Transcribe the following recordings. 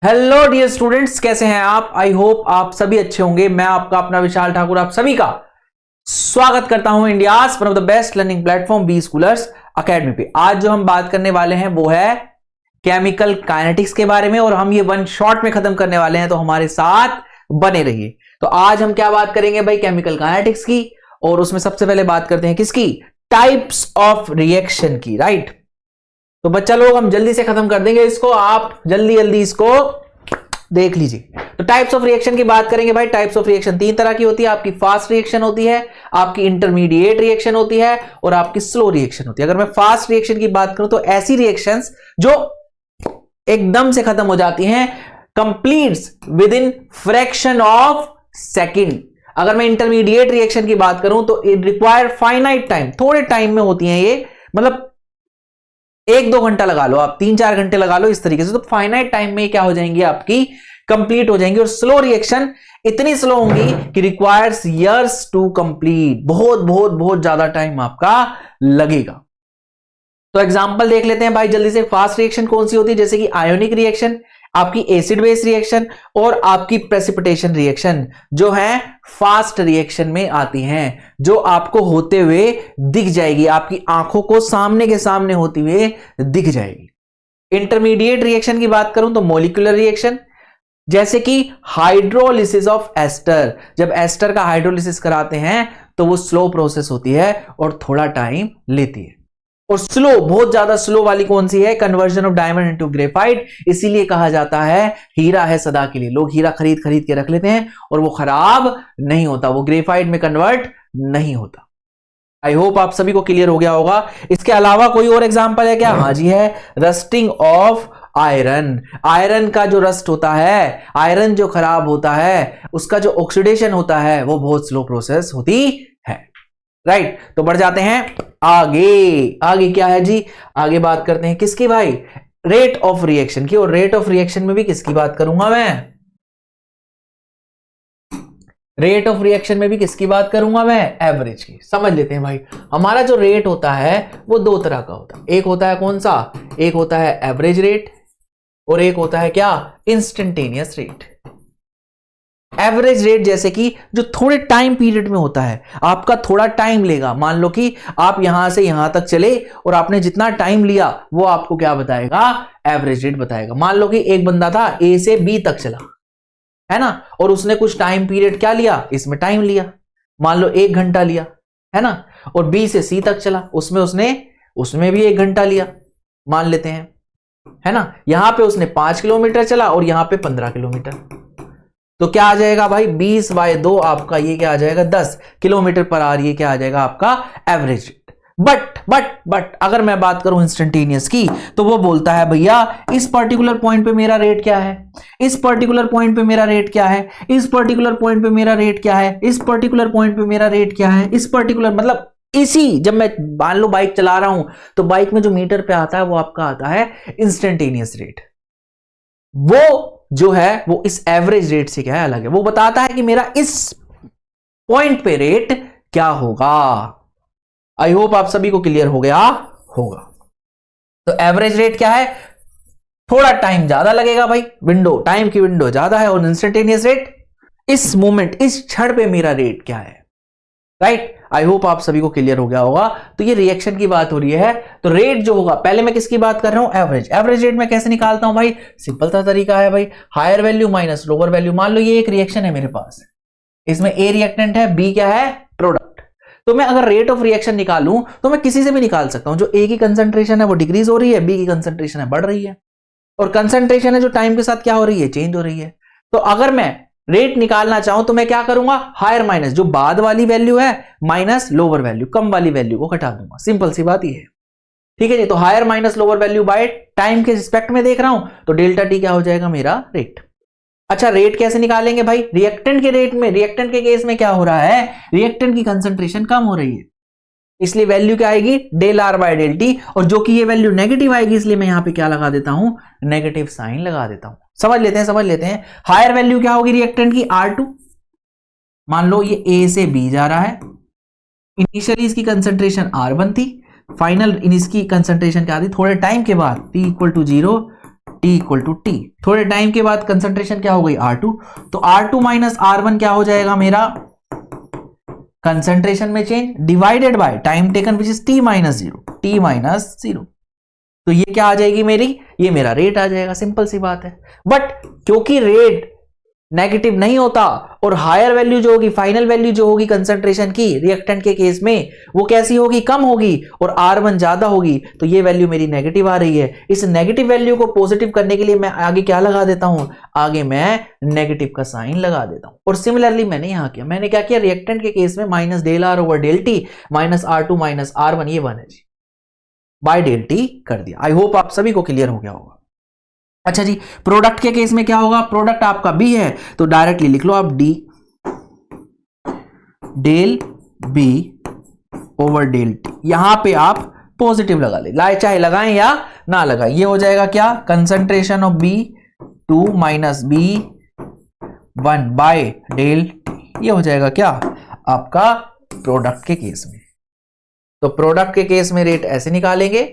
Hello dear students, कैसे हैं आप। आई होप आप सभी अच्छे होंगे। मैं आपका अपना विशाल ठाकुर आप सभी का स्वागत करता हूं India's one of the best learning platform B Schoolers Academy पे। आज जो हम बात करने वाले हैं वो है केमिकल काइनेटिक्स के बारे में और हम ये वन शॉट में खत्म करने वाले हैं, तो हमारे साथ बने रहिए। तो आज हम क्या बात करेंगे भाई, केमिकल काइनेटिक्स की। और उसमें सबसे पहले बात करते हैं किसकी, टाइप्स ऑफ रिएक्शन की, राइट। तो बच्चा लोग हम जल्दी से खत्म कर देंगे इसको, आप जल्दी जल्दी इसको देख लीजिए। तो टाइप्स ऑफ रिएक्शन की बात करेंगे भाई। टाइप्स ऑफ रिएक्शन तीन तरह की होती है। आपकी फास्ट रिएक्शन होती है, आपकी इंटरमीडिएट रिएक्शन होती है और आपकी स्लो रिएक्शन होती है। अगर मैं फास्ट रिएक्शन की बात करूं तो ऐसी रिएक्शंस जो एकदम से खत्म हो जाती हैं, completes with in fraction of second. अगर मैं इंटरमीडिएट रिएक्शन की बात करूं तो इट रिक्वायर फाइनाइट टाइम, थोड़े टाइम में होती हैं ये, मतलब 1-2 घंटा लगा लो आप, 3-4 घंटे लगा लो इस तरीके से। तो फाइनाइट टाइम में क्या हो जाएंगी, आपकी कंप्लीट हो जाएंगी। और स्लो रिएक्शन इतनी स्लो होंगी कि रिक्वायर्स इयर्स टू कंप्लीट, बहुत बहुत बहुत ज्यादा टाइम आपका लगेगा। तो एग्जांपल देख लेते हैं भाई जल्दी से। फास्ट रिएक्शन कौन सी होती है, जैसे कि आयोनिक रिएक्शन, आपकी एसिड बेस रिएक्शन और आपकी प्रेसिपिटेशन रिएक्शन, जो है फास्ट रिएक्शन में आती हैं, जो आपको होते हुए दिख जाएगी, आपकी आंखों को सामने के सामने होती हुए दिख जाएगी। इंटरमीडिएट रिएक्शन की बात करूं तो मॉलिक्यूलर रिएक्शन, जैसे कि हाइड्रोलिसिस ऑफ एस्टर। जब एस्टर का हाइड्रोलिसिस कराते हैं तो वो स्लो प्रोसेस होती है और थोड़ा टाइम लेती है। और स्लो, बहुत ज्यादा स्लो वाली कौन सी है, conversion of diamond into graphite. इसीलिए कहा जाता है हीरा है सदा के लिए। लोग हीरा खरीद खरीद के रख लेते हैं और वो खराब नहीं होता, वो ग्रेफाइट में कन्वर्ट नहीं होता। आई होप आप सभी को क्लियर हो गया होगा। इसके अलावा कोई और एग्जांपल है क्या? हाँ जी है, रस्टिंग ऑफ आयरन। आयरन का जो रस्ट होता है, आयरन जो खराब होता है, उसका जो ऑक्सीडेशन होता है वो बहुत स्लो प्रोसेस होती है, राइट। तो बढ़ जाते हैं आगे। आगे क्या है जी, आगे बात करते हैं किसकी भाई, रेट ऑफ रिएक्शन की। और रेट ऑफ रिएक्शन में भी किसकी बात करूंगा मैं, रेट ऑफ रिएक्शन में भी किसकी बात करूंगा मैं, एवरेज की। समझ लेते हैं भाई, हमारा जो रेट होता है वो दो तरह का होता है। एक होता है कौन सा, एक होता है एवरेज रेट और एक होता है क्या, इंस्टेंटेनियस रेट। एवरेज रेट जैसे कि जो थोड़े टाइम पीरियड में होता है, आपका थोड़ा टाइम लेगा। मान लो कि आप यहां से यहां तक चले और आपने जितना टाइम लिया वो आपको क्या बताएगा, एवरेज रेट बताएगा। मान लो कि एक बंदा था ए से बी तक चला, है ना, और उसने कुछ टाइम पीरियड क्या लिया, इसमें टाइम लिया, मान लो 1 घंटा लिया, है ना। और बी से सी तक चला, उसमें भी 1 घंटा लिया, मान लेते हैं, है ना। यहां पे उसने 5 किलोमीटर चला और यहां पे 15 किलोमीटर। तो क्या आ जाएगा भाई, 20/2 आपका ये क्या आ जाएगा, 10 किलोमीटर पर आवर, ये क्या आ जाएगा आपका एवरेज रेट। बट अगर मैं बात करूं इंस्टेंटेनियस की, तो वो बोलता है भैया इस पर्टिकुलर पॉइंट पे मेरा रेट क्या है, इस पर्टिकुलर पॉइंट पे मेरा रेट क्या है, इस पर्टिकुलर पॉइंट पे मेरा रेट क्या है, इस पर्टिकुलर पॉइंट पे मेरा रेट क्या है, इस पर्टिकुलर, मतलब इसी, जब मैं मान लो बाइक चला रहा हूं तो बाइक में जो मीटर पे आता है वो आपका आता है इंस्टेंटेनियस रेट। वो जो है वो इस एवरेज रेट से क्या है, अलग है। वो बताता है कि मेरा इस पॉइंट पे रेट क्या होगा। आई होप आप सभी को क्लियर हो गया होगा। तो एवरेज रेट क्या है, थोड़ा टाइम ज्यादा लगेगा भाई, विंडो, टाइम की विंडो ज्यादा है। और इंस्टेंटेनियस रेट, इस मोमेंट, इस क्षण पे मेरा रेट क्या है, राइट। आई होप आप सभी को क्लियर हो गया होगा। तो ये रिएक्शन की बात हो रही है। तो रेट जो होगा, पहले मैं किसकी बात कर रहा हूं, एवरेज। एवरेज रेट मैं कैसे निकालता हूं भाई, सिंपल सा तरीका है भाई, higher value minus lower value. मान लो ये एक रिएक्शन है मेरे पास, इसमें ए रिएक्टेंट है, बी क्या है, प्रोडक्ट। तो मैं अगर रेट ऑफ रिएक्शन निकालूं तो मैं किसी से भी निकाल सकता हूं। जो ए की कंसंट्रेशन है वो डिक्रीज हो रही है, बी की कंसंट्रेशन है बढ़ रही है, और कंसंट्रेशन है जो टाइम के साथ क्या हो रही है, चेंज हो रही है। तो अगर मैं रेट निकालना चाहूं तो मैं क्या करूंगा, हायर माइनस, जो बाद वाली वैल्यू है, माइनस लोअर वैल्यू, कम वाली वैल्यू को घटा दूंगा। सिंपल सी बात ही है, ठीक है जी। तो higher minus lower value by time के रिस्पेक्ट में देख रहा हूं, तो डेल्टा टी क्या हो जाएगा, मेरा रेट। अच्छा, रेट कैसे निकालेंगे भाई, रिएक्टेंट के रेट में, रिएक्टेंट के केस में क्या हो रहा है, रिएक्टेंट की कंसंट्रेशन कम हो रही है, इसलिए वैल्यू क्या आएगी, del R by del T. और जो कि ये वैल्यू नेगेटिव आएगी, इसलिए मैं यहां पे क्या लगा देता हूं, नेगेटिव साइन लगा देता हूं। समझ लेते हैं। हायर वैल्यू क्या होगी रिएक्टेंट की, R2। मान लो ये A से B जा रहा है, इनिशियली इसकी कंसंट्रेशन R1 थी, फाइनल इसकी कंसंट्रेशन क्या थी, थोड़े टाइम के बाद T = 0, T equal to T. थोड़े टाइम के बाद कंसंट्रेशन क्या हो गई R2, तो R2 माइनस R1 क्या हो जाएगा मेरा कंसंट्रेशन में change divided by time taken which is T minus 0, T minus 0। तो ये क्या आ जाएगी मेरी, ये मेरा रेट आ जाएगा, सिंपल सी बात है। बट क्योंकि रेट नेगेटिव नहीं होता और हायर वैल्यू जो होगी, फाइनल वैल्यू जो होगी कंसंट्रेशन की रिएक्टेंट के केस में, वो कैसी होगी, कम होगी, और R1 ज्यादा होगी, तो ये वैल्यू मेरी नेगेटिव आ रही है। इस नेगेटिव वैल्यू को पॉजिटिव करने के लिए मैं आगे क्या लगा देता हूं, आगे मैं नेगेटिव का साइन लगा देता हूं। और सिमिलरली मैंने यहां किया, मैंने क्या किया, रिएक्टेंट के केस में minus del R over del T minus R2 minus R1, ये 1 है जी, बाय डेल टी कर दिया। आई होप आप सभी को क्लियर हो गया होगा। अच्छा जी, प्रोडक्ट के केस में क्या होगा, प्रोडक्ट आपका बी है तो डायरेक्टली लिख लो आप D del B over del T, यहां पे आप पॉजिटिव लगा ले, चाहे लगाएं या ना लगाएं, ये हो जाएगा क्या, concentration of B 2 minus B 1 by del T, ये हो जाएगा क्या आपका प्रोडक्ट के केस में। तो प्रोडक्ट के केस में रेट ऐसे निकालेंगे,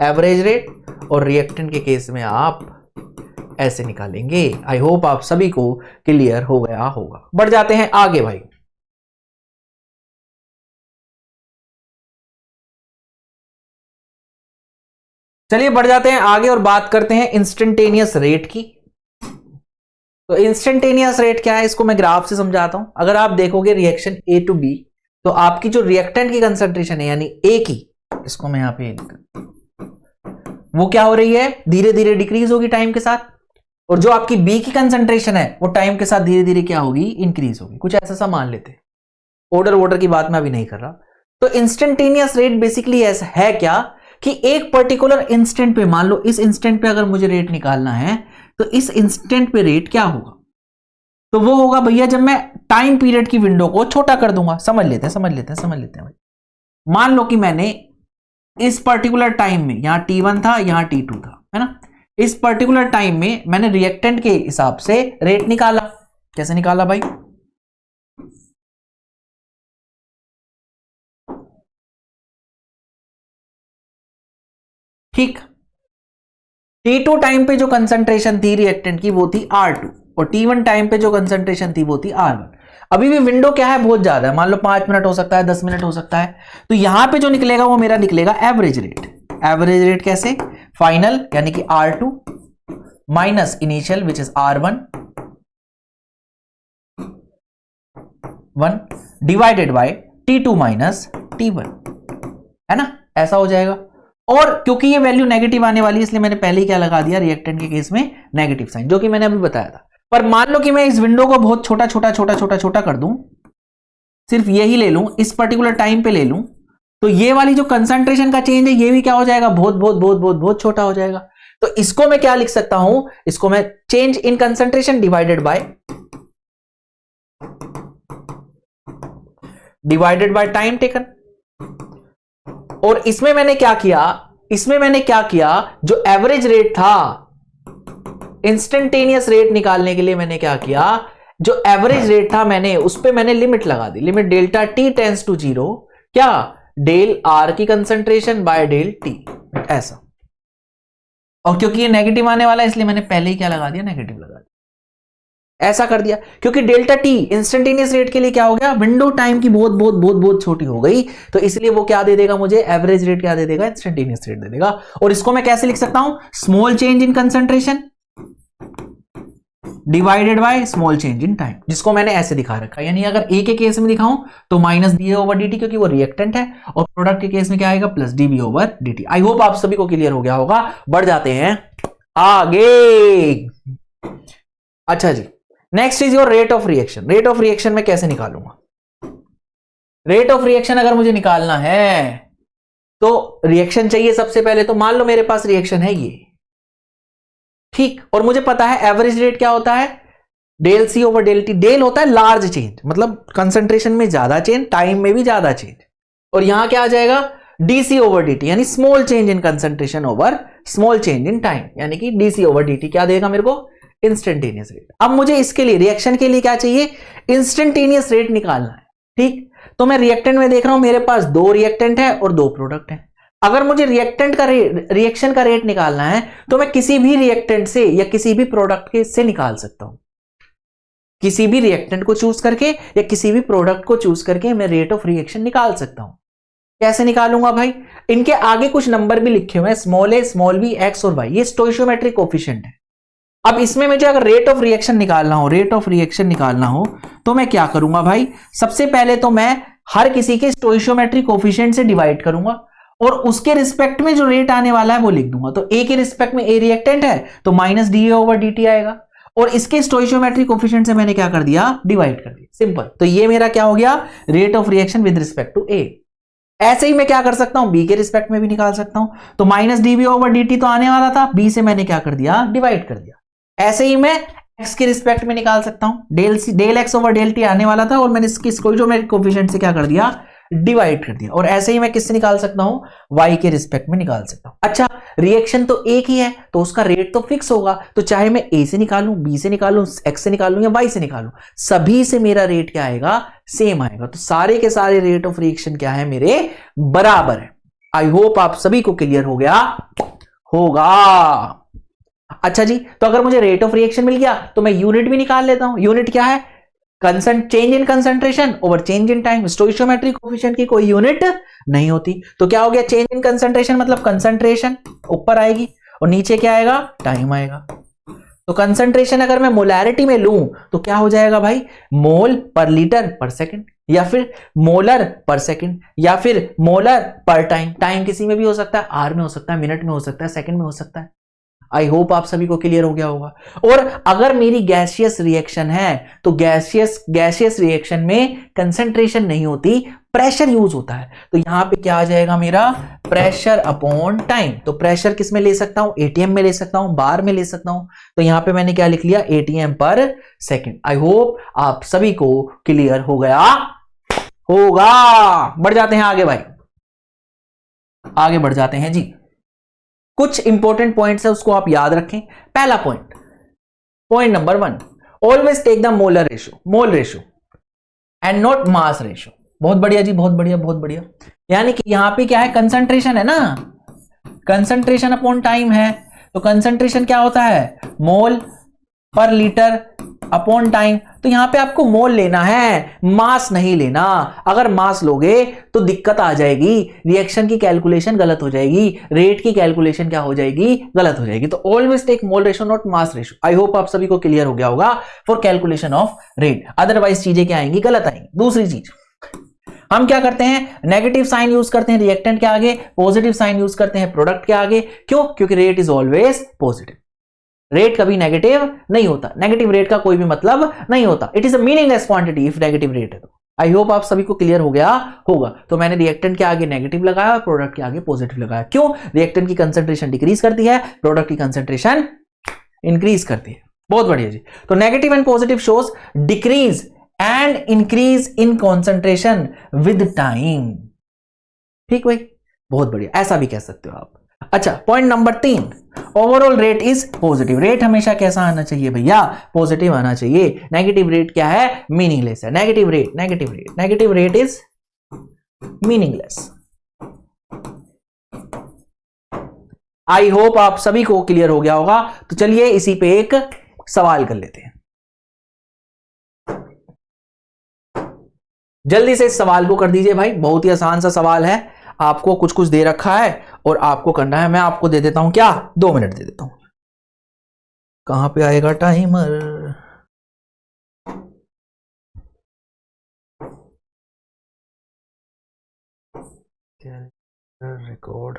एवरेज रेट, और रिएक्टेंट के केस में आप ऐसे निकालेंगे। आई होप आप सभी को क्लियर हो गया होगा। बढ़ जाते हैं आगे भाई। चलिए बढ़ जाते हैं आगे और बात करते हैं इंस्टेंटेनियस रेट की। तो इंस्टेंटेनियस रेट क्या है, इसको मैं ग्राफ से समझाता हूं। अगर आप देखोगे रिएक्शन ए टू बी, तो आपकी जो रिएक्टेंट की कंसंट्रेशन है यानी ए की, इसको मैं यहां पे वो क्या हो रही है, धीरे धीरे डिक्रीज होगी टाइम के साथ, और जो आपकी बी की कंसंट्रेशन है वो टाइम के साथ धीरे धीरे क्या होगी, इंक्रीज होगी। कुछ ऐसा सा मान लेते, ऑर्डर की बात मैं अभी नहीं कर रहा। तो इंस्टेंटेनियस रेट बेसिकली ऐसा है क्या कि एक पर्टिकुलर इंस्टेंट पे, मान लो इस इंस्टेंट पे अगर मुझे रेट निकालना है, तो इस इंस्टेंट पे रेट क्या होगा, तो वो होगा भैया जब मैं टाइम पीरियड की विंडो को छोटा कर दूंगा। समझ लेते हैं भाई। मान लो कि मैंने इस पर्टिकुलर टाइम में, यहां T1 था, यहां T2 था, है ना, इस पर्टिकुलर टाइम में मैंने रिएक्टेंट के हिसाब से रेट निकाला। कैसे निकाला भाई, ठीक, T2 टाइम पे जो कंसंट्रेशन थी रिएक्टेंट की वो थी R2, और T1 टाइम पे जो कंसंट्रेशन थी वो थी R1। अभी भी विंडो क्या है, बहुत ज्यादा है, मान लो 5 मिनट हो सकता है, 10 मिनट हो सकता है। तो यहां पे जो निकलेगा वो मेरा निकलेगा एवरेज रेट। एवरेज रेट कैसे, फाइनल यानी कि R2 minus initial which is R1 1 divided by T2 minus T1, है ना, ऐसा हो जाएगा। और क्योंकि ये वैल्यू नेगेटिव आने वाली है, इसलिए मैंने पहले ही क्या लगा दिया, रिएक्टेंट के केस में नेगेटिव साइन, जो कि मैंने अभी बताया था। पर मान लो कि मैं इस विंडो को बहुत छोटा कर दूं, सिर्फ यही ले लूं, इस पर्टिकुलर टाइम पे ले लूं, तो ये वाली जो कंसंट्रेशन का चेंज है ये भी क्या हो जाएगा, बहुत छोटा हो जाएगा। तो इसको मैं क्या लिख सकता हूं, इसको मैं change in concentration divided by time taken. और इसमें मैंने क्या किया, जो एवरेज रेट था, इंस्टेंटेनियस रेट निकालने के लिए मैंने क्या किया, जो एवरेज रेट था मैंने उस पे मैंने लिमिट लगा दी, limit delta T tends to 0, क्या, डेल आर की कंसंट्रेशन बाय डेल टी, ऐसा। और क्योंकि ये नेगेटिव आने वाला है इसलिए मैंने पहले ही क्या लगा दिया, नेगेटिव लगा दिया, ऐसा कर दिया। क्योंकि डेल्टा टी इंस्टेंटेनियस रेट के लिए क्या हो गया, विंडो टाइम की बहुत छोटी हो गई, तो इसलिए वो क्या दे देगा मुझे, एवरेज रेट क्या दे देगा, इंस्टेंटेनियस रेट दे देगा। और इसको मैं कैसे लिख सकता हूं, small change in concentration divided by small change in time, जिसको मैंने ऐसे दिखा रखा है। यानी अगर ए के केस में दिखाऊं तो minus D over D T, क्योंकि वो रिएक्टेंट है, और प्रोडक्ट के केस में क्या आएगा, plus D B over D T. I hope आप सभी को क्लियर हो गया होगा। बढ़ जाते हैं आगे। अच्छा जी, next is your rate of reaction. Rate of reaction में कैसे निकालूंगा, रेट ऑफ रिएक्शन अगर मुझे निकालना है तो रिएक्शन चाहिए सबसे पहले। तो मान लो मेरे पास रिएक्शन है ये, ठीक, और मुझे पता है एवरेज रेट क्या होता है, del C over del T. Del होता है लार्ज चेंज, मतलब कंसंट्रेशन में ज्यादा चेंज, टाइम में भी ज्यादा चेंज, और यहां क्या आ जाएगा, डीसी ओवर डी टी, यानी small change in concentration over small change in time, यानी कि डीसी ओवर डी टी क्या देगा मेरे को, इंस्टेंटेनियस रेट। अब मुझे इसके लिए रिएक्शन के लिए क्या चाहिए, इंस्टेंटेनियस रेट निकालना है, ठीक। तो मैं रिएक्टेंट में देख रहा हूं, मेरे पास 2 रिएक्टेंट है और 2 प्रोडक्ट है। अगर मुझे रिएक्टेंट का रिएक्शन का रेट निकालना है तो मैं किसी भी रिएक्टेंट से या किसी भी प्रोडक्ट के से निकाल सकता हूं, किसी भी रिएक्टेंट को चूज करके या किसी भी प्रोडक्ट को चूज करके मैं रेट ऑफ रिएक्शन निकाल सकता हूं। कैसे निकालूंगा भाई? इनके आगे कुछ नंबर भी लिखे हुए हैं, स्मॉल ए, स्मॉल बी, एक्स और वाई, ये स्टोइशियोमेट्रिक कोफिशिएंट है। अब इसमें मुझे अगर रेट ऑफ रिएक्शन निकालना हो, रेट ऑफ रिएक्शन निकालना हो तो मैं क्या करूंगा भाई? सबसे पहले तो मैं हर किसी के स्टोइशियोमेट्रिक कोफिशिएंट से डिवाइड करूंगा और उसके रिस्पेक्ट में जो रेट आने वाला है वो लिख दूंगा। तो ए के रिस्पेक्ट में ए रिएक्टेंट है तो minus D over D T आएगा और इसके स्टोइशियोमेट्रिक कोफिशिएंट से मैंने क्या कर दिया? डिवाइड कर दिया। सिंपल। तो ये मेरा क्या हो गया? Rate of reaction with respect to A. ऐसे ही मैं क्या कर सकता हूं? बी के रिस्पेक्ट में भी निकाल सकता हूं। तो माइनस डीबी ओवर डी तो आने वाला था, बी से मैंने क्या कर दिया? डिवाइड कर दिया। ऐसे ही मैं एक्स के रिस्पेक्ट में निकाल सकता हूं, del X over del T आने वाला था और मैंने इसकी स्टोइशियोमेट्रिक कोफिशिएंट से क्या कर दिया? डिवाइड कर दिया। और ऐसे ही मैं किससे निकाल सकता हूं? वाई के रिस्पेक्ट में निकाल सकता हूं। अच्छा, रिएक्शन तो एक ही है तो उसका रेट तो फिक्स होगा, तो चाहे मैं ए से निकालूं, बी से निकालूं, एक्स से निकालूं या वाई से निकालूं, सभी से मेरा रेट क्या आएगा? सेम आएगा। तो सारे के सारे रेट ऑफ रिएक्शन क्या है? मेरे बराबर है। आई होप आप सभी को क्लियर हो गया होगा। अच्छा जी, तो अगर मुझे रेट ऑफ रिएक्शन मिल गया तो मैं यूनिट भी निकाल लेता हूं। यूनिट क्या है? Change in concentration over change in time. स्टोइशियोमेट्रिक coefficient की कोई यूनिट नहीं होती। तो क्या हो गया? चेंज इन कंसंट्रेशन मतलब कंसंट्रेशन ऊपर आएगी और नीचे क्या आएगा? टाइम आएगा। तो कंसंट्रेशन अगर मैं मोलैरिटी में लूं तो क्या हो जाएगा भाई? मोल पर लीटर पर सेकंड, या फिर मोलर पर सेकंड, या फिर मोलर पर टाइम। टाइम किसी में भी हो सकता है, आर में हो सकता है, मिनट में हो सकता है, सेकंड में हो सकता है। आई होप आप सभी को क्लियर हो गया होगा। और अगर मेरी गैसियस रिएक्शन है तो गैसियस रिएक्शन में कंसंट्रेशन नहीं होती, प्रेशर यूज होता है। तो यहां पे क्या आ जाएगा मेरा? Pressure upon time. तो प्रेशर किस में ले सकता हूं? एटीएम में ले सकता हूं, बार में ले सकता हूं। तो यहां पे मैंने क्या लिख लिया? एटीएम पर सेकंड। आई होप आप सभी को क्लियर हो गया होगा। बढ़ जाते हैं आगे भाई, आगे बढ़ जाते हैं जी। कुछ इंपॉर्टेंट पॉइंट्स है उसको आप याद रखें। पहला point, point number 1, always take the molar ratio, mole ratio and not mass ratio. बहुत बढ़िया जी, बहुत बढ़िया, बहुत बढ़िया। यानी कि यहां पे क्या है? कंसंट्रेशन है ना, कंसंट्रेशन अपॉन टाइम है। तो कंसंट्रेशन क्या होता है? मोल पर लीटर अपॉन टाइम। तो यहां पे आपको मोल लेना है, मास नहीं लेना। अगर मास लोगे तो दिक्कत आ जाएगी, रिएक्शन की कैलकुलेशन गलत हो जाएगी, रेट की कैलकुलेशन क्या हो जाएगी? गलत हो जाएगी। तो always take mole ratio not mass ratio. I hope आप सभी को क्लियर हो गया होगा for calculation of rate, otherwise चीजें क्या आएंगी? गलत आएंगी। दूसरी चीज, हम क्या करते हैं? नेगेटिव साइन यूज करते हैं रिएक्टेंट के आगे, पॉजिटिव साइन यूज करते हैं प्रोडक्ट के आगे। क्यों? क्योंकि rate is always positive, rate कभी नेगेटिव नहीं होता। नेगेटिव रेट का कोई भी मतलब नहीं होता। It is a meaningless quantity if negative rate है तो। आई होप आप सभी को क्लियर हो गया होगा। तो मैंने रिएक्टेंट के आगे नेगेटिव लगाया और प्रोडक्ट के आगे पॉजिटिव लगाया। क्यों? रिएक्टेंट की कंसंट्रेशन डिक्रीज करती है, प्रोडक्ट की कंसंट्रेशन इंक्रीज करती है। बहुत बढ़िया जी। तो negative and positive shows decrease and increase in concentration with time. ठीक भाई, बहुत बढ़िया, ऐसा भी कह सकते हो आप। अच्छा, point number 3, overall rate is positive. Rate हमेशा कैसा आना चाहिए भैया? पॉजिटिव आना चाहिए। नेगेटिव रेट क्या है? मीनिंगलेस है। Negative rate, negative rate, negative rate is meaningless. I hope आप सभी को क्लियर हो गया होगा। तो चलिए इसी पे एक सवाल कर लेते हैं। जल्दी से इस सवाल को कर दीजिए भाई, बहुत ही आसान सा सवाल है। आपको कुछ कुछ दे रखा है और आपको करना है। मैं आपको दे देता हूं क्या? 2 मिनट दे देता हूं। कहां पे आएगा टाइमर? रिकॉर्ड।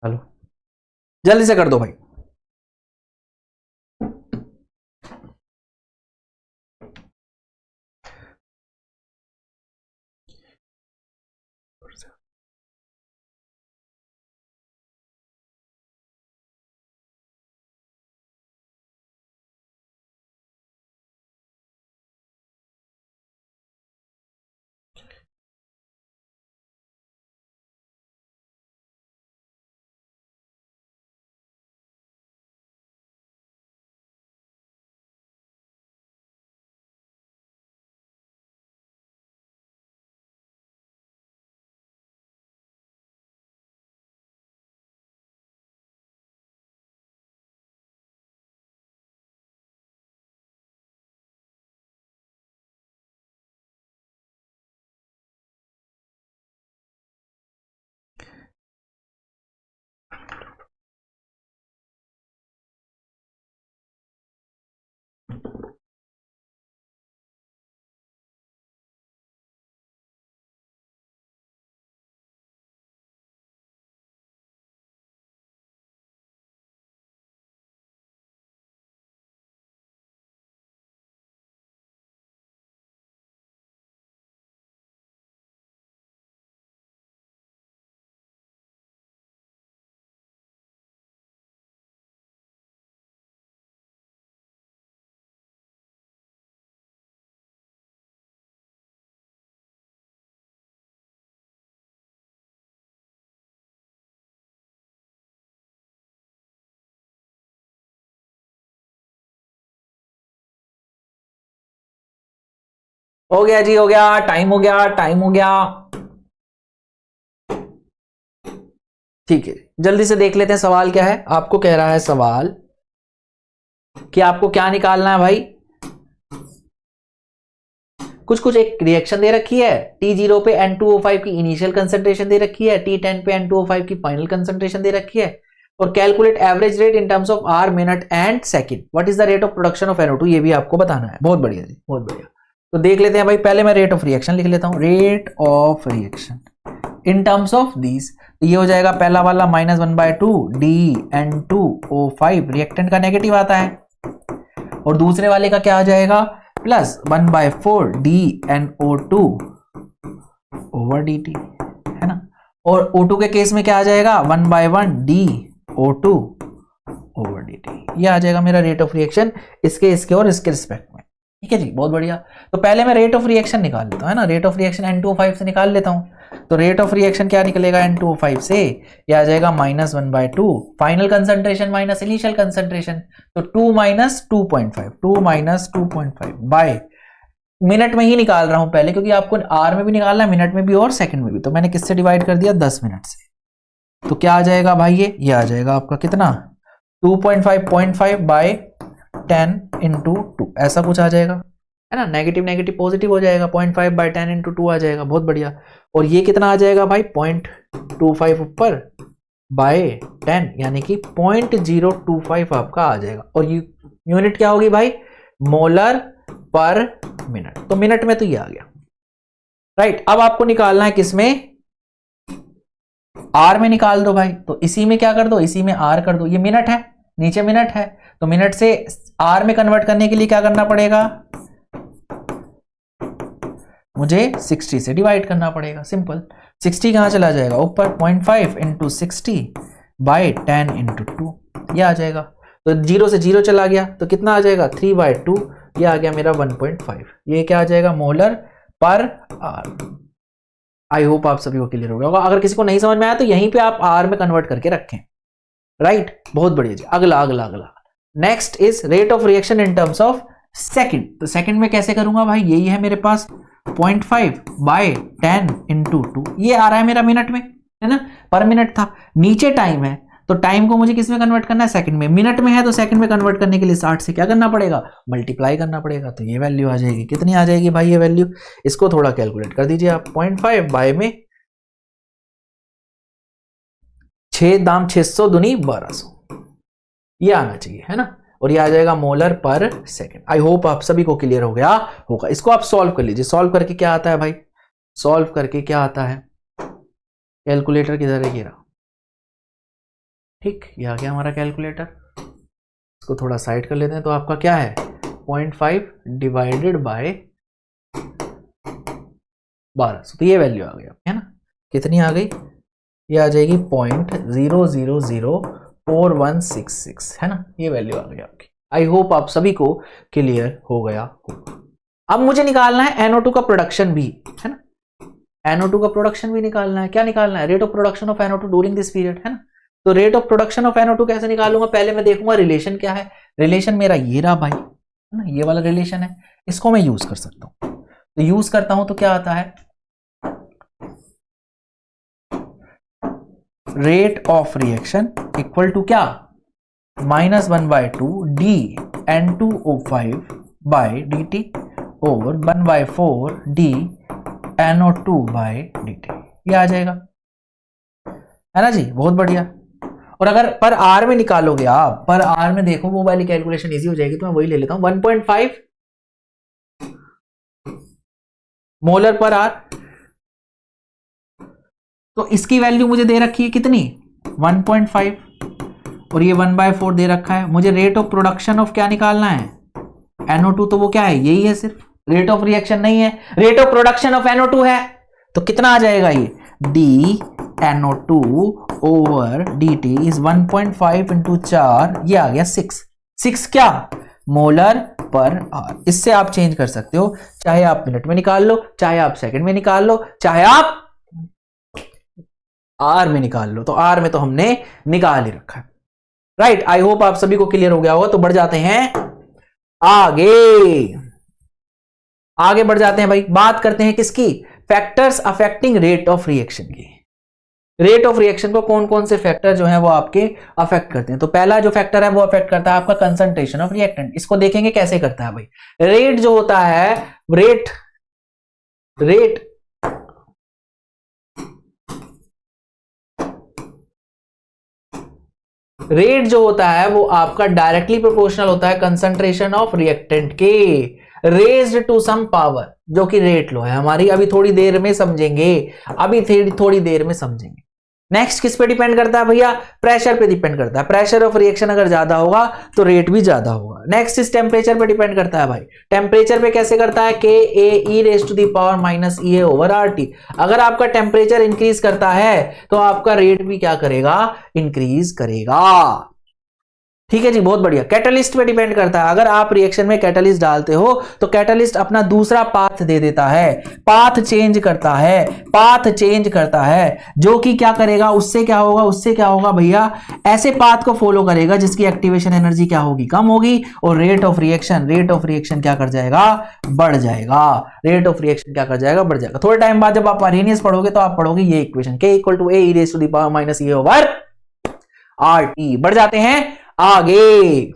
हेलो, जल्दी से कर दो भाई। हो गया जी, हो गया, टाइम हो गया, टाइम हो गया। ठीक है, जल्दी से देख लेते हैं सवाल क्या है। आपको कह रहा है सवाल कि आपको क्या निकालना है भाई। कुछ कुछ एक रिएक्शन दे रखी है, T0 पे N2O5 की इनिशियल कंसंट्रेशन दे रखी है, T10 पे N2O5 की फाइनल कंसंट्रेशन दे रखी है, और calculate average rate in terms of R, minute and second. What is the rate of production of NO2, ये भी आपको बताना है। बहुत बढ़िया जी, बहुत बढ़िया। तो देख लेते हैं भाई, पहले मैं रेट ऑफ रिएक्शन लिख लेता हूं। Rate of reaction in terms of these, तो ये हो जाएगा पहला वाला -1/2 DN2O5, रिएक्टेंट का नेगेटिव आता है, और दूसरे वाले का क्या आ जाएगा, +1/4 DNO2 ओवर dt, है ना। और O2 के केस में क्या आ जाएगा, 1/1 DO2 ओवर dt। ये आ जाएगा मेरा रेट ऑफ रिएक्शन इसके और इसके रिस्पेक्ट में। ठीक है जी, बहुत बढ़िया। तो पहले मैं रेट ऑफ रिएक्शन निकाल लेता हूं, है ना। रेट ऑफ रिएक्शन N2O5 से निकाल लेता हूं। तो रेट ऑफ रिएक्शन क्या निकलेगा N2O5 से, ये आ जाएगा -1/2 final concentration minus initial concentration, तो 2 - 2.5, 2 - 2.5 बाय, मिनट में ही निकाल रहा हूं पहले, क्योंकि आपको आर में भी निकालना है, मिनट में भी और सेकंड में भी। तो मैंने किससे डिवाइड कर दिया, 10 मिनट से। तो क्या आ जाएगा भाई, ये आ जाएगा आपका कितना, 2.5 बाय 10 × 2, ऐसा कुछ आ जाएगा, है ना। नेगेटिव नेगेटिव पॉजिटिव हो जाएगा, 0.5 बाय 10 × 2 आ जाएगा। बहुत बढ़िया। और ये कितना आ जाएगा भाई, 0.25 ऊपर बाय 10, यानी कि 0.025 आपका आ जाएगा। और यूनिट क्या होगी भाई, मोलर पर मिनट। तो मिनट में तो ये आ गया, राइट। अब आपको निकालना है किसमें, आर में निकाल दो भाई। तो इसी में क्या कर दो, इसी में आर कर दो। ये मिनट है, नीचे मिनट है, तो मिनट से आर में कन्वर्ट करने के लिए क्या करना पड़ेगा, मुझे 60 से डिवाइड करना पड़ेगा। सिंपल, 60 कहां चला जाएगा ऊपर, 0.5 × 60 बाय 10 × 2, ये आ जाएगा। तो 0 से 0 चला गया, तो कितना आ जाएगा, 3/2, ये आ गया मेरा 1.5। ये क्या आ जाएगा, मोलर पर आर। आई होप आप सभी को क्लियर हो गया होगा। अगर किसी को नहीं समझ में आया तो यहीं पे आप आर में कन्वर्ट करके रखें, राइट। बहुत बढ़िया जी। अगला अगला अगला next is rate of reaction in terms of second. तो सेकंड में कैसे करूंगा भाई, यही है मेरे पास 0.5 बाय 10 × 2, ये आ रहा है मेरा मिनट में, है ना। पर मिनट था, नीचे टाइम है, तो टाइम को मुझे किस में कन्वर्ट करना है, सेकंड में। मिनट में है तो सेकंड में कन्वर्ट करने के लिए 60 से क्या करना पड़ेगा, मल्टीप्लाई करना पड़ेगा। तो ये वैल्यू आ जाएगी, कितनी आ जाएगी भाई ये वैल्यू, इसको थोड़ा कैलकुलेट कर दीजिए आप। 0.5 बाय में 6 दाम 600 दूनी 1200, ये आना चाहिए, है ना। और ये आ जाएगा मोलर पर सेकंड। आई होप आप सभी को क्लियर हो गया होगा। इसको आप सॉल्व कर लीजिए। सॉल्व करके क्या आता है भाई, सॉल्व करके क्या आता है, कैलकुलेटर किधर है, ये रहा। ठीक, ये आ गया हमारा कैलकुलेटर। इसको थोड़ा साइड कर लेते हैं। तो आपका क्या है, 0.5 डिवाइडेड बाय 1200, तो ये वैल्यू आ गया, है ना। कितनी आ गई, ये आ जाएगी 0.0004166, है ना। ये वैल्यू आ गई आपकी। आई होप आप सभी को क्लियर हो गया होगा। अब मुझे निकालना है NO2 का प्रोडक्शन भी, है ना। NO2 का प्रोडक्शन भी निकालना है। क्या निकालना है, rate of production of NO2 during this period, है ना। तो rate of production of NO2 कैसे निकालूंगा, पहले मैं देखूंगा रिलेशन क्या है। रिलेशन मेरा ये रहा भाई, है ना, ये वाला रिलेशन है। इसको मैं यूज कर सकता हूं, तो यूज करता हूं तो क्या आता है, rate of reaction equal to क्या, -1/2 DN2O5 by dt over 1/4 DNO2 by dt, ये आ जाएगा, है ना जी। बहुत बढ़िया। और अगर पर आर में निकालोगे आप, पर आर में देखो वो वाली कैलकुलेशन इजी हो जाएगी, तो मैं वही ले लेता हूं। 1.5 मोलर पर आर, तो इसकी वैल्यू मुझे दे रखी है कितनी, 1.5, और ये 1/4 दे रखा है। मुझे रेट ऑफ प्रोडक्शन ऑफ क्या निकालना है, NO2, तो वो क्या है, यही है, सिर्फ रेट ऑफ रिएक्शन नहीं है, rate of production of NO2 है। तो कितना आ जाएगा ये, DNO2 ओवर dt इज 1.5 × 4, ये आ गया 6 क्या, मोलर पर आर। इससे आप चेंज कर सकते हो, चाहे आप मिनट में निकाल लो, चाहे आप सेकंड में निकाल लो, चाहे आप आर में निकाल लो। तो आर में तो हमने निकाल ही रखा है, राइट। आई होप आप सभी को क्लियर हो गया होगा। तो बढ़ जाते हैं आगे। आगे बढ़ जाते हैं भाई, बात करते हैं किसकी, factors affecting rate of reaction की। रेट ऑफ रिएक्शन को कौन कौन से फैक्टर जो है वो आपके अफेक्ट करते हैं। तो पहला जो फैक्टर है वो अफेक्ट करता है आपका कंसंट्रेशन ऑफ रिएक्टेंट। इसको देखेंगे कैसे करता है भाई। रेट जो होता है, रेट जो होता है वो आपका डायरेक्टली प्रोपोर्शनल होता है कंसंट्रेशन ऑफ रिएक्टेंट के रेज्ड टू सम पावर, जो कि रेट लो है हमारी, अभी थोड़ी देर में समझेंगे, थोड़ी देर में समझेंगे। नेक्स्ट किस पे डिपेंड करता है भैया, प्रेशर पे डिपेंड करता है। प्रेशर ऑफ रिएक्शन अगर ज्यादा होगा तो रेट भी ज्यादा होगा। नेक्स्ट इस टेम्परेचर पे डिपेंड करता है भाई। टेम्परेचर पे कैसे करता है, K A E raise to the power minus E A over R T. अगर आपका टेम्परेचर इंक्रीज करता है तो आपका रेट भी क्या करेगा, इंक्रीज करेगा। ठीक है जी, बहुत बढ़िया। कैटलिस्ट पे डिपेंड करता है। अगर आप रिएक्शन में कैटलिस्ट डालते हो तो कैटलिस्ट अपना दूसरा पाथ दे देता है, पाथ चेंज करता है, जो कि क्या करेगा, उससे क्या होगा भैया, ऐसे पाथ को फॉलो करेगा जिसकी एक्टिवेशन एनर्जी क्या होगी, कम होगी, और रेट ऑफ रिएक्शन क्या कर जाएगा, बढ़ जाएगा। बढ़ जाएगा। थोड़े टाइम बाद जब आप अरेनियस पढ़ोगे तो आप पढ़ोगे ये equation, K equal to A e raise to the power minus E over R T. बढ़ जाते हैं आगे।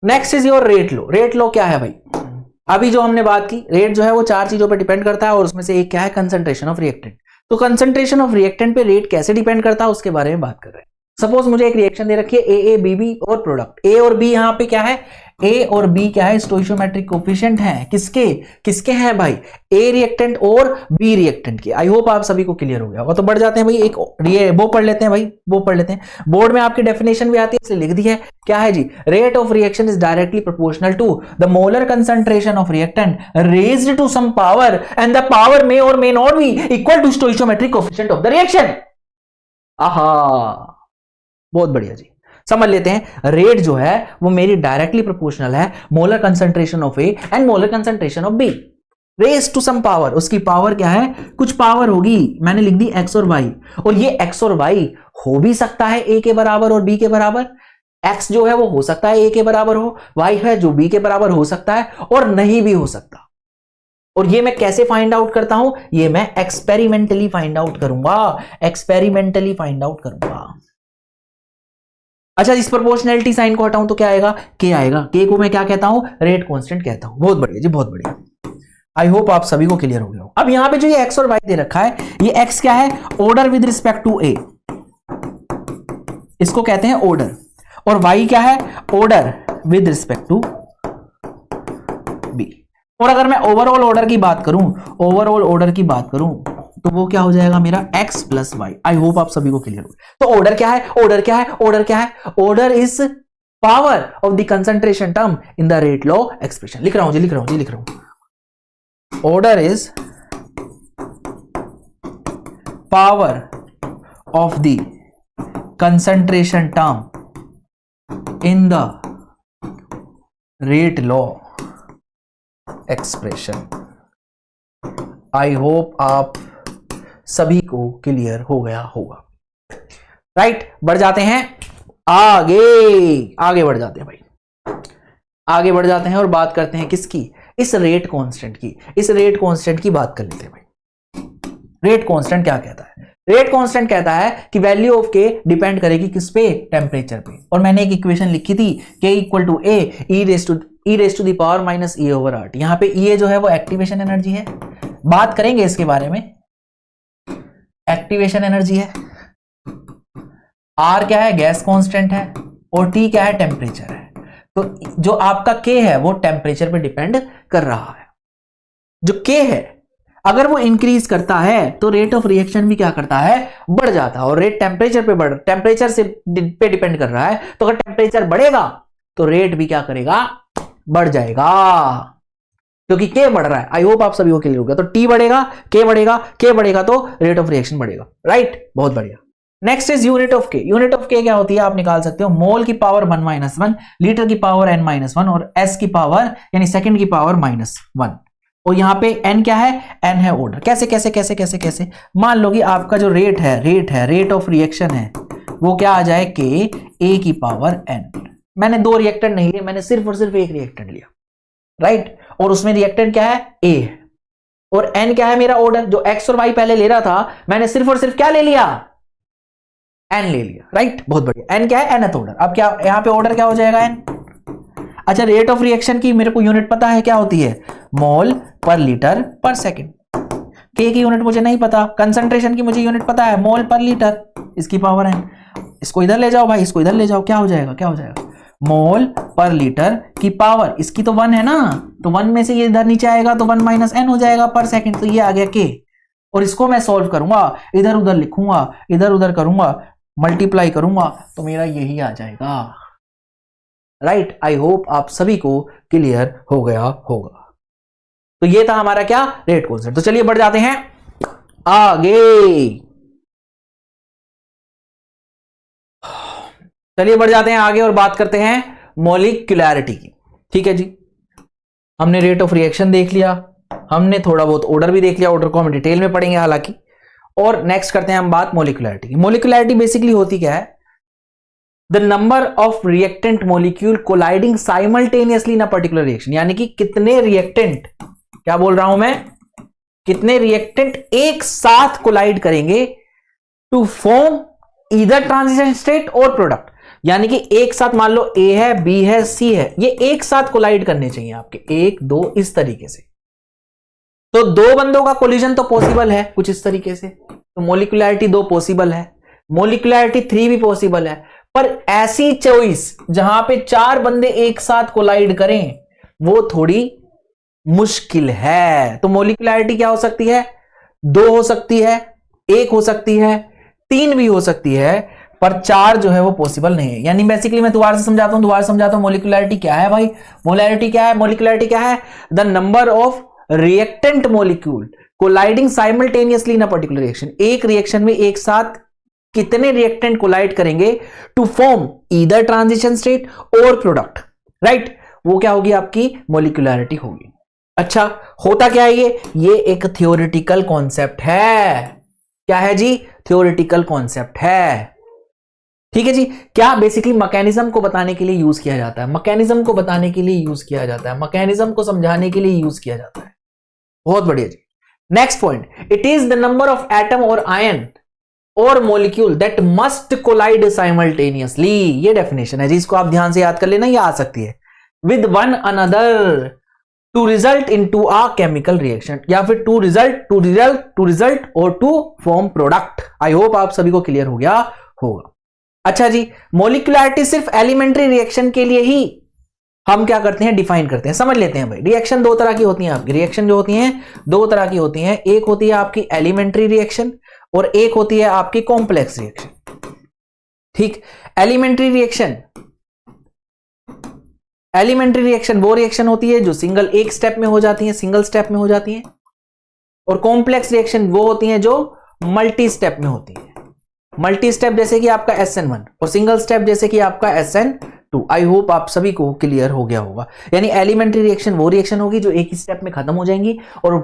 Next is your rate law. Rate law क्या है भाई, अभी जो हमने बात की, रेट जो है वो 4 चीजों पे डिपेंड करता है और उसमें से एक क्या है, कंसंट्रेशन ऑफ रिएक्टेंट। तो कंसंट्रेशन ऑफ रिएक्टेंट पे रेट कैसे डिपेंड करता है उसके बारे में बात कर रहे हैं। सपोज मुझे एक रिएक्शन दे रखी है ए बी बी और प्रोडक्ट ए और बी, यहां पे क्या है, ए और बी क्या है, स्टोइशियोमेट्रिक कोफिशिएंट है। किसके हैं भाई, ए रिएक्टेंट और बी रिएक्टेंट के। आई होप आप सभी को क्लियर हो गया होगा। तो बढ़ जाते हैं भाई, एक वो पढ़ लेते हैं भाई, बोर्ड में आपकी डेफिनेशन भी आती है इसलिए लिख दी है। क्या है जी, rate of reaction is directly proportional to the molar concentration of reactant raised to some power and the power may और may not be equal to stoichiometric coefficient of the reaction. आहा, बहुत बढ़िया जी। समझ लेते हैं, रेट जो है वो मेरी डायरेक्टली प्रोपोर्शनल है molar concentration of A and molar concentration of B raise to some power. उसकी पावर क्या है, कुछ पावर होगी, मैंने लिख दी एक्स और वाई, और ये एक्स और वाई हो भी सकता है ए के बराबर और बी के बराबर। एक्स जो है वो हो सकता है ए के बराबर हो, वाई है जो बी के बराबर हो सकता है और नहीं भी हो सकता। और ये मैं कैसे फाइंड आउट करता हूं, ये मैं एक्सपेरिमेंटली फाइंड आउट करूंगा। अच्छा, इस प्रोपोर्शनैलिटी साइन को हटाऊं तो क्या आएगा, के आएगा। के को मैं क्या कहता हूं, रेट कांस्टेंट कहता हूं। बहुत बढ़िया जी, बहुत बढ़िया। आई होप आप सभी को क्लियर हो गया हो। अब यहां पे जो ये एक्स और वाई दे रखा है, ये एक्स क्या है, order with respect to A, इसको कहते हैं ऑर्डर, और वाई क्या है, order with respect to B. और अगर मैं ओवरऑल ऑर्डर की बात करूं तो वो क्या हो जाएगा मेरा, x plus Y. I hope आप सभी को क्लियर हो। तो ऑर्डर क्या है, order is power of the concentration term in the rate law expression. लिख रहा हूं। Order is power of the concentration term in the rate law expression. I hope आप सभी को क्लियर हो गया होगा। राइट, बढ़ जाते हैं आगे बढ़ जाते हैं भाई, आगे बढ़ जाते हैं और बात करते हैं किसकी, इस रेट कांस्टेंट की बात कर लेते हैं भाई। रेट कांस्टेंट क्या कहता है, रेट कांस्टेंट कहता है कि वैल्यू ऑफ के डिपेंड करेगी किस पे, टेम्परेचर पे। और मैंने एक इक्वेशन लिखी थी, K equal to A E raise to the power minus E over R T. यहां पे ई जो है वो एक्टिवेशन एनर्जी है, बात करेंगे इसके बारे में। एक्टिवेशन एनर्जी है, आर क्या है, गैस कांस्टेंट है, और टी क्या है, टेम्परेचर है। तो जो आपका के है वो टेम्परेचर पे डिपेंड कर रहा है। जो के है अगर वो इंक्रीज करता है तो रेट ऑफ रिएक्शन भी क्या करता है, बढ़ जाता है। और रेट टेम्परेचर से पे डिपेंड कर रहा है, तो अगर टेम्परेचर बढ़ेगा तो रेट भी क्या करेगा, बढ़ जाएगा, क्योंकि के बढ़ रहा है। आई होप आप सभी को क्लियर हो गया। तो टी बढ़ेगा, के बढ़ेगा तो रेट ऑफ रिएक्शन बढ़ेगा। राइट, बहुत बढ़िया। नेक्स्ट इज यूनिट ऑफ के। यूनिट ऑफ के क्या होती है, आप निकाल सकते हो, मोल की पावर 1-1, लीटर की पावर n-1 और एस की पावर यानी सेकंड की पावर -1। और यहां पे n क्या है, n है ऑर्डर। कैसे मान लो कि आपका जो रेट ऑफ रिएक्शन है वो क्या आ जाए, के ए की पावर n। मैंने 2 रिएक्टेंट नहीं लिए, मैंने सिर्फ और सिर्फ एक रिएक्टेंट लिया। राइट, और उसमें रिएक्टेंट क्या है, ए है, और एन क्या है मेरा ऑर्डर, जो एक्स और वाई पहले ले रहा था मैंने सिर्फ और सिर्फ क्या ले लिया, एन ले लिया, राइट, बहुत बढ़िया। एन क्या है, एनथ ऑर्डर। अब क्या यहां पे ऑर्डर क्या हो जाएगा, एन। अच्छा, रेट ऑफ रिएक्शन की मेरे को यूनिट पता है, क्या होती है, मोल पर लीटर पर सेकंड। के की यूनिट मुझे नहीं पता, कंसंट्रेशन की मुझे यूनिट पता है, मोल पर लीटर, इसकी पावर है। इसको इधर ले जाओ भाई, इसको इधर ले जाओ, क्या हो जाएगा, क्या हो जाएगा, मोल पर लीटर की पावर, इसकी तो 1 है ना, तो 1 में से ये इधर नीचे आएगा तो 1 माइनस एन हो जाएगा पर सेकंड, तो ये आ गया के। और इसको मैं सॉल्व करूंगा, इधर उधर लिखूंगा, इधर उधर करूंगा, मल्टीप्लाई करूंगा, तो मेरा यही आ जाएगा, राइट। आई होप आप सभी को क्लियर हो गया होगा। तो ये था हमारा क्या, रेट कॉन्सेप्ट। तो चलिए बढ़ जाते हैं आगे, चलिए बढ़ जाते हैं आगे और बात करते हैं मॉलिक्यूलैरिटी की। ठीक है जी, हमने रेट ऑफ रिएक्शन देख लिया, हमने थोड़ा बहुत ऑर्डर भी देख लिया, ऑर्डर को हम डिटेल में पढ़ेंगे हालांकि। और नेक्स्ट करते हैं हम बात मॉलिक्यूलैरिटी की। मॉलिक्यूलैरिटी बेसिकली होती क्या है, the number of reactant molecule colliding simultaneously in a particular reaction, यानी कि कितने रिएक्टेंट, क्या बोल रहा हूं मैं, कितने रिएक्टेंट एक साथ कोलाइड करेंगे to form either transition state और प्रोडक्ट। यानी कि एक साथ मान लो ए है, बी है, सी है, ये एक साथ कोलाइड करने चाहिए आपके, 1 2 इस तरीके से। तो 2 बंदों का कोलिजन तो पॉसिबल है कुछ इस तरीके से, तो मॉलिक्यूलैरिटी 2 पॉसिबल है, मॉलिक्यूलैरिटी 3 भी पॉसिबल है, पर ऐसी चॉइस जहां पे 4 बंदे एक साथ कोलाइड करें वो थोड़ी मुश्किल है। तो मॉलिक्यूलैरिटी क्या हो सकती है, 2 हो सकती है, 1 हो सकती है, 3 भी हो सकती है, पर 4 जो है वो पॉसिबल नहीं है। यानी बेसिकली मैं दोबारा से समझाता हूं, मॉलिक्यूलैरिटी क्या है भाई, मॉलिक्यूलैरिटी क्या है, the number of reactant molecule colliding simultaneously in a particular reaction. एक रिएक्शन में एक साथ कितने रिएक्टेंट कोलाइड करेंगे to form either transition state और प्रोडक्ट, राइट, वो क्या होगी, आपकी मॉलिक्यूलैरिटी होगी। अच्छा, होता क्या है ये एक थ्योरेटिकल कॉन्सेप्ट है। क्या है जी, थ्योरेटिकल कॉन्सेप्ट है। ठीक है जी, क्या बेसिकली मैकेनिज्म को बताने के लिए यूज किया जाता है, मैकेनिज्म को बताने के लिए यूज किया जाता है, मैकेनिज्म को समझाने के लिए यूज किया जाता है। बहुत बढ़िया जी। Next point, it is the number of atom और आयन और molecule that must collide simultaneously. ये डेफिनेशन है जी, इसको आप ध्यान से याद कर लेना, ये आ सकती है, with one another to result into a chemical reaction, या फिर टू रिजल्ट और to form product. I hope आप सभी को क्लियर हो गया होगा। अच्छा जी, मॉलिक्यूलैरिटी सिर्फ एलिमेंट्री रिएक्शन के लिए ही हम क्या करते हैं, डिफाइन करते हैं। समझ लेते हैं भाई, रिएक्शन 2 तरह की होती हैं आपकी, रिएक्शन जो होती हैं 2 तरह की होती हैं, एक होती है आपकी एलिमेंट्री रिएक्शन और एक होती है आपकी कॉम्प्लेक्स रिएक्शन। ठीक, एलिमेंट्री रिएक्शन वो रिएक्शन होती है जो एक स्टेप में हो जाती है, सिंगल स्टेप में हो जाती है, और कॉम्प्लेक्स रिएक्शन वो होती हैं जो मल्टी स्टेप में होती है। मल्टी स्टेप जैसे कि आपका SN1 और सिंगल स्टेप जैसे कि आपका SN2। आई होप आप सभी को क्लियर हो गया होगा। यानी एलिमेंट्री रिएक्शन वो रिएक्शन होगी जो एक ही स्टेप में खत्म हो जाएंगी, और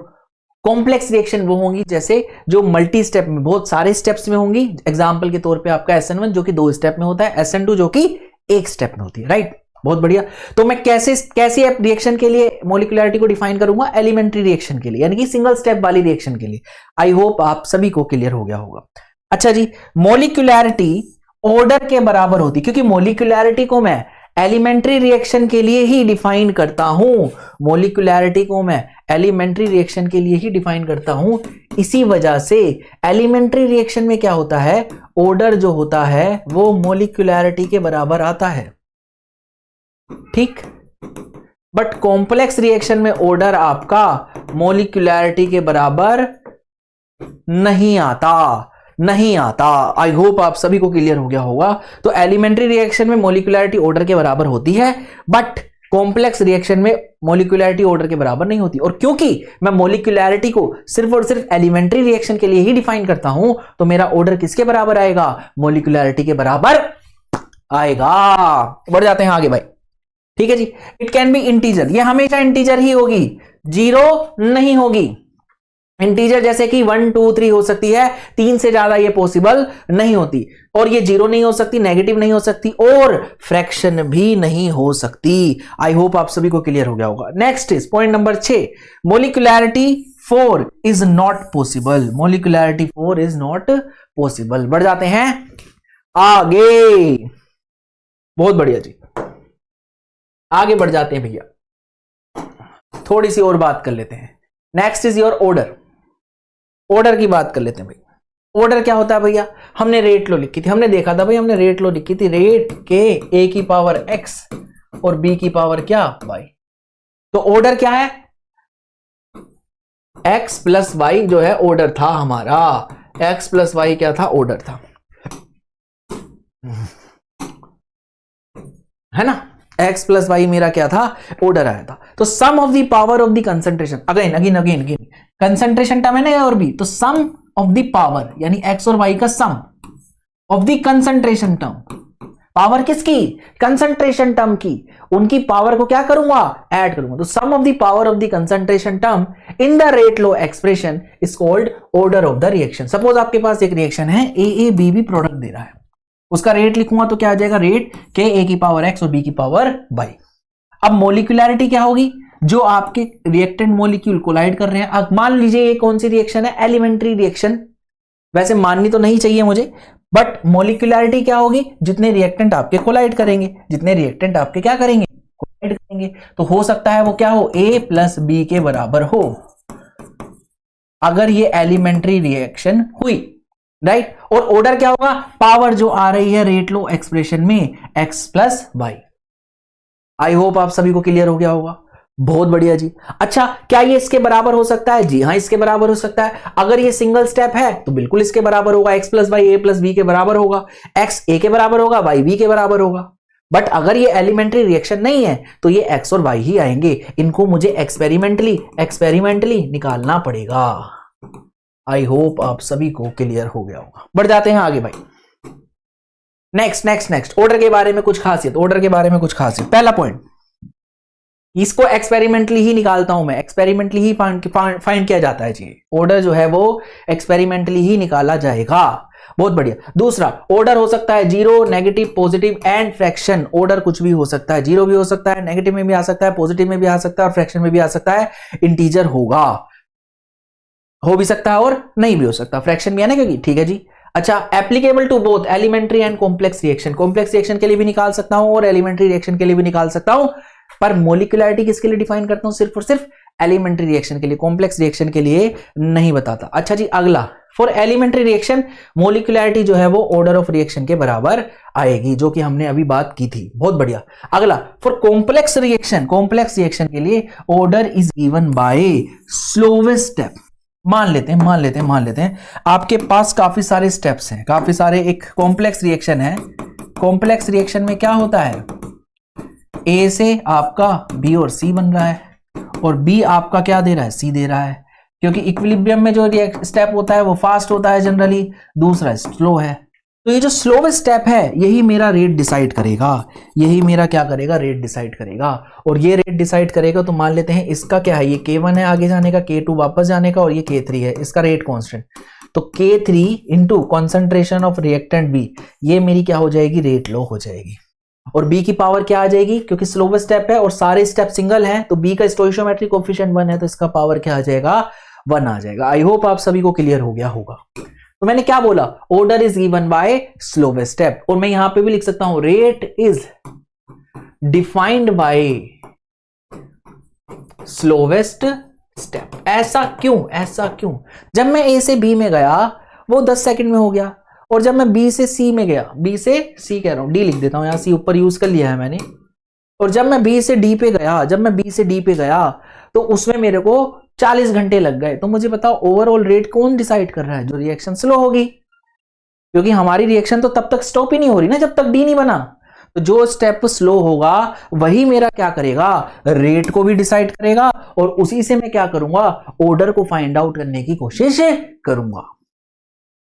कॉम्प्लेक्स रिएक्शन वो होंगी जैसे जो मल्टी स्टेप में, बहुत सारे स्टेप्स में होंगी। एग्जांपल के तौर पे आपका SN1 जो कि 2 स्टेप में होता है, SN2 जो कि 1 स्टेप में होती है, राइट। बहुत बढ़िया। तो मैं कैसे रिएक्शन के लिए मॉलिक्यूलैरिटी को डिफाइन करूंगा, एलिमेंट्री रिएक्शन के लिए, यानी कि सिंगल स्टेप वाली रिएक्शन के लिए। आई होप आप सभी को क्लियर हो गया होगा। अच्छा जी, मॉलिक्यूलैरिटी ऑर्डर के बराबर होती, क्योंकि मॉलिक्यूलैरिटी को मैं एलिमेंट्री रिएक्शन के लिए ही डिफाइन करता हूं, मॉलिक्यूलैरिटी को मैं एलिमेंट्री रिएक्शन के लिए ही डिफाइन करता हूं। इसी वजह से एलिमेंट्री रिएक्शन में क्या होता है, ऑर्डर जो होता है वो मॉलिक्यूलैरिटी के बराबर आता है, ठीक। बट कॉम्प्लेक्स रिएक्शन में ऑर्डर आपका मॉलिक्यूलैरिटी के बराबर नहीं आता। आई होप आप सभी को क्लियर हो गया होगा। तो एलिमेंट्री रिएक्शन में मॉलिक्यूलैरिटी ऑर्डर के बराबर होती है, बट कॉम्प्लेक्स रिएक्शन में मॉलिक्यूलैरिटी ऑर्डर के बराबर नहीं होती। और क्योंकि मैं मॉलिक्यूलैरिटी को सिर्फ और सिर्फ एलिमेंट्री रिएक्शन के लिए ही डिफाइन करता हूं, तो मेरा ऑर्डर किसके बराबर आएगा, मॉलिक्यूलैरिटी के बराबर आएगा। बढ़ जाते हैं आगे भाई, ठीक है जी। इट कैन बी इंटीजर, ये हमेशा इंटीजर ही होगी, 0 नहीं होगी। इंटीजर जैसे कि 1 2 3 हो सकती है, 3 से ज्यादा ये पॉसिबल नहीं होती, और ये जीरो नहीं हो सकती, नेगेटिव नहीं हो सकती, और फ्रैक्शन भी नहीं हो सकती। आई होप आप सभी को क्लियर हो गया होगा। Next is point number 6, molecularity 4 is not possible. Molecularity 4 is not possible. बढ़ जाते हैं आगे, बहुत बढ़िया जी, आगे बढ़ जाते हैं भैया, थोड़ी सी और बात कर लेते हैं। Next is your order. Order की बात कर लेते हैं भाई। ऑर्डर क्या होता है भैया, हमने रेट लो लिखी थी, हमने देखा था भाई, हमने रेट लो लिखी थी, रेट के ए की पावर x और b की पावर क्या y। तो ऑर्डर क्या है, x प्लस वाई जो है ऑर्डर था हमारा, x प्लस वाई क्या था, ऑर्डर था, है ना। x प्लस वाई मेरा क्या था, ऑर्डर आया था। तो sum of the power of the concentration, again again again again concentration term है ना ए और बी, तो सम ऑफ द पावर यानी x और y का sum of the concentration term, power किसकी, कंसंट्रेशन टर्म की, उनकी पावर को क्या करूंगा, ऐड करूंगा। तो sum of the power of the concentration term in the rate law expression is called order of the reaction. Suppose आपके पास एक रिएक्शन है, ए बी भी प्रोडक्ट दे रहा है, उसका रेट लिखूंगा तो क्या आ जाएगा, रेट के ए की पावर x और b की पावर y। अब मोलिकुलैरिटी क्या होगी, जो आपके रिएक्टेंट मोलिक्यूल कोलाइड कर रहे हैं। अब मान लीजिए ये कौन सी रिएक्शन है, एलिमेंट्री रिएक्शन, वैसे माननी तो नहीं चाहिए मुझे, बट मोलिकुलैरिटी क्या होगी, जितने रिएक्टेंट आपके कोलाइड करेंगे, जितने रिएक्टेंट आपके क्या करेंगे, कोलाइड करेंगे। तो हो सकता है वो क्या हो, a प्लस बी के बराबर हो, अगर ये एलिमेंट्री रिएक्शन हुई, राइट। और ऑर्डर क्या होगा, पावर जो आ रही है रेट लो एक्सप्रेशन में x plus Y. I hope आप सभी को क्लियर हो गया होगा, बहुत बढ़िया जी। अच्छा, क्या ये इसके बराबर हो सकता है, जी हाँ इसके बराबर हो सकता है। अगर ये सिंगल स्टेप है तो बिल्कुल इसके बराबर होगा, x प्लस वाई ए प्लस बी के बराबर होगा, x ए के बराबर होगा, वाई बी के बराबर होगा। बट अगर ये एलिमेंट्री रिएक्शन नहीं है तो ये x और y ही आएंगे, इनको मुझे एक्सपेरिमेंटली निकालना पड़ेगा। आई होप आप सभी को क्लियर हो गया होगा। बढ़ जाते हैं आगे भाई। नेक्स्ट ऑर्डर के बारे में कुछ खासियत, ऑर्डर के बारे में कुछ खासियत। पहला पॉइंट, इसको एक्सपेरिमेंटली ही निकालता हूं मैं, एक्सपेरिमेंटली ही फाइंड किया जाता है जी, ऑर्डर जो है वो एक्सपेरिमेंटली ही निकाला जाएगा। बहुत बढ़िया। दूसरा, ऑर्डर हो सकता है zero, negative, positive and fraction. Order कुछ भी हो सकता है, जीरो भी हो सकता है, नेगेटिव में भी आ सकता है, पॉजिटिव में भी आ सकता है और फ्रैक्शन में भी आ सकता है। इंटीजर होगा, हो भी सकता है और नहीं भी हो सकता, फ्रैक्शन भी है ना, क्योंकि ठीक है जी। अच्छा, applicable to both elementary and complex reaction. Complex reaction के लिए भी निकाल सकता हूं और एलिमेंट्री रिएक्शन के लिए भी निकाल सकता हूं, पर मोलिकुलैरिटी किसके लिए डिफाइन करता हूं, सिर्फ और सिर्फ एलिमेंट्री रिएक्शन के लिए, कॉम्प्लेक्स रिएक्शन के लिए नहीं बताता। अच्छा जी, अगला, फॉर एलिमेंट्री रिएक्शन मोलिकुलैरिटी जो है वो ऑर्डर ऑफ रिएक्शन के बराबर आएगी, जो कि हमने अभी बात की थी। बहुत बढ़िया। अगला, for complex reaction, complex reaction के लिए order is given by slowest step. मान लेते हैं आपके पास काफी सारे स्टेप्स हैं, काफी सारे, एक कॉम्प्लेक्स रिएक्शन है। कॉम्प्लेक्स रिएक्शन में क्या होता है, ए से आपका बी और सी बन रहा है, और बी आपका क्या दे रहा है, सी दे रहा है, क्योंकि इक्विलिब्रियम में जो स्टेप होता है वो फास्ट होता है जनरली, दूसरा स्लो है। तो ये जो स्लोवेस्ट स्टेप है यही मेरा रेट डिसाइड करेगा, यही मेरा क्या करेगा, रेट डिसाइड करेगा। और ये रेट डिसाइड करेगा तो मान लेते हैं इसका क्या है, ये K1 है आगे जाने का, K2 वापस जाने का, और ये K3 है, इसका रेट कांस्टेंट। तो K3 into concentration of reactant B, ये मेरी क्या हो जाएगी, रेट लो हो जाएगी। और B की पावर क्या आ जाएगी, क्योंकि स्लोवेस्ट स्टेप है और सारे स्टेप सिंगल हैं, तो B का स्टोइशियोमेट्रिक कोएफिशिएंट 1 है, तो इसका पावर क्या आ जाएगा, 1 आ जाएगा। आई होप आप सभी को क्लियर हो गया होगा। तो मैंने क्या बोला, order is given by slowest step, और मैं यहां पे भी लिख सकता हूं rate is defined by slowest step. ऐसा क्यों, जब मैं ए से बी में गया वो 10 सेकंड में हो गया, और जब मैं बी से सी में गया, बी से सी कह रहा हूं, डी लिख देता हूं, यहां सी ऊपर यूज कर लिया है मैंने, और जब मैं बी से डी पे गया, तो उसमें मेरे को 40 घंटे लग गए। तो मुझे बताओ ओवरऑल रेट कौन डिसाइड कर रहा है, जो रिएक्शन स्लो होगी, क्योंकि हमारी रिएक्शन तो तब तक स्टॉप ही नहीं हो रही ना जब तक डी नहीं बना। तो जो स्टेप स्लो होगा वही मेरा क्या करेगा, रेट को भी डिसाइड करेगा, और उसी से मैं क्या करूंगा, ऑर्डर को फाइंड आउट करने की कोशिश करूंगा।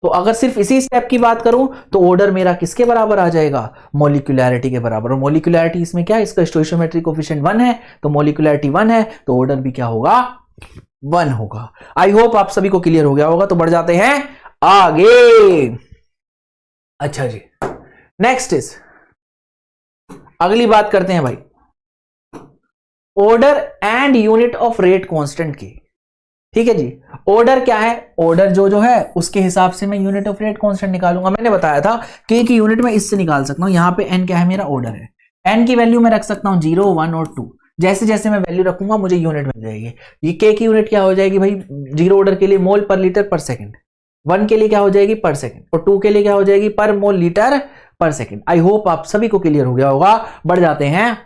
तो अगर सिर्फ इसी स्टेप की बात करूं तो ऑर्डर मेरा किसके बराबर आ जाएगा, मोलिकुलैरिटी के बराबर। और मोलिकुलैरिटी इसमें क्या है, इसका स्टोइशियोमेट्रिक कोएफिशिएंट 1 है, तो मोलिकुलैरिटी 1 है तो ऑर्डर भी क्या होगा, 1 होगा। आई होप आप सभी को क्लियर हो गया होगा। तो बढ़ जाते हैं आगे। अच्छा जी, नेक्स्ट इज, अगली बात करते हैं भाई order and unit of rate constant की। ठीक है जी, ऑर्डर क्या है, ऑर्डर जो है उसके हिसाब से मैं यूनिट ऑफ रेट कांस्टेंट निकालूंगा। मैंने बताया था k की यूनिट में इससे निकाल सकता हूं। यहां पे n क्या है, मेरा ऑर्डर है। n की वैल्यू मैं रख सकता हूं 0, 1 और 2। जैसे जैसे मैं वैल्यू रखूंगा मुझे यूनिट मिल जाएगी। ये k की यूनिट क्या हो जाएगी भाई, 0 ऑर्डर के लिए मोल पर लीटर पर सेकंड, 1 के लिए क्या हो जाएगी पर सेकंड, और 2 के लिए क्या हो जाएगी पर मोल लीटर पर सेकंड। आई होप आप सभी को क्लियर हो गया होगा। बढ़ जाते हैं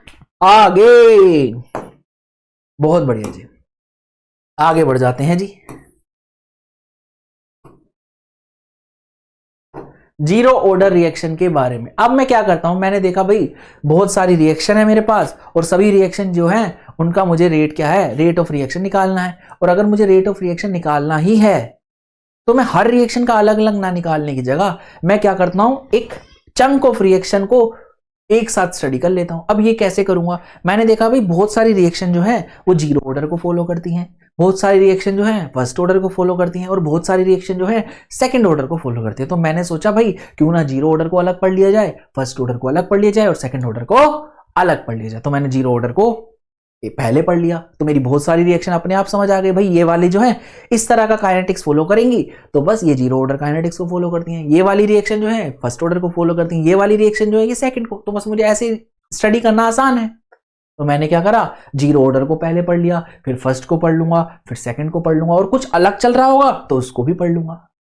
आगे। बहुत बढ़िया जी, आगे बढ़ जाते हैं जी। जीरो ऑर्डर रिएक्शन के बारे में अब मैं क्या करता हूं, मैंने देखा भाई बहुत सारी रिएक्शन है मेरे पास, और सभी रिएक्शन जो है उनका मुझे रेट क्या है, रेट ऑफ रिएक्शन निकालना है। और अगर मुझे रेट ऑफ रिएक्शन निकालना ही है तो मैं हर रिएक्शन का अलग अलग ना निकालने की जगह मैं क्या करता हूं, एक चंक ऑफ रिएक्शन को एक साथ स्टडी कर लेता हूं। अब ये कैसे करूंगा, मैंने देखा भाई बहुत सारी रिएक्शन जो है वो जीरो ऑर्डर को फॉलो करती हैं, बहुत सारी रिएक्शन जो है फर्स्ट ऑर्डर को फॉलो करती हैं, और बहुत सारी रिएक्शन जो है सेकंड ऑर्डर को फॉलो करती है। तो मैंने सोचा भाई क्यों ना जीरो ऑर्डर को अलग पढ़ लिया जाए, फर्स्ट ऑर्डर को अलग पढ़ लिया जाए और सेकंड ऑर्डर को अलग पढ़ लिया जाए। तो मैंने जीरो ऑर्डर को पहले पढ़ लिया, तो मेरी बहुत सारी रिएक्शन अपने आप समझ आ गई भाई ये वाली जो है इस तरह का काइनेटिक्स फॉलो करेंगी, तो बस ये जीरो ऑर्डर काइनेटिक्स को फॉलो करती हैं। ये वाली रिएक्शन जो है फर्स्ट ऑर्डर को फॉलो करती हैं, ये वाली रिएक्शन जो है ये सेकंड को। तो बस मुझे ऐसे स्टडी करना आसान है। तो मैंने क्या करा, जीरो ऑर्डर को पहले पढ़ लिया, फिर फर्स्ट को पढ़ लूंगा, फिर सेकंड को पढ़ लूंगा, और कुछ अलग चल रहा होगा तो उसको भी पढ़ लूंगा।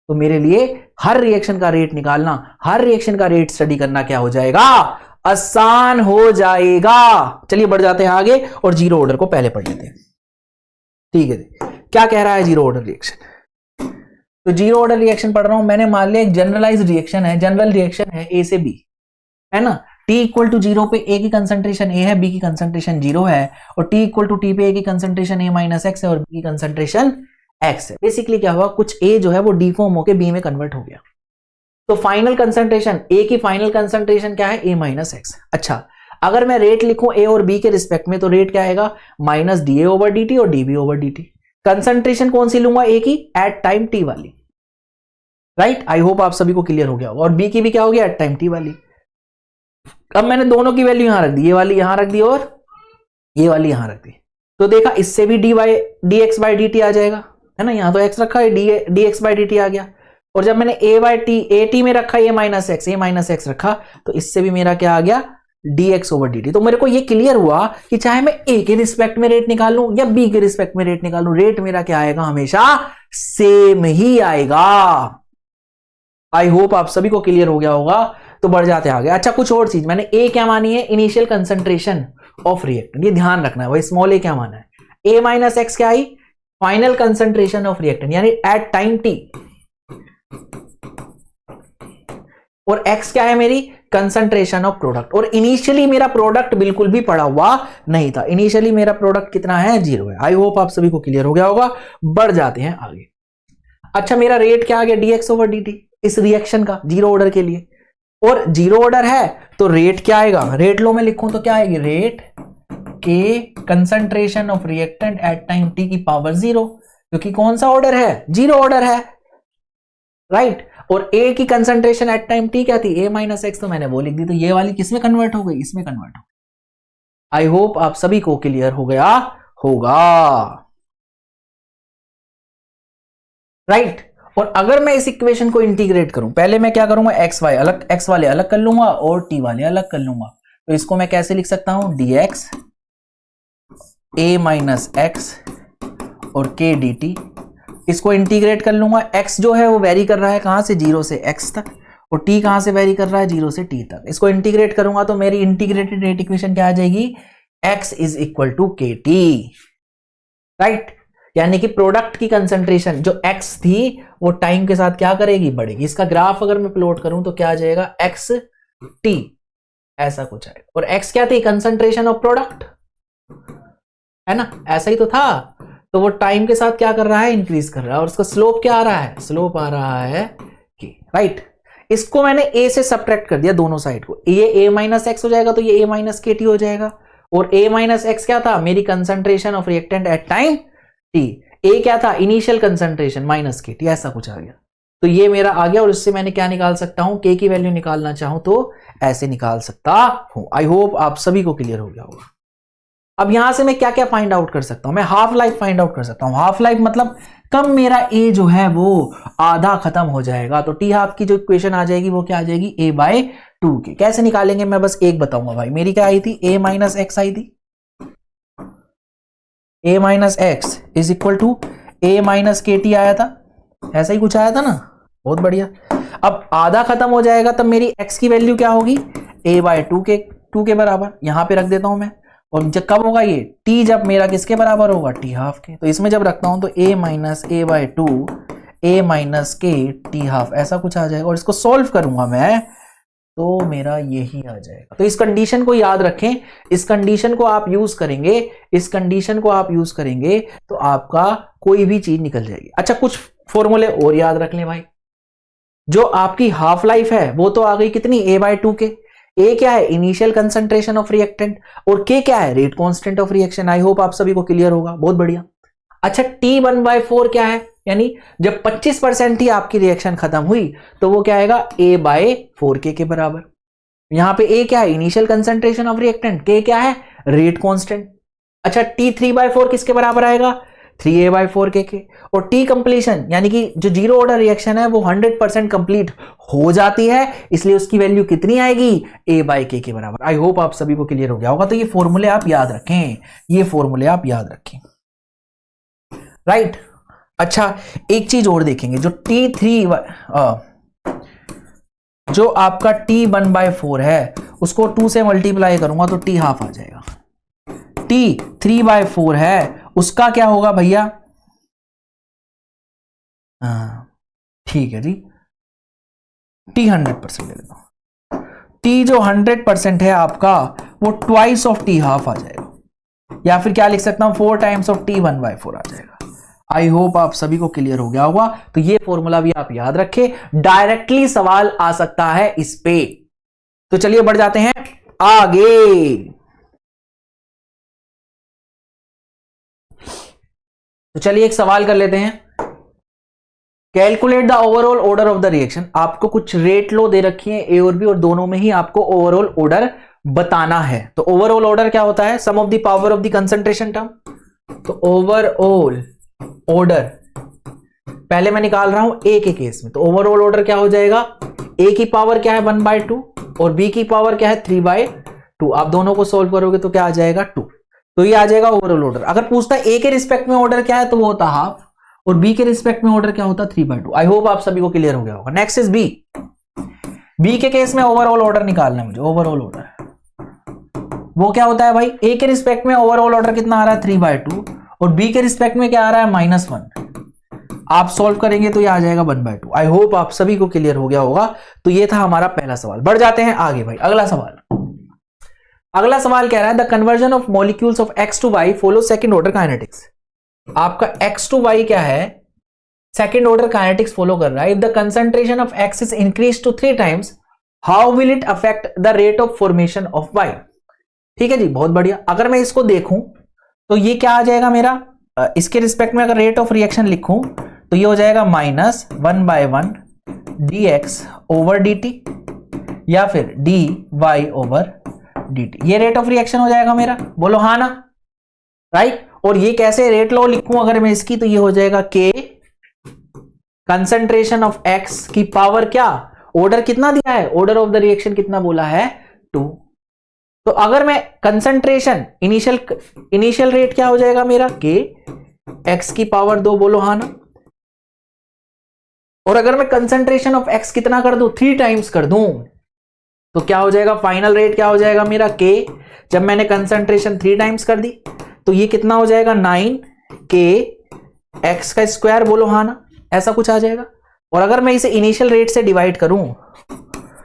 तो मेरे लिए हर रिएक्शन का रेट निकालना, हर रिएक्शन का रेट स्टडी करना क्या हो जाएगा, आसान हो जाएगा। चलिए बढ़ जाते हैं आगे और जीरो ऑर्डर को पहले पढ़ लेते हैं। ठीक है, क्या कह रहा है जीरो ऑर्डर रिएक्शन। तो जीरो ऑर्डर रिएक्शन पढ़ रहा हूं मैंने, मान लिया एक जनरलाइज रिएक्शन है, जनरल रिएक्शन है ए से बी, है ना। T इक्वल टू 0 पे A की कंसंट्रेशन A है, B की कंसंट्रेशन 0 है, और T इक्वल टू T पे A की कंसंट्रेशन A माइनस एक्स है और B की कंसंट्रेशन X है। बेसिकली क्या हुआ, कुछ A जो है वो डीफॉर्म होकर B में कन्वर्ट हो गया। तो फाइनल कंसंट्रेशन A की फाइनल कंसंट्रेशन क्या है, A माइनस एक्स। अच्छा, अगर मैं रेट लिखूं A और B के रिस्पेक्ट में तो रेट क्या आएगा, माइनस DA ओवर DT और DB ओवर DT। कंसंट्रेशन कौन सी लूंगा, A की एट टाइम T वाली, राइट। आई होप आप सभी को क्लियर हो गया होगा। और B की भी क्या हो गया, एट टाइम T वाली। अब मैंने दोनों की वैल्यू यहां रख दी, ये वाली यहां रख दी और ये वाली यहां रख दी। तो देखा इससे भी dx बाई dt आ जाएगा, है ना। यहां तो x रखा है, dx बाई dt आ गया। और जब मैंने a t में रखा a माइनस x रखा, तो इससे भी मेरा क्या आ गया, dx ओवर dt। तो मेरे को ये क्लियर हुआ कि चाहे मैं a के रिस्पेक्ट में रेट निकालूं या b के रिस्पेक्ट में रेट निकालूं, रेट मेरा क्या आएगा, हमेशा सेम ही आएगा। आई होप आप सभी को क्लियर हो गया होगा। तो बढ़ जाते आगे। अच्छा, कुछ और चीज मैंने ए क्या मानी है, इनिशियल कंसंट्रेशन ऑफ रिएक्टेंट, ये ध्यान रखना है भाई। स्मॉल ए क्या माना है, ए माइनस एक्स क्या आई, फाइनल कंसंट्रेशन ऑफ रिएक्टेंट यानी एट टाइम टी, और एक्स क्या है मेरी कंसंट्रेशन ऑफ प्रोडक्ट। और इनिशियली मेरा प्रोडक्ट बिल्कुल भी पड़ा हुआ नहीं था, इनिशियली मेरा प्रोडक्ट कितना है, 0 है। आई होप आप सभी को क्लियर हो गया होगा। बढ़ जाते हैं आगे। अच्छा, मेरा रेट क्या आ गया, dx ओवर dt इस रिएक्शन का जीरो ऑर्डर के लिए, और जीरो ऑर्डर है तो रेट क्या आएगा, रेट लो में लिखूं तो क्या आएगी, रेट के concentration of reactant eight time T की पावर 0, क्योंकि कौन सा ऑर्डर है, जीरो ऑर्डर है, राइट। और ए की कंसंट्रेशन एट टाइम टी क्या थी, a माइनस एक्स, तो मैंने वो लिख दी। तो ये वाली किसमें कन्वर्ट हो गई, इसमें कन्वर्ट हो गई। आई होप आप सभी को क्लियर हो गया होगा, राइट। और अगर मैं इस इक्वेशन को इंटीग्रेट करूं, पहले मैं क्या करूंगा, एक्स वाई अलग, एक्स वाले अलग कर लूंगा और टी वाले अलग कर लूंगा। तो इसको मैं कैसे लिख सकता हूं, dx a माइनस एक्स और k dt। इसको इंटीग्रेट कर लूंगा। x जो है वो वेरी कर रहा है कहां से, 0 से x तक, और t कहां से वेरी कर रहा है, 0 से t तक। इसको इंटीग्रेट करूंगा तो मेरी इंटीग्रेटेड रेट इक्वेशन क्या आ जाएगी, x is equal to kt, right. यानी कि प्रोडक्ट की कंसंट्रेशन जो x थी वो टाइम के साथ क्या करेगी, बढ़ेगी। इसका ग्राफ अगर मैं प्लॉट करूं तो क्या आ जाएगा, x t, ऐसा कुछ आएगा। और x क्या थी, कंसंट्रेशन ऑफ प्रोडक्ट, है ना, ऐसा ही तो था। तो वो टाइम के साथ क्या कर रहा है, इंक्रीज कर रहा है। और उसका स्लोप क्या आ रहा है, स्लोप आ रहा है k, राइट। इसको मैंने a से सब्ट्रैक्ट कर दिया दोनों साइड को, ये a माइनस एक्स हो जाएगा तो ये a माइनस के टी हो जाएगा। और a माइनस एक्स क्या था, मेरी concentration of reactant at time t। ए क्या था, initial concentration minus K T, ऐसा कुछ आ गया। तो ये मेरा आ गया और इससे मैंने क्या निकाल सकता हूं, के की वैल्यू निकालना चाहूं तो ऐसे निकाल सकता हूं। आई होप आप सभी को क्लियर हो गया होगा। अब यहां से मैं क्या क्या फाइंड आउट कर सकता हूं, मैं हाफ लाइफ फाइंड आउट कर सकता हूं। हाफ लाइफ मतलब कब मेरा ए जो है वो आधा खत्म हो जाएगा, तो टी हाफ की जो इक्वेशन आ जाएगी वो क्या आ जाएगी, ए बाय 2 के। कैसे निकालेंगे मैं बस एक बताऊंगा भाई। मेरी क्या आई थी, ए माइनस एक्स आई थी, A minus X is equal to A minus K T आया था, ऐसा ही कुछ आया था ना, बहुत बढ़िया। अब आधा खत्म हो जाएगा तब मेरी एक्स की वैल्यू क्या होगी, ए बाय 2 के बराबर। यहां पे रख देता हूं मैं, और जब कब होगा ये, टी जब मेरा किसके बराबर होगा, टी हाफ के। तो इसमें जब रखता हूं तो ए माइनस ए बाय 2 ए माइनस के टी हाफ ऐसा कुछ आ जाएगा। और इसको सॉल्व करूंगा मैं तो मेरा यही आ जाएगा। तो इस कंडीशन को याद रखें, इस कंडीशन को आप यूज करेंगे, इस कंडीशन को आप यूज करेंगे तो आपका कोई भी चीज निकल जाएगी। अच्छा, कुछ फॉर्मूले और याद रख लें भाई। जो आपकी हाफ लाइफ है वो तो आ गई कितनी, ए बाय 2 के। ए क्या है, इनिशियल कंसंट्रेशन ऑफ रिएक्टेंट, और के क्या है, rate constant of reaction. I hope आप सभी को क्लियर होगा, बहुत बढ़िया। अच्छा, T1/4 क्या है, यानी जब 25% ही आपकी रिएक्शन खत्म हुई तो वो क्या आएगा, A बाय 4K के बराबर। यहां पे A क्या है, initial concentration of reactant, K क्या है, रेट कांस्टेंट। अच्छा, T3/4 किसके बराबर आएगा, 3A/4K के। और T कंप्लीशन यानी कि जो जीरो ऑर्डर रिएक्शन है वो 100% कंप्लीट हो जाती है, इसलिए उसकी वैल्यू कितनी आएगी, A/K के बराबर। आई होप आप सभी को क्लियर हो गया होगा। तो ये फॉर्मूले आप याद रखें, ये फॉर्मूले आप याद रखें, राइट। अच्छा, एक चीज और देखेंगे, जो जो आपका T1/4 है उसको 2 से मल्टीप्लाई करूंगा तो T हाफ आ जाएगा। T3/4 है उसका क्या होगा भैया, ठीक है जी, T 100% ले लेता हूं। T जो 100% है आपका वो ट्वाइस ऑफ T हाफ आ जाएगा, या फिर क्या लिख सकता हूं, 4 टाइम्स ऑफ T1/4 आ जाएगा। आई होप आप सभी को क्लियर हो गया होगा। तो ये फॉर्मूला भी आप याद रखें, डायरेक्टली सवाल आ सकता है इस पे। तो चलिए बढ़ जाते हैं आगे। तो चलिए एक सवाल कर लेते हैं, calculate the overall order of the reaction. आपको कुछ रेट लो दे रखी है ए और बी, और दोनों में ही आपको ओवरऑल ऑर्डर बताना है। तो ओवरऑल ऑर्डर क्या होता है, sum of the power of the concentration term. तो ओवरऑल ऑर्डर पहले मैं निकाल रहा हूं ए के केस में, तो ओवरऑल ऑर्डर क्या हो जाएगा, ए की पावर क्या है 1/2 और बी की पावर क्या है 3/2। आप दोनों को सोल्व करोगे तो क्या आ जाएगा 2। तो ये आ जाएगा ओवरऑल ऑर्डर। अगर पूछता है ए के रिस्पेक्ट में ऑर्डर क्या है तो वो होता हाफ, और बी के रिस्पेक्ट में ऑर्डर क्या होता 3/2। आई होप आप सभी को क्लियर हो गया होगा। Next is B. बी के केस में ओवरऑल ऑर्डर निकालना है मुझे। ओवरऑल ऑर्डर वो क्या होता है भाई, ए के रिस्पेक्ट में ओवरऑल ऑर्डर कितना आ रहा है 3/2, और बी के रिस्पेक्ट में क्या आ रहा है -1। आप सॉल्व करेंगे तो ये आ जाएगा 1/2। आई होप आप सभी को क्लियर हो गया होगा। तो ये था हमारा पहला सवाल। बढ़ जाते हैं आगे भाई, अगला सवाल। अगला सवाल कह रहा है the conversion of molecules of x to y follow second order kinetics. आपका x to y क्या है, सेकंड ऑर्डर काइनेटिक्स फॉलो कर रहा है। If the concentration of x is increase to 3 times how will it affect the rate of formation of y। ठीक है जी, बहुत बढ़िया। अगर मैं इसको देखूं तो ये क्या आ जाएगा मेरा, इसके रिस्पेक्ट में अगर रेट ऑफ रिएक्शन लिखूं तो ये हो जाएगा -1/1 dx ओवर dt, या फिर dy ओवर dt। ये रेट ऑफ रिएक्शन हो जाएगा मेरा, बोलो हाँ ना, राइट। और ये कैसे रेट लो लिखूं अगर मैं इसकी, तो ये हो जाएगा k कंसंट्रेशन ऑफ x की पावर क्या, ऑर्डर कितना दिया है, ऑर्डर ऑफ द रिएक्शन कितना बोला है 2। तो अगर मैं कंसंट्रेशन इनिशियल रेट क्या हो जाएगा मेरा k x की पावर 2, बोलो हाँ ना। और अगर मैं कंसंट्रेशन ऑफ x कितना कर दूं, 3 टाइम्स कर दूं, तो क्या हो जाएगा फाइनल रेट क्या हो जाएगा मेरा k, जब मैंने कंसंट्रेशन 3 टाइम्स कर दी तो ये कितना हो जाएगा 9k x का स्क्वायर, बोलो हाँ ना, ऐसा कुछ आ जाएगा। और अगर मैं इसे इनिशियल रेट से डिवाइड करूं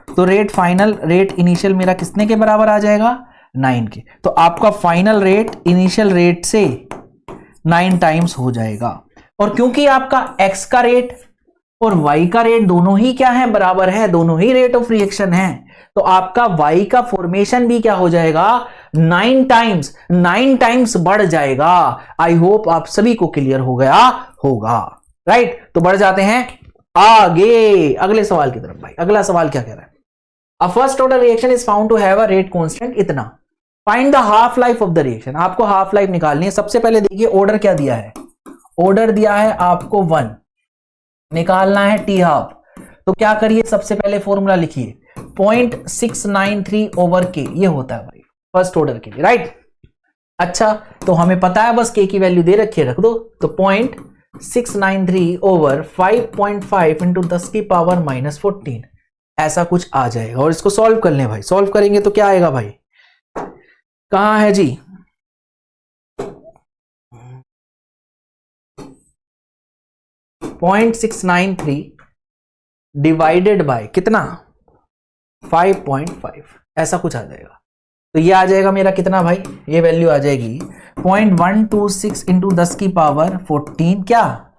तो रेट फाइनल रेट इनिशियल मेरा कितने के बराबर आ जाएगा 9 के। तो आपका फाइनल रेट इनिशियल रेट से 9 टाइम्स हो जाएगा। और क्योंकि आपका x का रेट और y का रेट दोनों ही क्या है, बराबर है, दोनों ही रेट ऑफ रिएक्शन है, तो आपका y का फॉर्मेशन भी क्या हो जाएगा, 9 टाइम्स बढ़ जाएगा। आई होप आप सभी को क्लियर हो गया होगा, राइट। तो बढ़ जाते हैं आगे अगले सवाल की तरफ। भाई अगला सवाल क्या कह रहा है? A first order reaction is found to have a rate constant इतना, find the half life of the reaction. आपको हाफ लाइफ निकालनी है। सबसे पहले देखिए ऑर्डर क्या दिया है, ऑर्डर दिया है आपको 1, निकालना है टी हाफ। तो क्या करिए, सबसे पहले फॉर्मूला लिखिए 0.693 ओवर के, ये होता है भाई फर्स्ट ऑर्डर के लिए, राइट। अच्छा तो हमें पता है बस के की वैल्यू दे रखी है, रख दो। तो 0.693 ओवर 5.5 इंटू 10 की पावर -14 ऐसा कुछ आ जाएगा। और इसको सॉल्व कर लें भाई, सॉल्व करेंगे तो क्या आएगा भाई, कहां है जी, .693 डिवाइडेड बाय कितना 5.5 ऐसा कुछ आ जाएगा। तो ये आ जाएगा मेरा कितना भाई, ये वैल्यू आ जाएगी 0.126 इंटू 10 की पावर 14 क्या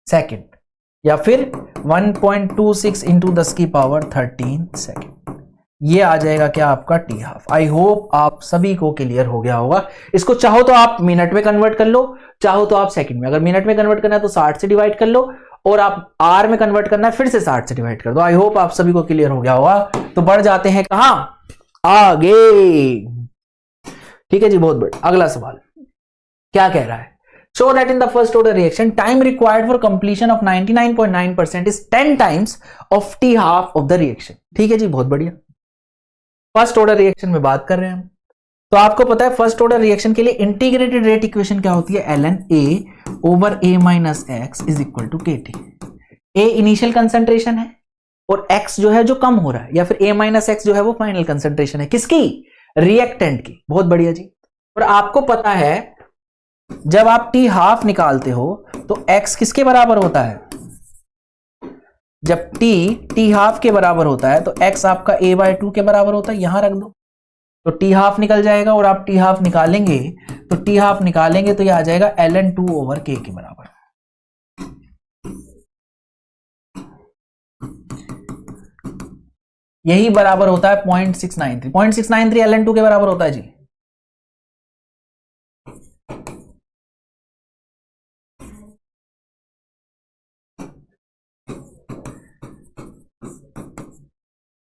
सेकंड, या फिर 1.26 इंटू 10 की पावर 13 सेकंड। ये आ जाएगा क्या आपका टी हाफ। आई होप आप सभी को क्लियर हो गया होगा। इसको चाहो तो आप मिनट में कन्वर्ट कर लो, चाहो तो आप सेकंड में। अगर मिनट में कन्वर्ट करना है तो 60 से डिवाइड कर लो, और आप आर में कन्वर्ट करना है फिर से 60 से डिवाइड कर दो। आई होप आप सभी को क्लियर हो गया होगा। तो बढ़ जाते हैं कहां, आगे। ठीक है जी, बहुत बढ़िया। अगला सवाल क्या कह रहा है, show that in the first order reaction time required for completion of 99.9% is 10 times of t half of the reaction। ठीक है जी, बहुत बढ़िया। फर्स्ट ऑर्डर रिएक्शन में बात कर रहे हैं हम। तो आपको पता है फर्स्ट ऑर्डर रिएक्शन के लिए इंटीग्रेटेड रेट इक्वेशन क्या होती है, ln a over a minus X is equal to K T. a initial concentration है और x जो है जो कम हो रहा है, या फिर a माइनस एक्स जो है वो फाइनल कंसेंट्रेशन है, किसकी, रिएक्टेंट की। बहुत बढ़िया जी। और आपको पता है जब आप टी हाफ निकालते हो तो x किसके बराबर होता है, जब टी हाफ के बराबर होता है तो x आपका a/2 के बराबर होता है। यहां रख दो तो टी हाफ निकल जाएगा, और आप टी हाफ निकालेंगे तो ये आ जाएगा ln 2 ओवर k के बराबर। यही बराबर होता है 0.693 ln 2 के बराबर होता है जी।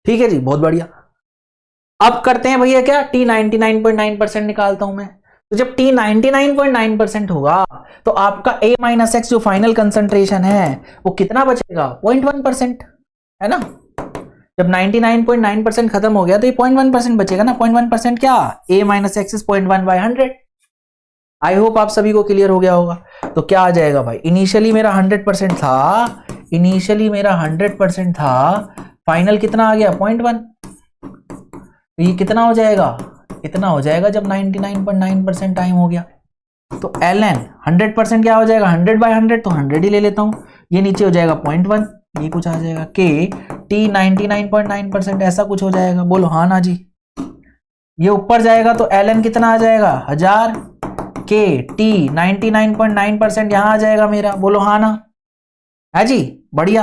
ठीक है जी, बहुत बढ़िया। अब करते हैं भैया क्या, t 99.9% निकालता हूं मैं। तो जब t 99.9% होगा तो आपका a माइनस एक्स जो फाइनल कंसंट्रेशन है वो कितना बचेगा, 0.1%, है ना। जब 99.9% खत्म हो गया तो ये 0.1% बचेगा ना। 0.1% क्या, a minus X is 0.1/100। I hope आप सभी को क्लियर हो गया होगा। तो क्या आ जाएगा भाई, इनिशियली मेरा 100% था, फाइनल कितना आ गया 0.1। तो ये कितना हो जाएगा, इतना हो जाएगा जब 99.9% टाइम हो गया। तो ln 100% क्या हो जाएगा, 100/100, तो 100 ही ले लेता हूं। ये नीचे हो जाएगा 0.1, ये कुछ आ जाएगा के t 99.9% ऐसा कुछ हो जाएगा। बोलो हाँ ना जी। ये ऊपर जाएगा तो ln कितना आ जाएगा 1000, के t 99.9% यहां आ जाएगा मेरा। बोलो हाँ ना, है जी, बढ़िया।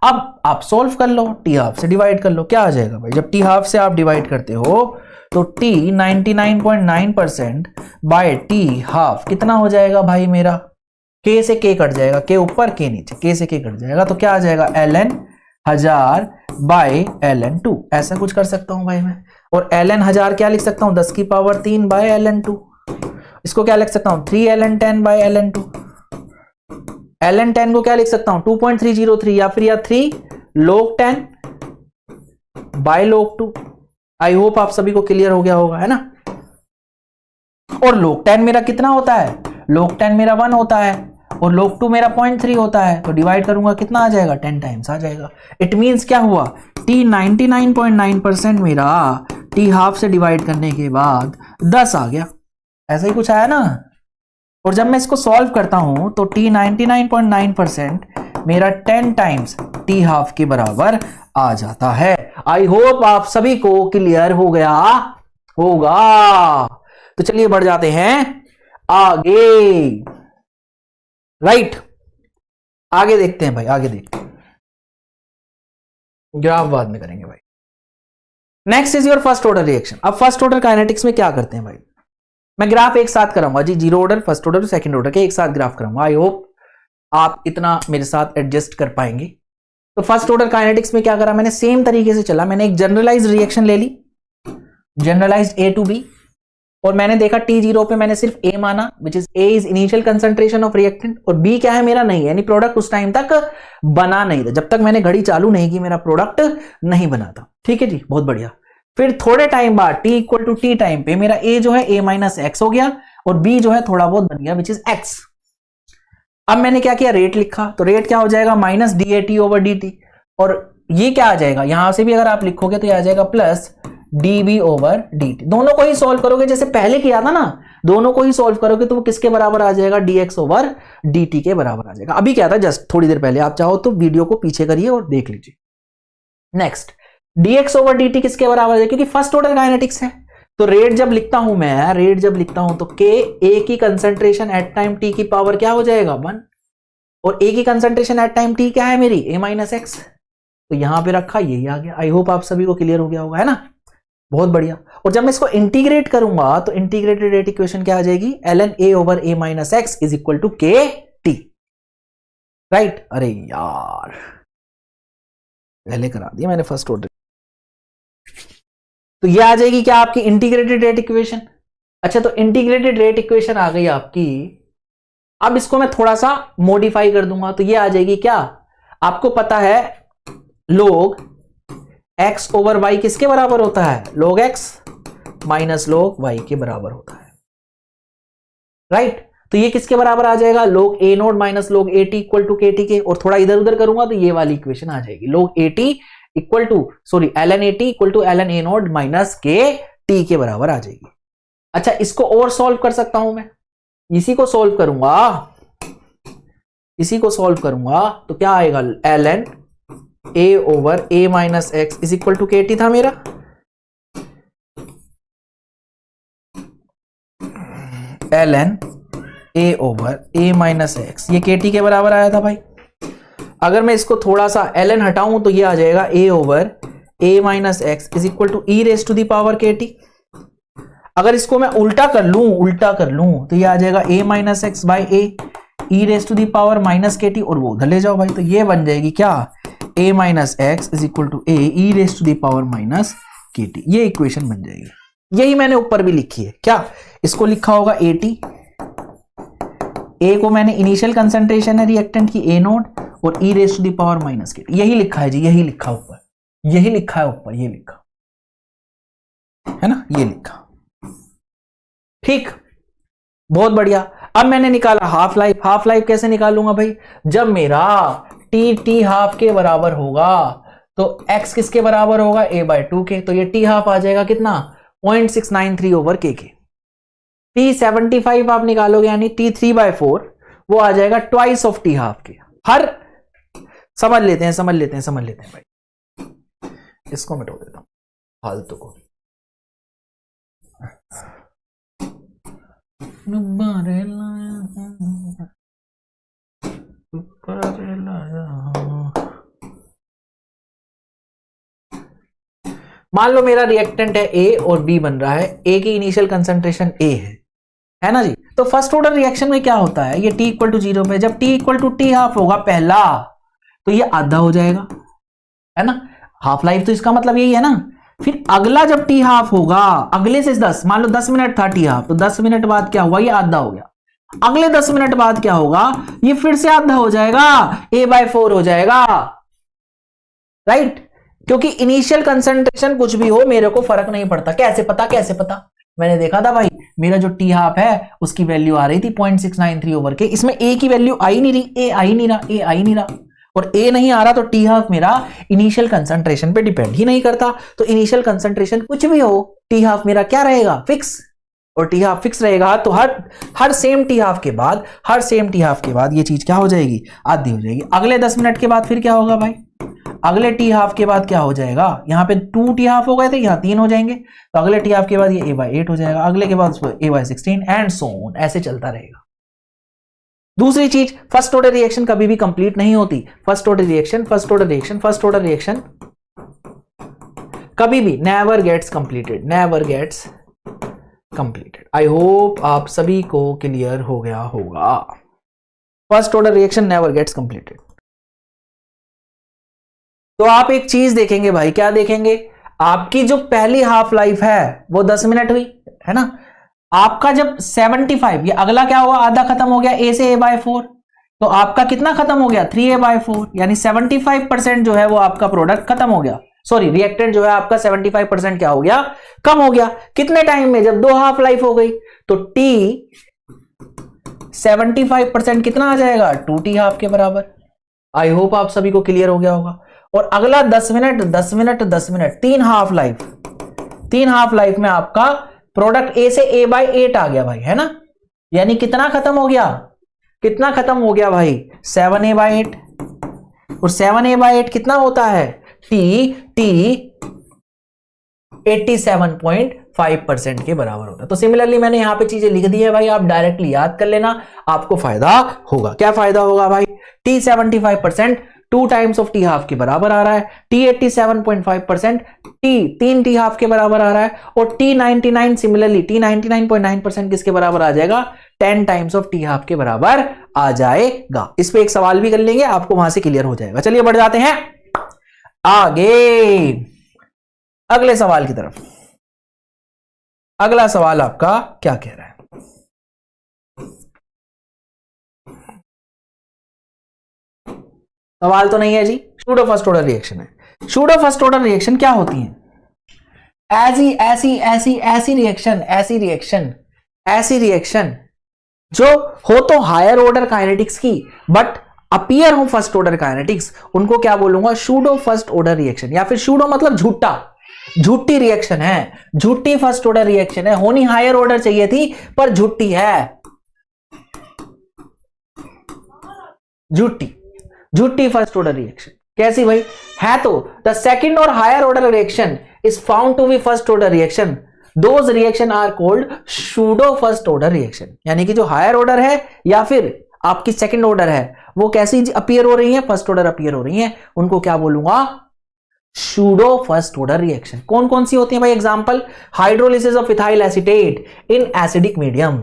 अब आप सोल्व कर लो, टी हाफ से डिवाइड कर लो, क्या आ जाएगा भाई, जब टी हाफ से आप डिवाइड करते हो तो t 99.9% बाय टी हाफ कितना हो जाएगा भाई मेरा, k से k कट जाएगा, k ऊपर k नीचे, k से k कट जाएगा। तो क्या आ जाएगा ln 1000 बाय ln 2, ऐसा कुछ कर सकता हूं भाई मैं। और ln 1000 क्या लिख सकता हूं, 10 की पावर 3 बाय ln 2। इसको क्या लिख सकता हूं, 3 ln 10 बाय ln 2। ln 10 को क्या लिख सकता हूं, 2.303, या फिर 3 log 10 by log 2। I hope आप सभी को क्लियर हो गया होगा, है ना। और log 10 मेरा कितना होता है, log 10 मेरा 1 होता है, और log 2 मेरा 0.3 होता है। तो डिवाइड करूंगा कितना आ जाएगा, 10 टाइम्स आ जाएगा। इट मींस क्या हुआ, t 99.9% मेरा t हाफ से डिवाइड करने के बाद 10 आ गया, ऐसा ही कुछ आया ना। और जब मैं इसको सॉल्व करता हूं तो t 99.9% मेरा 10 टाइम्स t हाफ के बराबर आ जाता है। आई होप आप सभी को क्लियर हो गया होगा। तो चलिए बढ़ जाते हैं आगे, राइट। आगे देखते हैं भाई, आगे देखते हैं, ग्राफ बाद में करेंगे भाई। Next is your first order reaction. अब फर्स्ट ऑर्डर काइनेटिक्स में क्या करते हैं भाई, मैं ग्राफ एक साथ कराऊंगा जी, zero order, first order, second order के एक साथ ग्राफ कराऊंगा। आई होप आप इतना मेरे साथ एडजस्ट कर पाएंगे। तो फर्स्ट ऑर्डर काइनेटिक्स में क्या करा मैंने, सेम तरीके से चला, मैंने एक जनरलाइज्ड रिएक्शन ले ली, जनरलाइज्ड ए टू बी, और मैंने देखा T0 पे मैंने सिर्फ A माना, which is A is initial concentration of reactant, और B क्या है मेरा, नहीं, यानी प्रोडक्ट उस टाइम तक बना नहीं था, जब तक मैंने घड़ी चालू नहीं की मेरा प्रोडक्ट नहीं बना था। ठीक है जी, बहुत बढ़िया। फिर थोड़े टाइम बाद T equal to T time पे मेरा A जो है A माइनस एक्स हो गया, और B जो है थोड़ा बहुत बन गया, विच इज X। अब मैंने क्या किया, रेट लिखा, तो रेट क्या हो जाएगा, माइनस DAT ओवर DT, और ये क्या आ जाएगा, यहां से भी अगर आप लिखोगे तो ये आ जाएगा प्लस dB ओवर dt। दोनों को ही सॉल्व करोगे जैसे पहले किया था ना, दोनों को ही सॉल्व करोगे तो वो किसके बराबर आ जाएगा, dx ओवर dt के बराबर आ जाएगा। अभी क्या था, जस्ट थोड़ी देर पहले, आप चाहो तो वीडियो को पीछे करिए और देख लीजिए। नेक्स्ट, dx ओवर dt किसके बराबर है, क्योंकि फर्स्ट ऑर्डर काइनेटिक्स है, तो रेट जब लिखता हूं मैं, रेट जब लिखता हूं तो k, a की कंसंट्रेशन एट टाइम t की पावर क्या हो जाएगा 1, और a की कंसंट्रेशन एट टाइम t क्या है मेरी, a माइनस एक्स, तो यहां पे रखा, यही आ गया। आई होप आप सभी को क्लियर हो गया होगा, है ना, बहुत बढ़िया। और जब मैं इसको इंटीग्रेट करूंगा तो इंटीग्रेटेड रेट इक्वेशन क्या आ जाएगी, ln a over a minus X is equal to K T, right. अरे यार पहले करा दिया मैंने फर्स्ट ऑर्डर, तो ये आ जाएगी क्या आपकी इंटीग्रेटेड रेट इक्वेशन। अच्छा, तो इंटीग्रेटेड रेट इक्वेशन आ गई आपकी। अब इसको मैं थोड़ा सा मॉडिफाई कर दूंगा, तो ये आ जाएगी क्या, आपको पता है log x ओवर y किसके बराबर होता है, log x minus log y के बराबर होता है, राइट। तो ये किसके बराबर आ जाएगा, log a naught minus log at equal to kt के, और थोड़ा इधर उधर करूंगा तो ये वाली इक्वेशन आ जाएगी, log at equal to ln at equal to ln a naught minus kt के बराबर आ जाएगी। अच्छा, इसको और सॉल्व कर सकता हूं मैं, इसी को सॉल्व करूंगा, इसी को सॉल्व करूंगा तो क्या आएगा, ln a over a minus X is equal to kt था मेरा, ln a over a minus X, ये kt के बराबर आया था भाई। अगर मैं इसको थोड़ा सा ln हटाऊं तो ये आ जाएगा a over a minus X is equal to e raise to the power kt। अगर इसको मैं उल्टा कर लूं तो ये आ जाएगा a minus X by a e raise to the power minus kt, और वो उधर ले जाओ भाई, तो ये बन जाएगी क्या, a minus X is equal to a e raise to the power minus kt, ये इक्वेशन बन जाएगी। यही मैंने ऊपर भी लिखी है, क्या इसको लिखा होगा at, a को मैंने इनिशियल कंसंट्रेशन है रिएक्टेंट की a नोट, और e raise to the power minus kt, यही लिखा है जी, यही लिखा ऊपर, यही लिखा है ऊपर, ये लिखा है ना, ये लिखा, ठीक, बहुत बढ़िया। अब मैंने निकाला हाफ लाइफ, हाफ लाइफ कैसे निकालूंगा भाई, जब मेरा टी हाफ के बराबर होगा तो x किसके बराबर होगा, a बाय 2 के, तो ये टी हाफ आ जाएगा कितना, 0.693 ओवर के। T75 आप निकालोगे यानी T3/4, वो आ जाएगा ट्वाइस ऑफ टी हाफ के। हर समझ लेते हैं भाई, इसको मिटा देता हूं फालतू को। मान लो मेरा रिएक्टेंट है A और B बन रहा है, A की इनिशियल कंसंट्रेशन A है ना जी। तो फर्स्ट ऑर्डर रिएक्शन में क्या होता है, ये T इक्वल टू 0 पे, जब T equal to T half होगा पहला, तो ये आधा हो जाएगा, है ना, हाफ लाइफ तो इसका मतलब यही है ना। फिर अगला जब T हाफ होगा, अगले से 10, मान लो 10 मिनट था T हाफ, तो 10 मिनट बाद क्या हुआ, ये आधा हो गया। अगले 10 मिनट बाद क्या होगा, ये फिर से आधा हो जाएगा, A/4 हो जाएगा, राइट। क्योंकि इनिशियल कंसंट्रेशन कुछ भी हो मेरे को फर्क नहीं पड़ता। कैसे पता, मैंने देखा था भाई, मेरा जो टी हाफ है उसकी वैल्यू आ रही थी 0.693 ओवर के, इसमें ए की वैल्यू आई नहीं रही, ए आई नहीं रहा, और ए नहीं आ रहा तो टी हाफ मेरा इनिशियल कंसंट्रेशन पे डिपेंड ही नहीं करता। तो इनिशियल कंसंट्रेशन कुछ भी हो, टी हाफ मेरा क्या रहेगा, फिक्स, और टी हाफ फिक्स रहेगा तो हर सेम टी हाफ के बाद ये चीज क्या हो जाएगी, आधी हो जाएगी। अगले 10 मिनट के बाद फिर क्या होगा भाई, अगले टी हाफ के बाद क्या हो जाएगा, यहां पे 2 टी हाफ हो गए थे, यहां 3 हो जाएंगे, तो अगले टी हाफ के बाद ये A/8 हो जाएगा, अगले के बाद A/16 एंड सो ऑन, ऐसे चलता रहेगा। दूसरी चीज, फर्स्ट ऑर्डर रिएक्शन कभी भी कंप्लीट नहीं होती। फर्स्ट ऑर्डर रिएक्शन कभी भी never gets completed, never gets completed. I hope आप सभी को क्लियर हो गया होगा। First order reaction never gets completed. तो आप एक चीज देखेंगे भाई, क्या देखेंगे, आपकी जो पहली हाफ लाइफ है वो 10 मिनट हुई है ना, आपका जब 75, ये अगला क्या हुआ, आधा खत्म हो गया a से a/4, तो आपका कितना खत्म हो गया 3a/4, यानी 75% जो है वो आपका प्रोडक्ट खत्म हो गया, सॉरी रिएक्टेंट जो है आपका 75% क्या हो गया, कम हो गया। कितने टाइम में, जब 2 हाफ लाइफ हो गई, तो t 75% कितना आ जाएगा, 2t हाफ के बराबर। आई होप आप सभी को क्लियर हो गया होगा। और अगला 10 minute 10 minute 10 minute, 3 half life, 3 half life में आपका प्रोडक्ट a से a/8 आ गया भाई, है ना, यानी कितना खत्म हो गया, कितना खत्म हो गया भाई, 7a/8। और 7a/8 कितना होता है, t 87.5% के बराबर होता है। तो सिमिलरली मैंने यहां पे चीजें लिख दी है भाई, आप डायरेक्टली याद कर लेना, आपको फायदा होगा। क्या फायदा होगा भाई, t 75% 2 times of t half के बराबर आ रहा है, t 87.5% t 3t हाफ के बराबर आ रहा है, और t 99 सिमिलरली t 99.9% किसके बराबर आ जाएगा, 10 टाइम्स ऑफ t हाफ के बराबर आ जाएगा। इस पे एक सवाल भी कर लेंगे, आपको वहां से क्लियर हो जाएगा। चलिए बढ़ जाते हैं आगे अगले सवाल की तरफ। अगला सवाल आपका क्या कह रहा है, सवाल तो नहीं है जी, सूडो फर्स्ट ऑर्डर रिएक्शन है। सूडो फर्स्ट ऑर्डर रिएक्शन क्या होती है, ऐसी ऐसी ऐसी ऐसी रिएक्शन, ऐसी रिएक्शन, ऐसी रिएक्शन जो हो तो हायर ऑर्डर काइनेटिक्स की बट अपीयर हो फर्स्ट ऑर्डर काइनेटिक्स, उनको क्या बोलूंगा, सूडो फर्स्ट ऑर्डर रिएक्शन, या फिर सूडो मतलब झूठा, झूठी रिएक्शन है, झूठी फर्स्ट ऑर्डर रिएक्शन है, होनी हायर ऑर्डर चाहिए थी पर झूठी है, झूठी, झूठी फर्स्ट ऑर्डर रिएक्शन। कैसी भाई है, तो द सेकंड और higher order reaction is found to be first order reaction, those reaction are called pseudo first order reaction. यानी कि जो हायर ऑर्डर है या फिर आपकी सेकंड ऑर्डर है वो कैसी अपीयर हो रही है, फर्स्ट ऑर्डर अपीयर हो रही है, उनको क्या बोलूंगा, सूडो फर्स्ट ऑर्डर रिएक्शन। कौन कौन सी होती है भाई, example, hydrolysis of ethyl acetate in acidic medium,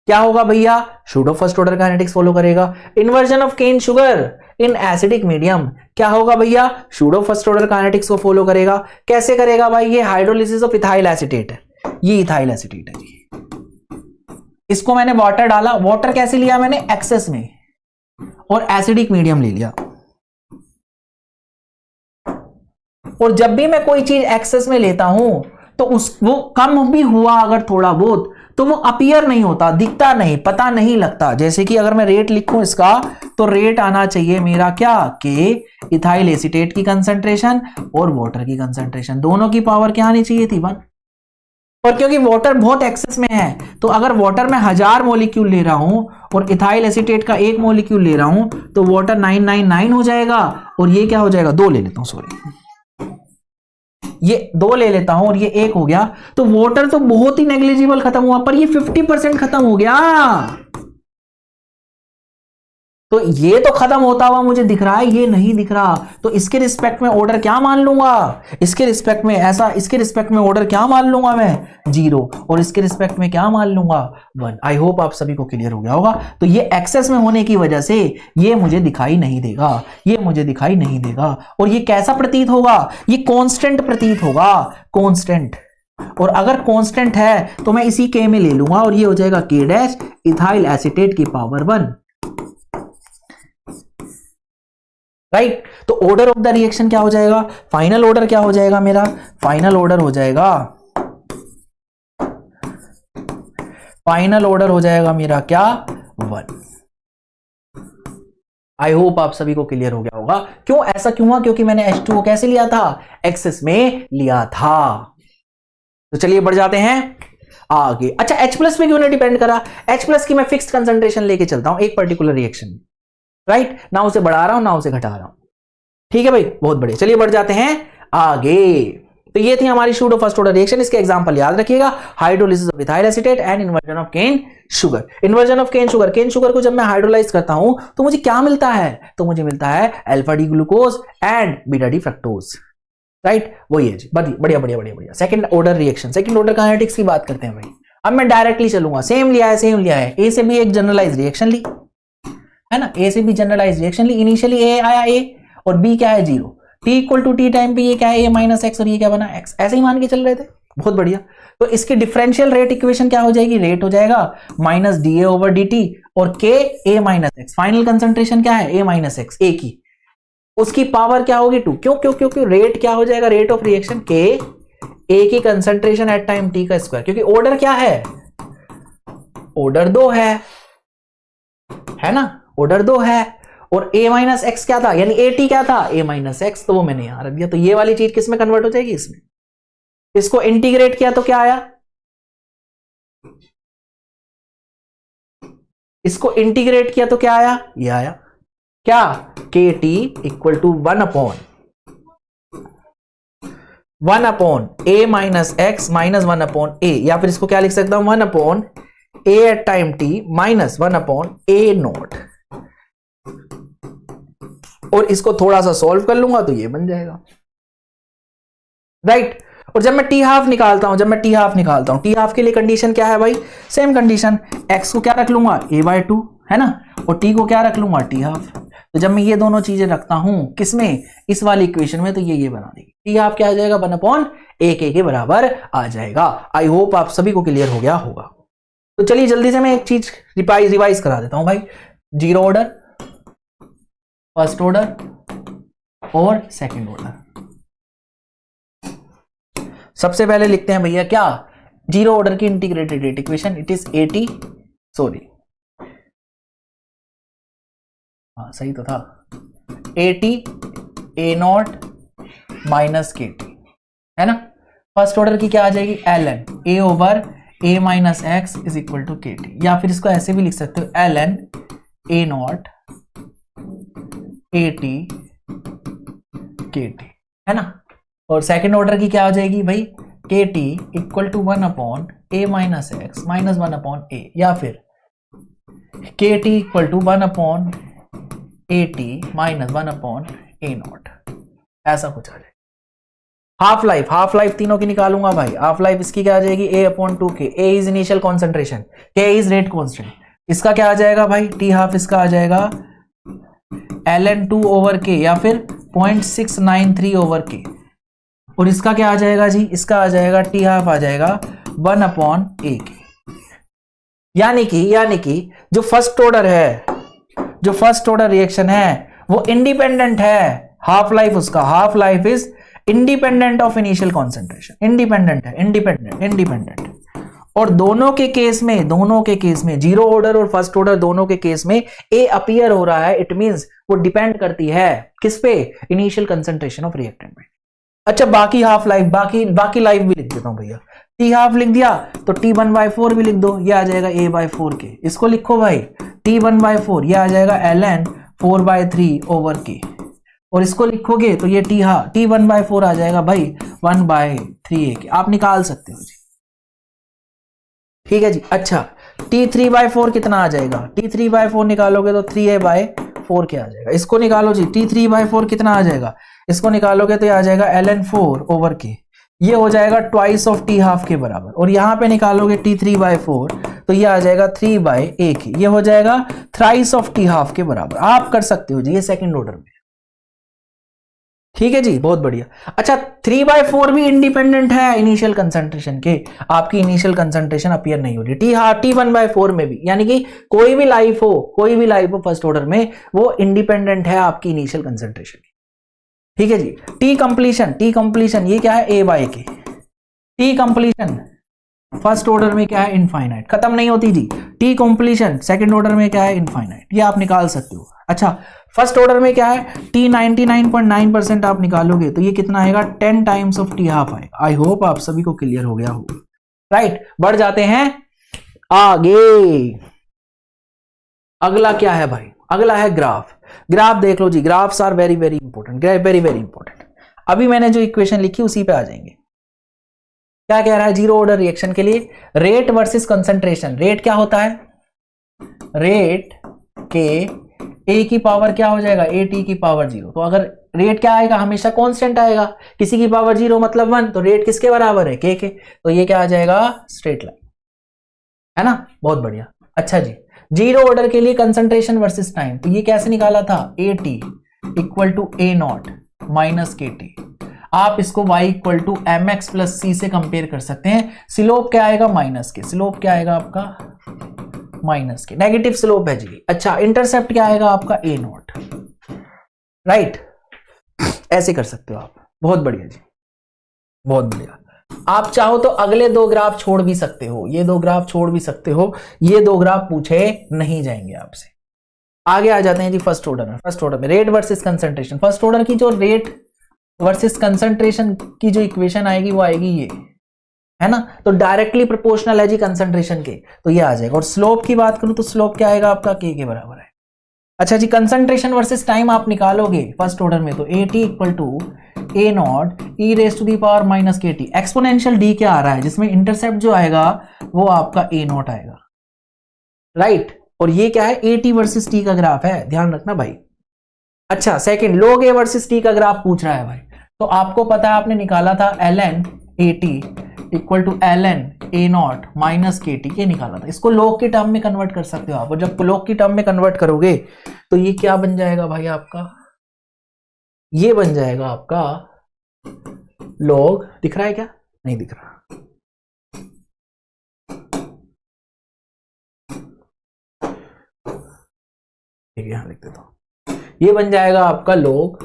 क्या होगा भैया, pseudo first order kinetics follow करेगा। Inversion of cane sugar in acidic medium, क्या होगा भैया, सूडो फर्स्ट ऑर्डर काइनेटिक्स को फॉलो करेगा। कैसे करेगा भाई, ये हाइड्रोलिसिस ऑफ इथाइल एसीटेट है, ये इथाइल एसीटेट है जी, इसको मैंने वाटर डाला, वाटर कैसे लिया मैंने, एक्सेस में, और एसिडिक मीडियम ले लिया। और जब भी मैं कोई चीज एक्सेस में लेता हूं तो वो कम भी हुआ अगर थोड़ा बहुत तो वो अपीयर नहीं होता, दिखता नहीं, पता नहीं लगता। जैसे कि अगर मैं रेट लिखूं इसका, तो रेट आना चाहिए मेरा क्या, के इथाइल एसीटेट की कंसंट्रेशन और वाटर की कंसंट्रेशन, दोनों की पावर क्या आनी चाहिए थी 1। और क्योंकि वाटर बहुत एक्सेस में है, तो अगर वाटर में 1000 मॉलिक्यूल ले रहा हूं और इथाइल एसीटेट का 1 मॉलिक्यूल ले रहा हूं, तो वाटर 999 हो जाएगा, और ये क्या हो जाएगा, 2 ले लेता हूं, सॉरी ये 2 ले लेता हूं और ये 1 हो गया, तो वाटर तो बहुत ही नेग्लिजिबल खत्म हुआ, पर ये 50% खत्म हो गया। तो ये तो खत्म होता हुआ मुझे दिख रहा है, ये नहीं दिख रहा, तो इसके रिस्पेक्ट में ऑर्डर क्या मान लूंगा, इसके रिस्पेक्ट में ऐसा, इसके रिस्पेक्ट में ऑर्डर क्या मान लूंगा मैं, 0, और इसके रिस्पेक्ट में क्या मान लूंगा, 1। आई होप आप सभी को क्लियर हो गया होगा। तो ये एक्सेस में होने की वजह से ये मुझे दिखाई नहीं देगा, ये मुझे दिखाई नहीं देगा, और ये कैसा प्रतीत होगा, ये कांस्टेंट प्रतीत होगा, कांस्टेंट। और अगर कांस्टेंट है तो मैं इसी के में ले लूंगा, और ये हो जाएगा के डैश इथाइल एसीटेट की पावर 1, राइट। तो ऑर्डर ऑफ द रिएक्शन क्या हो जाएगा, फाइनल ऑर्डर क्या हो जाएगा मेरा, फाइनल ऑर्डर हो जाएगा, फाइनल ऑर्डर हो जाएगा मेरा क्या, 1। आई होप आप सभी को क्लियर हो गया होगा। क्यों ऐसा क्यों हुआ, क्योंकि मैंने H2O कैसे लिया था, एक्सेस में लिया था। तो चलिए बढ़ जाते हैं आगे। अच्छा H+ पे क्यों नहीं डिपेंड करा, H+ की मैं फिक्स्ड कंसंट्रेशन लेके चलता हूं एक पर्टिकुलर रिएक्शन, राइट, ना उसे बढ़ा रहा हूं ना उसे घटा रहा हूं, ठीक है भाई, बहुत बढ़िया। चलिए बढ़ जाते हैं आगे। तो ये थी हमारी सूडो फर्स्ट ऑर्डर रिएक्शन, इसके एग्जांपल याद रखिएगा, hydrolysis of ethyl acetate and inversion of cane sugar. Inversion of cane sugar, cane sugar को जब मैं हाइड्रोलाइज करता हूं तो मुझे क्या मिलता है, तो मुझे मिलता है alpha D glucose and beta D fructose, right, वही है जी, बढ़िया बढ़िया बढ़िया बढ़िया। Second order reaction, second order kinetics की बात करते हैं भाई। अब मैं डायरेक्टली चलूंगा, सेम लिया है, ए से भी एक जनरलाइज रिएक्शन ली है ना, ए से भी जनरलाइज रिएक्शन ली। इनिशियली ए आया ए और बी क्या है 0, T equal to T time पे ये क्या है ए माइनस एक्स और ये क्या बना एक्स, ऐसे ही मान के चल रहे थे, बहुत बढ़िया। तो इसकी डिफरेंशियल रेट इक्वेशन क्या हो जाएगी, रेट हो जाएगा minus D A over D T और के ए माइनस एक्स, फाइनल कंसंट्रेशन क्या है ए माइनस एक्स, ए की, उसकी पावर क्या होगी 2, क्यों क्यों क्यों क्यों, रेट क्या हो जाएगा, रेट ऑफ रिएक्शन के ए की कंसंट्रेशन एट टाइम टी का स्क्वायर, क्योंकि ऑर्डर क्या है, ऑर्डर 2 है ना, ऑर्डर 2 है, और a माइनस एक्स क्या था, यानी ए टी क्या था a माइनस एक्स, तो वो मैंने यहां रख दिया। तो ये वाली चीज किस में कन्वर्ट हो जाएगी, इसमें। इसको इंटीग्रेट किया तो क्या आया, इसको इंटीग्रेट किया तो क्या आया, ये आया क्या, K T equal to 1 upon A minus X minus 1 upon A, या फिर इसको क्या लिख सकता हूं 1 upon A at time T minus 1 upon A naught, और इसको थोड़ा सा सॉल्व कर लूंगा तो ये बन जाएगा, राइट। और जब मैं टी हाफ निकालता हूं, टी हाफ के लिए कंडीशन क्या है भाई, सेम कंडीशन, एक्स को क्या रख लूंगा a/2 है ना, और टी को क्या रख लूंगा टी हाफ। तो जब मैं ये दोनों चीजें रखता हूं किसमें, इस वाली इक्वेशन में, तो ये बना देगी, टी हाफ क्या आ जाएगा 1 अपॉन ए के बराबर आ जाएगा। आई होप आप सभी को क्लियर हो गया होगा। तो चलिए जल्दी से मैं एक चीज रिवाइज करा देता हूं भाई, जीरो ऑर्डर, फर्स्ट ऑर्डर और सेकंड ऑर्डर। सबसे पहले लिखते हैं भैया क्या, जीरो ऑर्डर की integrated rate equation, it is AT, sorry हाँ सही तो था, AT A naught minus K T है ना। फर्स्ट ऑर्डर की क्या आ जाएगी, L N A over A minus X is equal to K T, या फिर इसको ऐसे भी लिख सकते हो L N A naught A T के टी है ना। और सेकेंड ऑर्डर की क्या हो जाएगी भाई, K T equal to 1 upon A minus X minus 1 upon A, या फिर K T equal to 1 upon A T minus 1 upon A naught, ऐसा कुछ आ जाएगा। हाफ लाइफ तीनों की निकालूंगा भाई, हाफ लाइफ इसकी क्या आ जाएगी ए अपॉन 2 के, ए इज इनिशियल कॉन्सेंट्रेशन, के इज रेट कॉन्स्टेंट, इसका क्या आ जाएगा भाई टी हाफ, इसका आ जाएगा ln2 ओवर के, या फिर 0.693 ओवर के, और इसका क्या आ जाएगा जी, इसका आ जाएगा टी हाफ आ जाएगा 1 अपॉन ए के। यानी कि जो फर्स्ट ऑर्डर है, जो फर्स्ट ऑर्डर रिएक्शन है वो इंडिपेंडेंट है, हाफ लाइफ उसका, half life is independent of initial concentration, independent है, इंडिपेंडेंट। और दोनों के केस में जीरो ऑर्डर और फर्स्ट ऑर्डर दोनों के केस में ए अपीयर हो रहा है, इट मींस वो डिपेंड करती है किस पे, इनिशियल कंसंट्रेशन ऑफ रिएक्टेंट में। अच्छा बाकी हाफ लाइफ, बाकी लाइफ भी लिख देता हूं भैया, टी हाफ लिख दिया तो t1/4 भी लिख दो, ये आ जाएगा a/4 के, इसको लिखो भाई t1/4, ये आ जाएगा ln 4/3 ओवर के, और इसको लिखोगे तो ये t1/4 आ जाएगा भाई 1/3 के, आप निकाल सकते हो जी, ठीक है जी। अच्छा t3/4 कितना आ जाएगा, t3/4 निकालोगे तो 3a/4 क्या आ जाएगा, इसको निकालो जी, t3/4 कितना आ जाएगा, इसको निकालोगे तो ये आ जाएगा ln 4 ओवर के, ये हो जाएगा ट्वाइस ऑफ टी हाफ के बराबर, और यहां पे निकालोगे t3/4 तो ये आ जाएगा 3/a के, ये हो जाएगा थ्राइस ऑफ टी हाफ के बराबर। आप कर सकते हो जी ये सेकंड ऑर्डर में, ठीक है जी, बहुत बढ़िया। अच्छा 3/4 भी इंडिपेंडेंट है इनिशियल कंसंट्रेशन के, आपकी इनिशियल कंसंट्रेशन अपीयर नहीं हो रही, t1/4 में भी, यानी कि कोई भी लाइफ हो फर्स्ट ऑर्डर में वो इंडिपेंडेंट है आपकी इनिशियल कंसंट्रेशन की, ठीक है जी। टी कंप्लीशन ये क्या है a/k, T completion first order में क्या है इनफाइनाइट, खत्म नहीं होती जी, टी कंप्लीशन सेकंड ऑर्डर में क्या है इनफाइनाइट, ये आप निकाल सकते हो। अच्छा फर्स्ट ऑर्डर में क्या है, टी 99.9% आप निकालोगे तो ये कितना आएगा 10 टाइम्स ऑफ टी हाफ आएगा। आई होप आप सभी को क्लियर हो गया होगा, राइट। बढ़ जाते हैं आगे, अगला क्या है भाई, अगला है ग्राफ देख लो जी, graphs are very very important, very very important. अभी मैंने जो इक्वेशन लिखी उसी पे आ जाएंगे। क्या कह रहा है, जीरो ऑर्डर रिएक्शन के लिए रेट वर्सेस कंसंट्रेशन, रेट क्या होता है, रेट के ए की पावर क्या हो जाएगा, ए टी की पावर 0। तो अगर रेट क्या आएगा, हमेशा कांस्टेंट आएगा, किसी की पावर 0 मतलब 1, तो रेट किसके बराबर है, के। तो ये क्या आ जाएगा, स्ट्रेट लाइन, है ना, बहुत बढ़िया। अच्छा जी, जीरो ऑर्डर के लिए कंसंट्रेशन वर्सेस टाइम, तो ये कैसे निकाला था, A T equal to A naught minus K T. आप इसको y equal to M X plus C से कंपेयर कर सकते हैं। स्लोप क्या आएगा, माइनस के, स्लोप क्या आएगा आपका माइनस के, नेगेटिव स्लोप है जी। अच्छा, इंटरसेप्ट क्या आएगा आपका ए नॉट, राइट, ऐसे कर सकते हो आप, बहुत बढ़िया जी, बहुत बढ़िया। आप चाहो तो अगले दो ग्राफ छोड़ भी सकते हो, ये दो ग्राफ छोड़ भी सकते हो, ये दो ग्राफ पूछे नहीं जाएंगे आपसे। आगे आ जाते हैं जी फर्स्ट ऑर्डर में। फर्स्ट ऑर्डर में rate versus concentration, first order की जो रेट वर्सेस कंसंट्रेशन की जो इक्वेशन आएगी वो आएगी ये, है ना, तो डायरेक्टली प्रोपोर्शनल है जी कंसंट्रेशन के, तो ये आ जाएगा। और स्लोप की बात करूं तो स्लोप क्या आएगा आपका, के बराबर है। अच्छा जी, कंसंट्रेशन वर्सेस टाइम आप निकालोगे फर्स्ट ऑर्डर में, तो A T equal to A naught E raise to the power minus K T. Exponential डी क्या आ रहा है, जिसमें इंटरसेप्ट जो आएगा वो आपका ए नॉट आएगा, राइट। और ये क्या है, ए टी वर्सेस टी का ग्राफ है, ध्यान रखना भाई। अच्छा, second, log A versus T का ग्राफ पूछ रहा है भाई, तो आपको पता है आपने निकाला था L N A T equal to L N A naught minus K T, ये निकाला था। इसको log के टर्म में कन्वर्ट कर सकते हो आप, और जब log की टर्म में कन्वर्ट करोगे तो ये क्या बन जाएगा भाई आपका, ये बन जाएगा आपका log, दिख रहा है क्या, नहीं दिख रहा, ठीक है यहां लिख देता हूं, ये बन जाएगा आपका log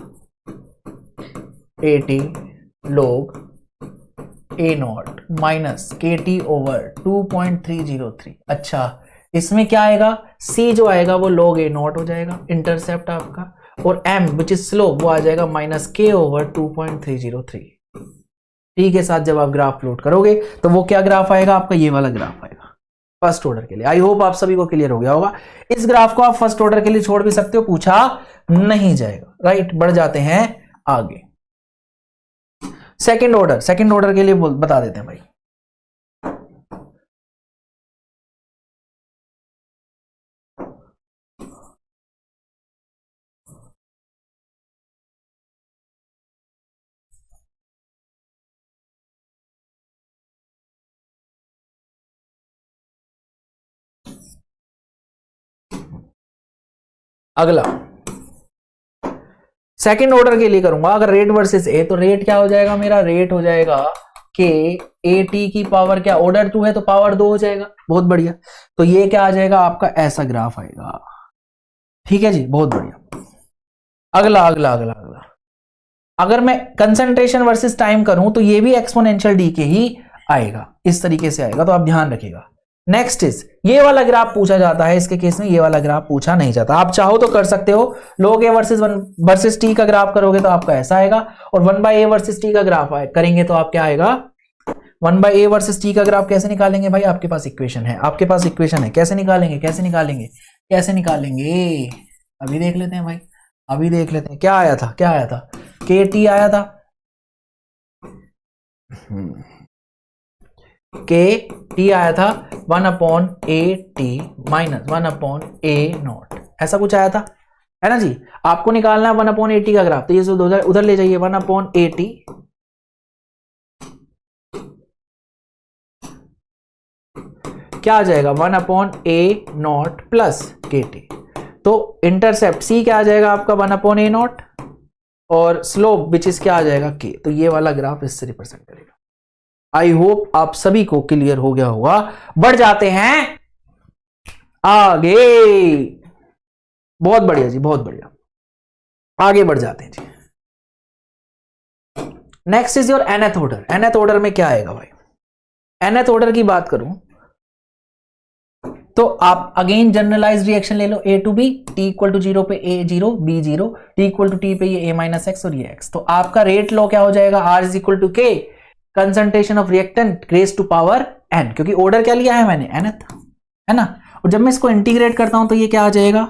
A T log A naught minus K T over 2.303। अच्छा, इसमें क्या आएगा, c जो आएगा वो log ए नॉट हो जाएगा, इंटरसेप्ट आपका, और m विच इज स्लोप वो आ जाएगा माइनस के ओवर 2.303। टी के साथ जब आप ग्राफ प्लॉट करोगे तो वो क्या ग्राफ आएगा आपका, ये वाला ग्राफ आएगा फर्स्ट ऑर्डर के लिए। आई होप आप सभी को क्लियर हो गया होगा। इस ग्राफ को आप फर्स्ट ऑर्डर के लिए छोड़ भी सकते हो, पूछा नहीं जाएगा, राइट। बढ़ जाते हैं आगे, सेकंड ऑर्डर, सेकंड ऑर्डर के लिए बता देते हैं भाई। अगला सेकंड ऑर्डर के लिए करूंगा, अगर रेट वर्सेस ए, तो रेट क्या हो जाएगा मेरा, रेट हो जाएगा के ए टी की पावर क्या, ऑर्डर 2 है तो पावर 2 हो जाएगा, बहुत बढ़िया। तो ये क्या आ जाएगा आपका, ऐसा ग्राफ आएगा, ठीक है जी, बहुत बढ़िया। अगला अगला अगला अगला, अगर मैं कंसंट्रेशन वर्सेस टाइम करूं तो ये भी एक्सपोनेंशियल डी के ही आएगा, इस तरीके से आएगा, तो आप ध्यान रखिएगा। नेक्स्ट इज, ये वाला ग्राफ पूछा जाता है, इसके केस में ये वाला ग्राफ पूछा नहीं जाता। आप चाहो तो कर सकते हो, log ए वर्सेस टी का ग्राफ करोगे तो आपका ऐसा आएगा, और 1/a वर्सेस टी का ग्राफ करेंगे तो आप क्या आएगा, 1/a वर्सेस टी का ग्राफ कैसे निकालेंगे भाई, आपके पास इक्वेशन है, आपके पास इक्वेशन है, कैसे निकालेंगे, कैसे निकालेंगे, कैसे निकालेंगे, अभी देख लेते हैं भाई, अभी देख लेते हैं। क्या आया था, क्या आया था, के टी आया था, के टी आया था 1/a T minus 1/a not, ऐसा कुछ आया था, है ना जी। आपको निकालना है 1/a टी का ग्राफ, तो ये उधर ले जाइए, 1/a टी क्या आ जाएगा, 1/a नॉट प्लस के टी। तो इंटरसेप्ट सी क्या आ जाएगा आपका, 1/a नॉट, और स्लोप विच इज क्या आ जाएगा, के। तो ये वाला ग्राफ इससे रिप्रेजेंट करेगा। आई होप आप सभी को क्लियर हो गया होगा। बढ़ जाते हैं आगे, बहुत बढ़िया जी, बहुत बढ़िया, आगे बढ़ जाते हैं जी। Next is your nth order. nth order में क्या आएगा भाई, nth ऑर्डर की बात करूं तो आप अगेन जनरलाइज रिएक्शन ले लो, a to b, t equal to 0 पे a 0 b 0, t equal to t पे ये a माइनस एक्स और ये x। तो आपका रेट लॉ क्या हो जाएगा, r is equal to k concentration of reactant raise to power n, क्योंकि ऑर्डर क्या लिया है मैंने, nth, है ना। और जब मैं इसको इंटीग्रेट करता हूं तो ये क्या आ जाएगा,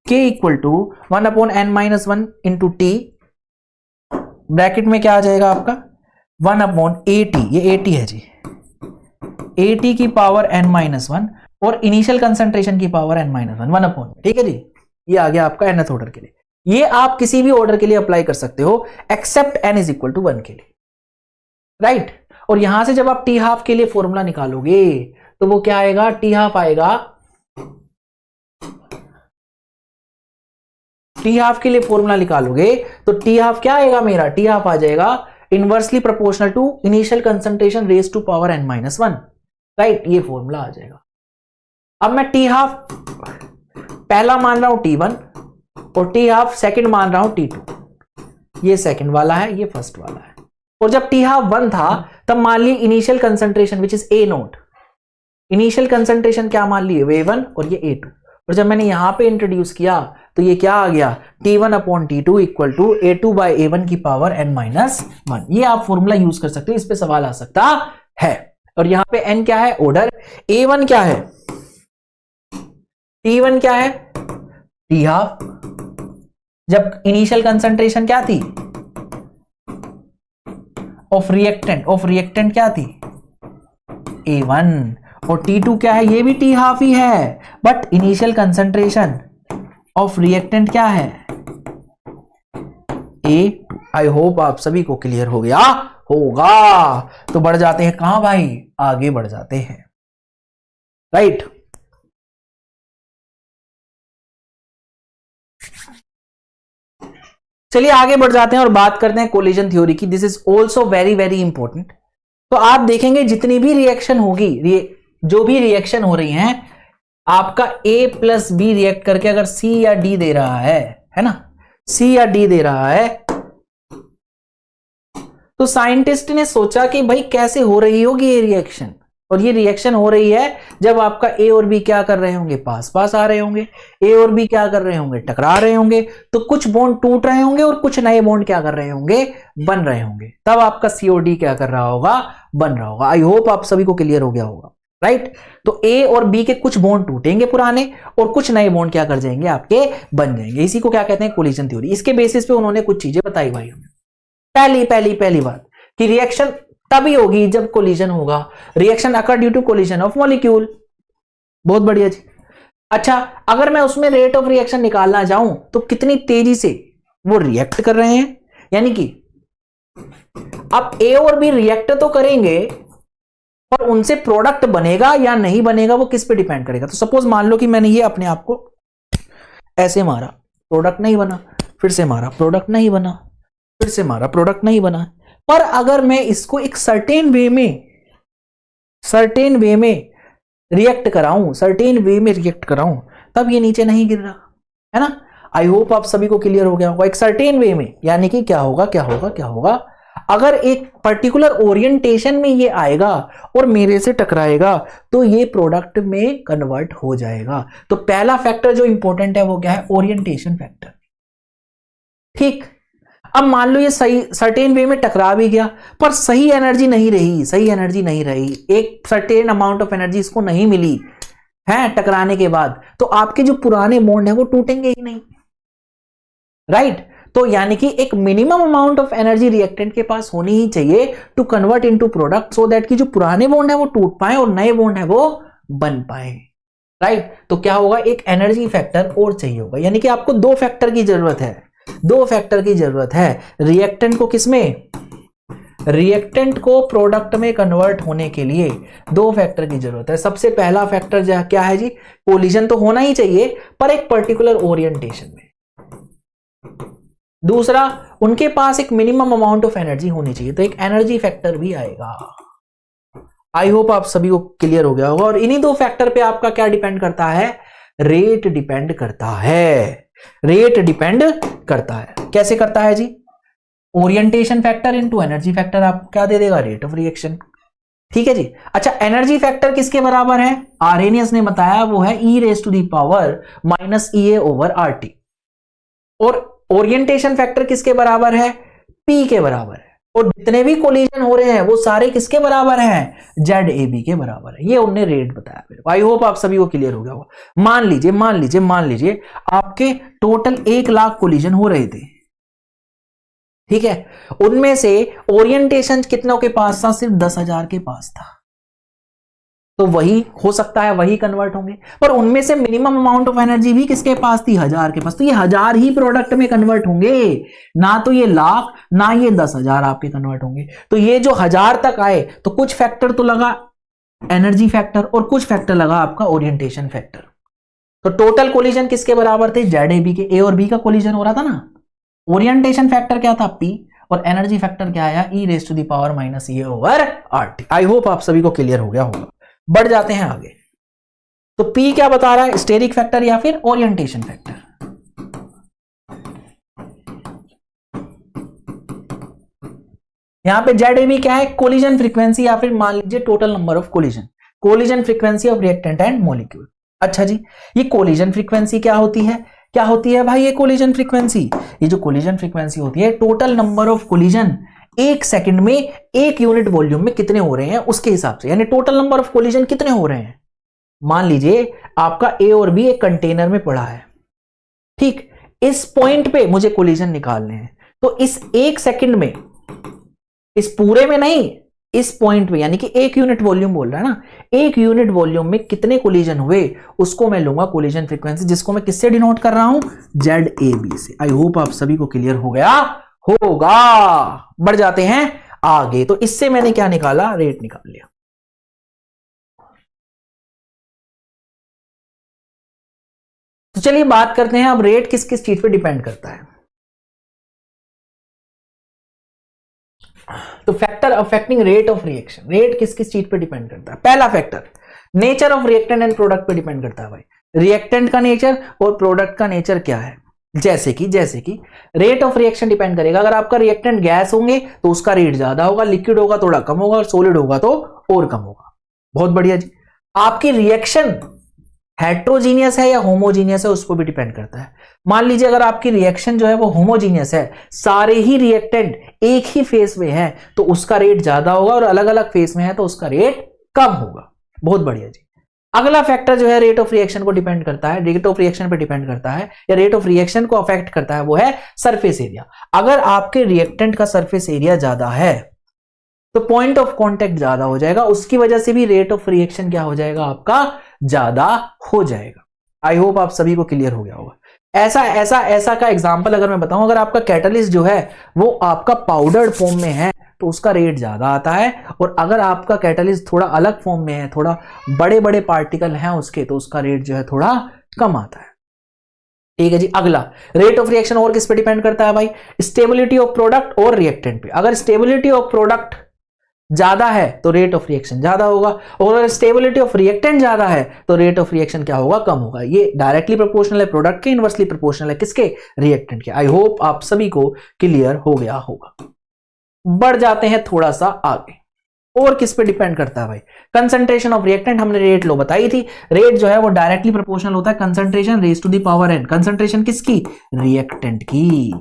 k equal to 1/n-1 into T, bracket में क्या आ जाएगा आपका 1/at, ये at है जी, at की पावर n-1 और इनिशियल कंसंट्रेशन की पावर n-1, 1/, ठीक है जी। ये आ गया आपका nth ऑर्डर के लिए। ये आप किसी भी ऑर्डर के लिए अप्लाई कर सकते हो except n is equal to 1 के लिए, राइट। और यहां से जब आप टी हाफ के लिए फॉर्मूला निकालोगे तो वो क्या आएगा, टी हाफ आएगा, टी हाफ के लिए फॉर्मूला निकालोगे तो टी हाफ क्या आएगा मेरा, टी हाफ आ जाएगा inversely proportional to initial concentration raise to power n-1, right. ये फॉर्मूला आ जाएगा। अब मैं टी हाफ पहला मान रहा हूं T1 और टी हाफ सेकंड मान रहा हूं T2। ये सेकंड वाला है, ये फर्स्ट वाला है। और जब टी हाफ 1 था तब मान ली initial concentration which is A0, initial concentration क्या मान ली, A1 और ये A2। और जब मैंने यहां पे इंट्रोड्यूस किया तो ये क्या आ गया, T1/T2 इक्वल टू A2/A1 की पावर n-1। ये आप फॉर्मूला यूज कर सकते हो, इस पे सवाल आ सकता है। और यहां पे n क्या है, ऑर्डर, A1 क्या है, T1 क्या है, टी हाफ, जब इनिशियल कंसंट्रेशन क्या थी ऑफ रिएक्टेंट क्या थी A1, और T2 क्या है, ये भी टी हाफ ही है, but initial concentration of reactant क्या है A2। आई होप आप सभी को क्लियर हो गया होगा। तो बढ़ जाते हैं कहां भाई, आगे बढ़ जाते हैं, राइट। चलिए आगे बढ़ जाते हैं और बात करते हैं कोलिजन थ्योरी की। This is also very very important. तो आप देखेंगे जितनी भी रिएक्शन होगी, जो भी रिएक्शन हो रही हैं, आपका A प्लस बी रिएक्ट करके अगर C या D दे रहा है ना, C या D दे रहा है, तो साइंटिस्ट ने सोचा कि भाई कैसे हो रही होगी ये रिएक्शन। और ये रिएक्शन हो रही है जब आपका A और B क्या कर रहे होंगे, पास पास आ रहे होंगे, A और B क्या कर रहे होंगे, टकरा रहे होंगे। तो कुछ बॉन्ड टूट रहे होंगे और कुछ नए बॉन्ड क्या कर रहे होंगे, बन रहे होंगे। तब आपका COD क्या कर रहा होगा, बन रहा होगा। आई होप आप सभी को क्लियर हो गया होगा, राइट। तो A और B के कुछ बॉन्ड टूटेंगे पुराने और कुछ नए बॉन्ड क्या कर जाएंगे, आपके बन जाएंगे। इसी को क्या कहते हैं, कोलिजन थ्योरी। इसके बेसिस पे उन्होंने कुछ चीजें बताई भाई हमें। पहली बात कि रिएक्शन तभी होगी जब कोलिजन होगा। Reaction occur due to collision of molecule. बहुत बढ़िया जी। अच्छा, अगर मैं उसमें रेट ऑफ रिएक्शन निकालना चाहूं तो कितनी तेजी से वो रिएक्ट कर रहे हैं, यानी कि अब A और B रिएक्ट तो करेंगे और उनसे प्रोडक्ट बनेगा या नहीं बनेगा वो किस पे डिपेंड करेगा। तो सपोज मान लो कि मैंने ये अपने आप को ऐसे मारा, प्रोडक्ट नहीं बना, फिर से मारा, प्रोडक्ट नहीं बना, फिर से मारा, प्रोडक्ट नहीं बना। पर अगर मैं इसको एक सर्टेन वे में रिएक्ट कराऊं, तब ये नीचे नहीं गिर रहा है ना। आई होप आप सभी को क्लियर हो गया होगा। एक सर्टेन वे में यानी कि क्या होगा, अगर एक पर्टिकुलर ओरिएंटेशन में ये आएगा और मेरे से टकराएगा तो ये प्रोडक्ट में कन्वर्ट हो जाएगा। तो पहला फैक्टर जो इंपॉर्टेंट है वो क्या है, ओरिएंटेशन फैक्टर। ठीक, अब मान लो ये सही सर्टेन वे में टकरा भी गया पर सही एनर्जी नहीं रही, एक सर्टेन अमाउंट ऑफ एनर्जी इसको नहीं मिली है टकराने के बाद, तो आपके जो पुराने बॉन्ड है वो टूटेंगे ही नहीं, राइट। तो यानी कि एक minimum amount of energy reactant के पास होनी ही चाहिए to convert into product, so that कि जो पुराने बॉन्ड है वो टूट पाए और नए बॉन्ड है वो बन पाए, राइट। तो क्या होगा, एक एनर्जी फैक्टर और चाहिए होगा। यानी कि आपको दो फैक्टर की जरूरत है, रिएक्टेंट को किसमें, रिएक्टेंट को प्रोडक्ट में कन्वर्ट होने के लिए दो फैक्टर की जरूरत है। सबसे पहला फैक्टर क्या है जी, कोलिजन तो होना ही चाहिए पर एक पर्टिकुलर ओरिएंटेशन में। दूसरा, उनके पास एक मिनिमम अमाउंट ऑफ एनर्जी होनी चाहिए, तो एक एनर्जी फैक्टर भी आएगा। आई होप आप सभी को क्लियर हो गया होगा। और इन्हीं दो फैक्टर पे आपका क्या डिपेंड करता है, रेट डिपेंड करता है। कैसे करता है जी, orientation factor into energy factor आपको क्या दे देगा, रेट ऑफ रिएक्शन। ठीक है जी। अच्छा, एनर्जी फैक्टर किसके बराबर है, आर्हेनियस ने बताया वो है e⁻⁻⁸ और ओरिएंटेशन फैक्टर किसके बराबर है, P के बराबर है। और जितने भी कोलिजन हो रहे हैं वो सारे किसके बराबर हैं, ZAB के बराबर है। ये उन्होंने रेट बताया मेरे को। आई होप आप सभी को क्लियर हो गया होगा। मान लीजिए आपके टोटल 1 लाख कोलिजन हो रहे थे, ठीक है। उनमें से ओरिएंटेशन कितनों के पास था, सिर्फ 10,000 के पास था। तो वही हो सकता है, वही कन्वर्ट होंगे, पर उनमें से मिनिमम अमाउंट ऑफ एनर्जी भी किसके पास थी? 1000 के पास। तो ये 1000 ही प्रोडक्ट में कन्वर्ट होंगे, ना तो ये लाख, ना ये 10,000 आपके कन्वर्ट होंगे। तो ये जो 1000 तक आए तो कुछ फैक्टर तो लगा एनर्जी फैक्टर और कुछ फैक्टर लगा आपका ओरिएंटेशन फैक्टर। तो टोटल कोलिजन किसके बराबर थे? ZAB के। ए और बी का कोलिजन हो रहा था ना। ओरिएंटेशन फैक्टर क्या था? P, और एनर्जी फैक्टर क्या आया? e⁻⁻⁸ आई होप आप सभी को क्लियर हो गया होगा। बढ़ जाते हैं आगे। तो P क्या बता रहा है? स्टेरिक फैक्टर या फिर ओरिएंटेशन फैक्टर। यहां पे ZAB क्या है? कोलिजन फ्रीक्वेंसी या फिर मान लीजिए total number of collision, collision frequency of reactant and molecule. अच्छा जी, ये कोलिजन फ्रीक्वेंसी क्या होती है? क्या होती है भाई ये कोलिजन फ्रीक्वेंसी? ये जो कोलिजन फ्रीक्वेंसी होती है, टोटल नंबर ऑफ कोलिजन एक सेकंड में एक यूनिट वॉल्यूम में कितने हो रहे हैं उसके हिसाब से, यानी टोटल नंबर ऑफ कोलिजन कितने हो रहे हैं। मान लीजिए आपका ए और बी एक कंटेनर में पड़ा है, ठीक, इस पॉइंट पे मुझे कोलिजन निकालने हैं, तो इस एक सेकंड में, इस पूरे में नहीं, इस पॉइंट पे, यानी कि एक यूनिट वॉल्यूम बोल रहा है ना, एक यूनिट वॉल्यूम में कितने कोलिजन हुए उसको मैं लूंगा कोलिजन फ्रीक्वेंसी, जिसको मैं किससे डिनोट कर रहा हूं? ZAB से। आई होप आप सभी को क्लियर हो गया होगा। बढ़ जाते हैं आगे। तो इससे मैंने क्या निकाला? रेट निकाल लिया। तो चलिए बात करते हैं अब रेट किस किस चीज पे डिपेंड करता है। तो factor affecting rate of reaction, rate किस किस चीज पे डिपेंड करता है? पहला factor nature of reactant and product पे डिपेंड करता है भाई। रिएक्टेंट का नेचर और प्रोडक्ट का नेचर क्या है। जैसे कि रेट ऑफ रिएक्शन डिपेंड करेगा। अगर आपका रिएक्टेंट गैस होंगे तो उसका रेट ज्यादा होगा, लिक्विड होगा थोड़ा कम होगा, और सॉलिड होगा तो और कम होगा। बहुत बढ़िया जी। आपकी रिएक्शन हेट्रोजीनियस है या होमोजीनियस है उस पर भी डिपेंड करता है। मान लीजिए अगर आपकी रिएक्शन जो है वो होमोजीनियस है, सारे ही रिएक्टेंट एक ही फेस में है, तो उसका रेट ज्यादा होगा, और अलग अलग फेस में है तो उसका रेट कम होगा। बहुत बढ़िया जी। अगला फैक्टर जो है रेट ऑफ रिएक्शन को डिपेंड करता है, रेट ऑफ रिएक्शन पे डिपेंड करता है, या रेट ऑफ रिएक्शन को अफेक्ट करता है, वो है सरफेस एरिया। अगर आपके रिएक्टेंट का सरफेस एरिया ज्यादा है तो पॉइंट ऑफ कांटेक्ट ज्यादा हो जाएगा, उसकी वजह से भी रेट ऑफ रिएक्शन क्या हो जाएगा? आपका ज्यादा हो जाएगा। आई होप आप सभी को क्लियर हो गया होगा। ऐसा का एग्जांपल अगर मैं बताऊं, अगर आपका कैटलिस्ट जो है वो आपका पाउडर्ड फॉर्म में है तो उसका रेट ज्यादा आता है, और अगर आपका कैटलिस्ट थोड़ा अलग फॉर्म में है, थोड़ा बड़े बड़े पार्टिकल हैं उसके, तो उसका रेट जो है थोड़ा कम आता है। ठीक है जी। अगला रेट ऑफ रिएक्शन और किस पे डिपेंड करता है भाई? स्टेबिलिटी ऑफ प्रोडक्ट और रिएक्टेंट पे। अगर स्टेबिलिटी ऑफ प्रोडक्ट ज्यादा है तो रेट ऑफ रिएक्शन ज्यादा होगा, और अगर स्टेबिलिटी ऑफ रिएक्टेंट ज्यादा है तो रेट ऑफ रिएक्शन क्या होगा? कम होगा। ये डायरेक्टली प्रोपोर्शनल है प्रोडक्ट के, इनवर्सली प्रोपोर्शनल है किसके? रिएक्टेंट के। आई होप आप सभी को क्लियर हो गया होगा। बढ़ जाते हैं थोड़ा सा आगे। और किस पे डिपेंड करता है भाई? Concentration of reactant. हमने रेट लो बताई थी। रेट जो है वो डायरेक्टली प्रोपोर्शनल होता है concentration raise to the power n। Concentration किसकी? रिएक्टेंट की।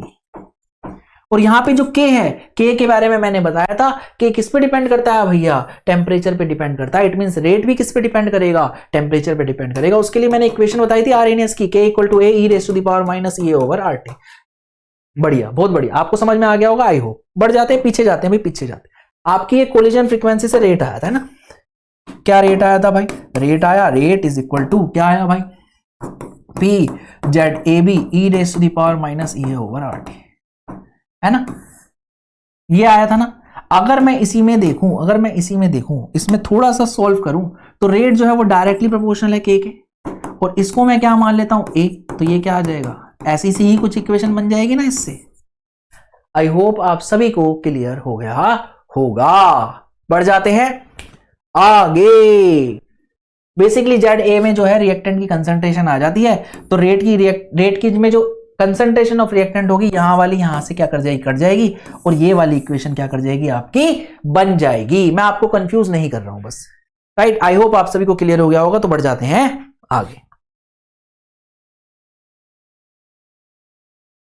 और यहां पे जो K है, K के बारे में मैंने बताया था, K किस पे डिपेंड करता है भैया? टेम्परेचर पे डिपेंड करता है। इट मींस रेट भी किस पे डिपेंड करेगा? टेम्परेचर पे डिपेंड करेगा। उसके लिए मैंने इक्वेशन बताई थी RNS की, K = A e⁻⁻ बढ़िया, बहुत बढ़िया, आपको समझ में आ गया होगा आई होप। बढ़ जाते हैं, पीछे जाते हैं भाई, पीछे जाते हैं। आपकी ये कोलिजन फ्रीक्वेंसी से रेट आया था ना, क्या रेट आया था भाई? रेट आया, रेट इज इक्वल टू क्या आया भाई? P ZAB e⁻⁻ है ना, ये आया था ना। अगर मैं इसी में देखूं, इसमें थोड़ा सा सॉल्व करूं, तो रेट जो है वो डायरेक्टली प्रोपोर्शनल है K के, और इसको मैं क्या मान लेता हूं? A, तो ये क्या आ जाएगा? ऐसी सी ही कुछ इक्वेशन बन जाएगी ना इससे। आई होप आप सभी को क्लियर हो गया होगा। बढ़ जाते हैं आगे। बेसिकली ZA में जो है रिएक्टेंट की कंसंट्रेशन आ जाती है, तो रेट की में जो कंसंट्रेशन ऑफ रिएक्टेंट होगी, यहां वाली यहां से क्या कर जाएगी? कट जाएगी, और ये वाली इक्वेशन क्या कर जाएगी? आपकी बन जाएगी। मैं आपको कंफ्यूज नहीं कर रहा हूं बस, राइट। आई होप आप सभी को क्लियर हो गया होगा। तो बढ़ जाते हैं आगे।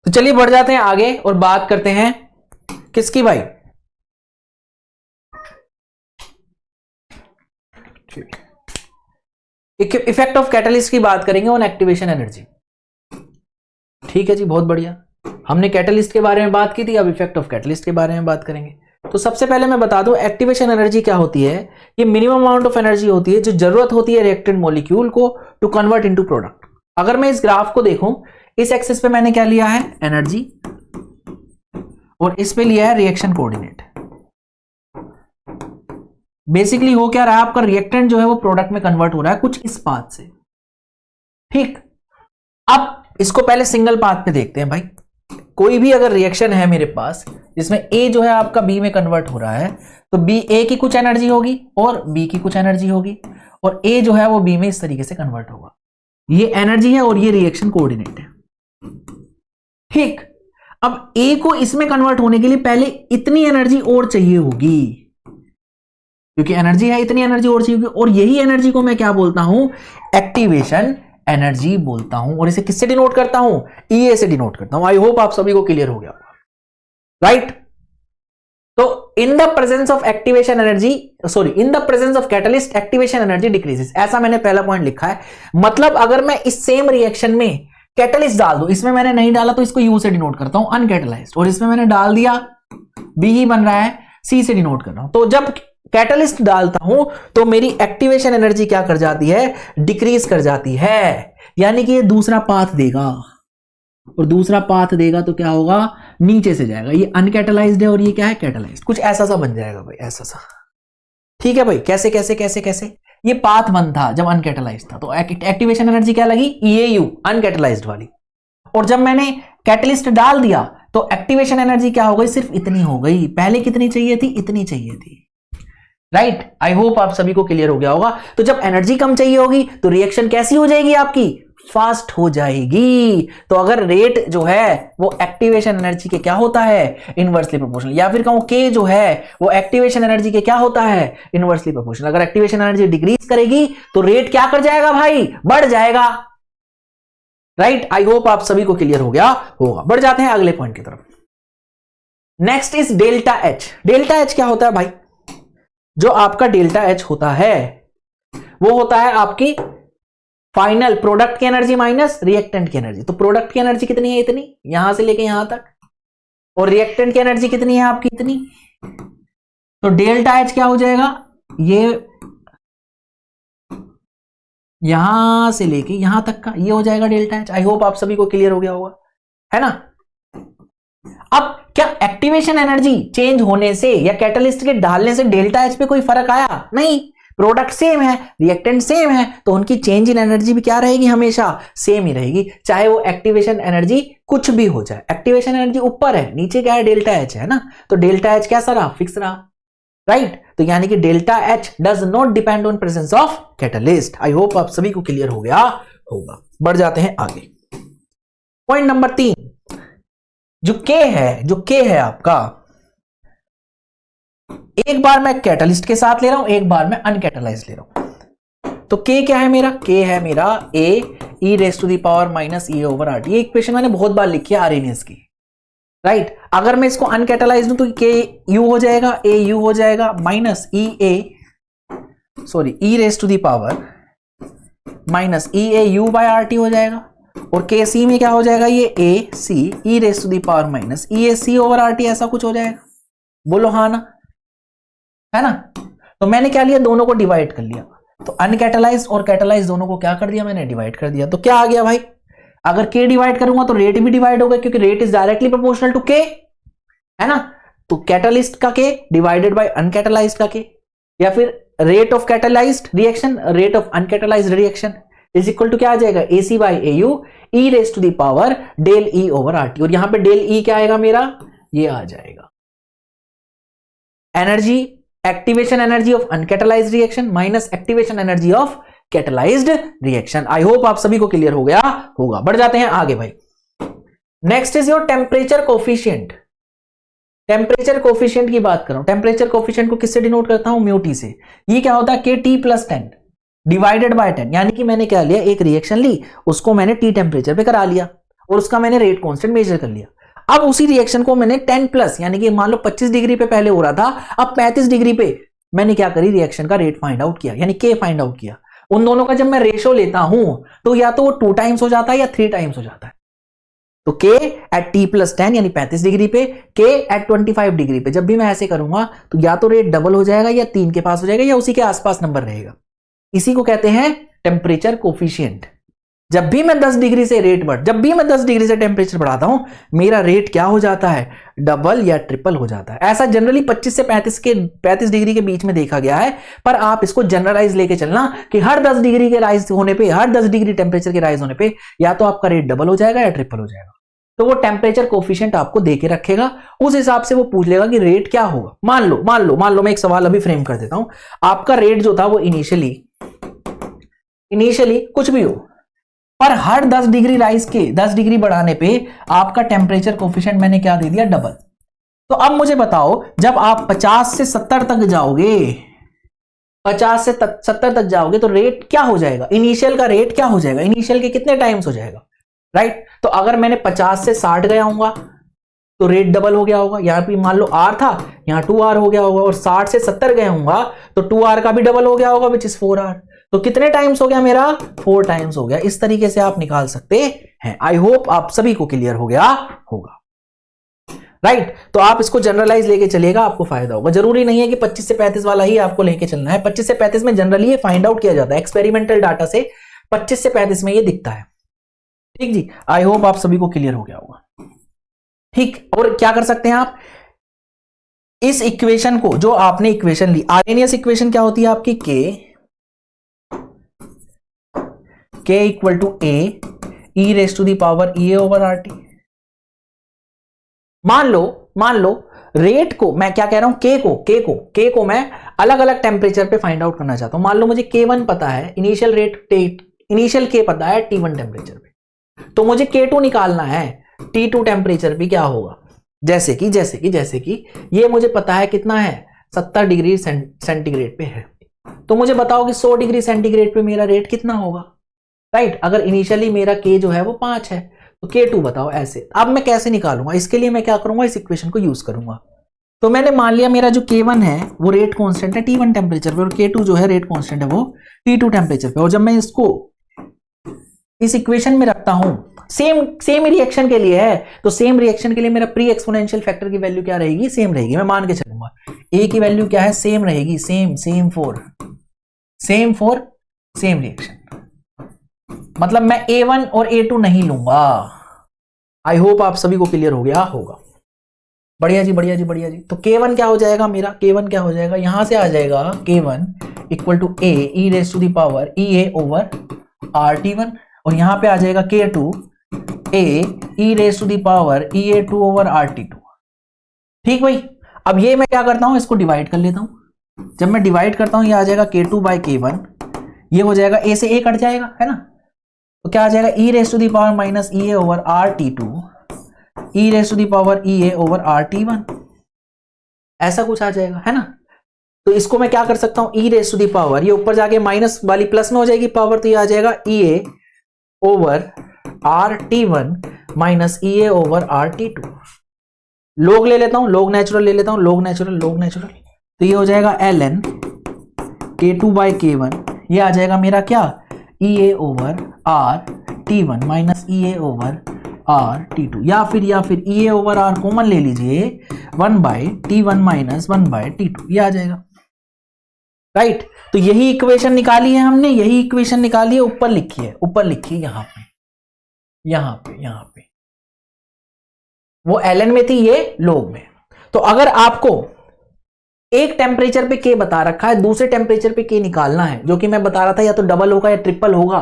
तो चलिए बढ़ जाते हैं आगे और बात करते हैं किसकी भाई? इफेक्ट ऑफ कैटलिस्ट की बात करेंगे ऑन एक्टिवेशन एनर्जी। ठीक है जी, बहुत बढ़िया। हमने कैटलिस्ट के बारे में बात की थी, अब इफेक्ट ऑफ कैटलिस्ट के बारे में बात करेंगे। तो सबसे पहले मैं बता दूं एक्टिवेशन एनर्जी क्या होती है। ये मिनिमम अमाउंट ऑफ एनर्जी होती है जो जरूरत होती है रिएक्टेंट मॉलिक्यूल को टू कन्वर्ट इनटू प्रोडक्ट। अगर मैं इस ग्राफ को देखूं, इस एक्सिस पे मैंने क्या लिया है, एनर्जी, और इस पे लिया है रिएक्शन कोऑर्डिनेट। बेसिकली हो क्या रहा है, आपका रिएक्टेंट जो है वो प्रोडक्ट में कन्वर्ट हो रहा है कुछ इस पाथ से। ठीक, अब इसको पहले सिंगल पाथ पे देखते हैं भाई। कोई भी अगर रिएक्शन है मेरे पास जिसमें ए जो है आपका बी में कन्वर्ट हो रहा है, तो बी ए की कुछ एनर्जी होगी और बी की कुछ एनर्जी होगी, और ए जो है वो बी में इस तरीके से कन्वर्ट होगा। ये एनर्जी है और ये रिएक्शन कोऑर्डिनेट है। ठीक, अब ए को इसमें कन्वर्ट होने के लिए पहले इतनी एनर्जी और चाहिए होगी, क्योंकि एनर्जी है, इतनी एनर्जी और चाहिए होगी, और यही एनर्जी को मैं क्या बोलता हूं, एक्टिवेशन एनर्जी बोलता हूं। और इसे किससे डिनोट करता हूं, ईए से डिनोट करता हूं। आई होप आप सभी को क्लियर हो गया होगा, राइट। तो in the presence of activation energy, sorry, in the presence of catalyst activation energy decreases, ऐसा मैंने पहला पॉइंट लिखा है। मतलब अगर मैं इस सेम रिएक्शन में कैटलिस्ट डाल दूं, इसमें मैंने नहीं डाला तो इसको यू से डिनोट करता हूं, अनकैटलाइज्ड, और इसमें मैंने डाल दिया, बी ही बन रहा है, सी से डिनोट कर रहा हूं। तो जब कैटलिस्ट डालता हूं तो मेरी एक्टिवेशन एनर्जी क्या कर जाती है, डिक्रीज कर जाती है, यानी कि ये दूसरा पाथ देगा, और दूसरा पाथ देगा तो क्या होगा, नीचे से जाएगा। ये अनकैटलाइज्ड है और ये क्या है, कैटलाइज्ड, कुछ ऐसा सा बन जाएगा भाई, ऐसा सा। ठीक है भाई, कैसे कैसे कैसे कैसे, ये पाथ वन था जब अनकैटलाइज्ड था, तो एक्टिवेशन एनर्जी क्या लगी, ईएयू, अनकैटलाइज्ड वाली। और जब मैंने कैटलिस्ट डाल दिया तो एक्टिवेशन एनर्जी क्या हो गई, सिर्फ इतनी हो गई। पहले कितनी चाहिए थी, इतनी चाहिए थी, राइट। आई होप आप सभी को क्लियर हो गया होगा। तो जब एनर्जी कम चाहिए होगी तो रिएक्शन कैसी हो जाएगी आपकी, फास्ट हो जाएगी। तो अगर रेट जो है वो एक्टिवेशन एनर्जी के क्या होता है, इनवर्सली प्रोपोर्शनल, या फिर कहूं के जो है वो एक्टिवेशन एनर्जी के क्या होता है, इनवर्सली प्रोपोर्शनल। अगर एक्टिवेशन एनर्जी डिक्रीज करेगी तो रेट क्या कर जाएगा भाई, बढ़ जाएगा, राइट। आई होप आप सभी को क्लियर हो गया होगा। बढ़ जाते हैं अगले पॉइंट की तरफ। Next is delta H. Delta H क्या होता है भाई, जो आपका डेल्टा एच होता है वो होता है आपकी फाइनल प्रोडक्ट की एनर्जी माइनस रिएक्टेंट की एनर्जी। तो प्रोडक्ट की एनर्जी कितनी है, इतनी, यहां से लेके यहां तक, और रिएक्टेंट की एनर्जी कितनी है आपकी, इतनी। तो डेल्टा एच क्या हो जाएगा, ये यहां से लेके यहां तक का, ये हो जाएगा डेल्टा एच। आई होप आप सभी को क्लियर हो गया होगा, है ना। अब क्या एक्टिवेशन एनर्जी चेंज होने से या कैटलिस्ट के डालने से डेल्टा एच पे कोई फर्क आया, नहीं। प्रोडक्ट सेम है, रिएक्टेंट सेम है, तो उनकी चेंज इन एनर्जी भी क्या रहेगी, हमेशा सेम ही रहेगी, चाहे वो एक्टिवेशन एनर्जी कुछ भी हो जाए। एक्टिवेशन एनर्जी ऊपर है, नीचे क्या है, डेल्टा एच है ना, तो डेल्टा एच कैसा रहा, फिक्स रहा, राइट। तो यानी कि delta H does not depend on presence of catalyst. I hope आप सभी को क्लियर हो गया होगा। बढ़ जाते हैं आगे। पॉइंट नंबर 3, जो के है आपका, एक बार मैं कैटलिस्ट के साथ ले रहा हूं, एक बार मैं अनकैटलाइज्ड ले रहा हूं। तो के क्या है मेरा, के है मेरा A e raise to the power minus E over R T. ये इक्वेशन मैंने बहुत बार लिखी है आरएनएस की, राइट। अगर मैं इसको अनकैटलाइज्ड हूं तो के यू हो जाएगा, ए यू हो जाएगा, minus E raise to the power minus E A U by R T हो जाएगा, और के सी में क्या हो जाएगा, ये A C e raise to the power minus E A C over R T, ऐसा कुछ हो जाएगा। बोलो हाँ ना, है ना। तो मैंने क्या लिया, दोनों को डिवाइड कर लिया, तो अनकैटलाइज्ड और कैटलाइज्ड दोनों को क्या कर दिया, मैंने डिवाइड कर दिया। तो क्या आ गया भाई, अगर के डिवाइड करूंगा तो रेट भी डिवाइड होगा, क्योंकि rate is directly proportional to K, है ना। तो कैटलिस्ट का के डिवाइडेड बाय अनकैटलाइज्ड का के, या फिर rate of catalysed reaction rate of uncatalysed reaction is equal to क्या आ जाएगा, AC by AU E raise to the power del E over RT। और यहां पे डेल E क्या आएगा मेरा, ये आ जाएगा energy, activation energy of uncatalysed reaction minus activation energy of catalysed reaction. I hope आप सभी को क्लियर हो गया होगा। बढ़ जाते हैं आगे भाई। Next is your temperature coefficient. Temperature coefficient की बात कर रहा हूं। टेम्परेचर कोफिशिएंट को किससे डिनोट करता हूं, म्यू टी से। ये क्या होता है, KT + 10 डिवाइडेड बाय 10। यानी कि मैंने क्या लिया, एक रिएक्शन ली, उसको मैंने T टेम्परेचर पे करा लिया और उसका मैंने रेट कांस्टेंट मेजर कर लिया। अब उसी रिएक्शन को मैंने 10+ यानी कि मान लो 25 डिग्री पे पहले हो रहा था, अब 35 डिग्री पे मैंने क्या करी, रिएक्शन का रेट फाइंड आउट किया, यानी K फाइंड आउट किया। उन दोनों का जब मैं रेशो लेता हूं तो या तो वो 2 टाइम्स हो जाता है या 3 टाइम्स हो जाता है। तो K एट T+10 यानी 35 डिग्री पे, K एट 25 डिग्री पे। जब भी मैं ऐसे करूंगा तो या तो रेट डबल हो जाएगा या 3 के पास हो जाएगा या उसी के आसपास नंबर रहेगा। इसी को कहते हैं टेम्परेचर कोफिशिएंट। जब भी मैं 10 डिग्री से जब भी मैं 10 डिग्री से टेम्परेचर बढ़ाता हूं, मेरा रेट क्या हो जाता है, डबल या ट्रिपल हो जाता है। ऐसा जनरली 25 से 35 डिग्री के बीच में देखा गया है, पर आप इसको जनरलाइज लेके चलना कि हर 10 डिग्री के राइज होने पे, हर 10 डिग्री टेम्परेचर के राइज होने पे या तो आपका रेट डबल हो जाएगा या ट्रिपल हो जाएगा। तो वो टेम्परेचर कोफिशिएंट आपको दे के रखेगा, उस हिसाब से वो पूछ लेगा कि रेट क्या होगा। मान लो मैं एक सवाल अभी फ्रेम कर देता हूं। आपका रेट जो था वो इनिशियली कुछ भी हो, पर हर 10 डिग्री राइज के 10 डिग्री बढ़ाने पे आपका टेम्परेचर कोफिशिएंट मैंने क्या दे दिया, डबल। तो अब मुझे बताओ, जब आप 50 से 70 तक जाओगे, 50 से 70 तक जाओगे तो रेट क्या हो जाएगा, इनिशियल का रेट क्या हो जाएगा, इनिशियल के कितने टाइम्स हो जाएगा, राइट। तो अगर मैंने 50 से 60 गया हूंगा तो रेट डबल हो गया होगा। यहां पे मान लो R था, यहां 2R हो गया होगा, और 60 से 70 गया हूंगा तो 2R का भी डबल हो गया होगा, विच इज 4R। तो कितने टाइम्स हो गया मेरा, 4 टाइम्स हो गया। इस तरीके से आप निकाल सकते हैं। आई होप आप सभी को क्लियर हो गया होगा, राइट। तो आप इसको जनरलाइज लेके चलिएगा, आपको फायदा होगा। जरूरी नहीं है कि 25 से 35 वाला ही आपको लेके चलना है। 25 से 35 में जनरली ये फाइंड आउट किया जाता है, एक्सपेरिमेंटल डाटा से 25 से 35 में ये दिखता है। ठीक जी, आई होप आप सभी को क्लियर हो गया होगा। ठीक, और क्या कर सकते हैं आप, इस इक्वेशन को, जो आपने इक्वेशन ली, आर्रेनियस इक्वेशन क्या होती है आपकी, K equal to A E raise to the power EA over RT। मान लो रेट को, मैं क्या कह रहा हूं, K को मैं अलग अलग टेम्परेचर पे फाइंड आउट करना चाहता हूं। मान लो मुझे K1 पता है, इनिशियल K पता है T1 टेम्परेचर पे, तो मुझे K2 निकालना है T2 टेम्परेचर पे क्या होगा। जैसे कि ये मुझे पता है कितना है, 70 डिग्री सेंटीग्रेड पे है, तो मुझे बताओ कि 100 डिग्री सेंटीग्रेड पे मेरा रेट कितना होगा, राइट। अगर इनिशियली मेरा K जो है वो 5 है तो K2 बताओ। ऐसे अब मैं कैसे निकालूंगा, इसके लिए मैं क्या करूंगा, इस इक्वेशन को यूज करूंगा। तो मैंने मान लिया मेरा जो K1 है वो रेट कांस्टेंट है T1 टेम्परेचर पे, और K2 जो है रेट कांस्टेंट है वो T2 टेम्परेचर पे। और जब मैं इसको इस इक्वेशन में रखता हूं, सेम रिएक्शन के लिए है, तो सेम रिएक्शन के लिए मेरा प्री एक्सपोनेंशियल फैक्टर की वैल्यू क्या रहेगी, सेम रहेगी। मैं मान के चलूंगा A की वैल्यू क्या है, सेम रहेगी, सेम फॉर सेम रिएक्शन। मतलब मैं A1 और A2 नहीं लूंगा। आई होप आप सभी को क्लियर हो गया होगा। बढ़िया जी। तो K1 क्या हो जाएगा मेरा, K1 क्या हो जाएगा, यहां से आ जाएगा K1 equal to A E raise to the power EA over RT1, और यहां पे आ जाएगा K2 A E raise to the power EA2 over RT2। ठीक भाई, अब ये मैं क्या करता हूं, इसको डिवाइड कर लेता हूं। जब मैं डिवाइड करता हूं, ये आ जाएगा K2 बाई K1, ये हो जाएगा A से A कट जाएगा, है ना। तो क्या आ जाएगा, E raise to the power minus EA over RT2 E raise to the power EA over RT1, ऐसा कुछ आ जाएगा, है ना। तो इसको मैं क्या कर सकता हूं, E raise to the power, ये ऊपर जाके माइनस वाली प्लस में हो जाएगी पावर, तो ये आ जाएगा EA over RT1 minus EA over RT2। लोग ले लेता हूं, लोग नेचुरल ले लेता हूं, लोग नेचुरल, तो ये हो जाएगा ln K2 बाई K1, ये आ जाएगा मेरा क्या, EA over RT1 minus EA over RT2, या फिर EA ओवर R कॉमन ले लीजिए, 1 by T1 minus 1 by T2, ये आ जाएगा, राइट। तो यही इक्वेशन निकाली है हमने, यही इक्वेशन निकाली है, ऊपर लिखी है यहां पे वो ln में थी, ये log में। तो अगर आपको एक टेम्परेचर पे K बता रखा है, दूसरे टेम्परेचर पे K निकालना है, जो कि मैं बता रहा था या तो डबल होगा या ट्रिपल होगा,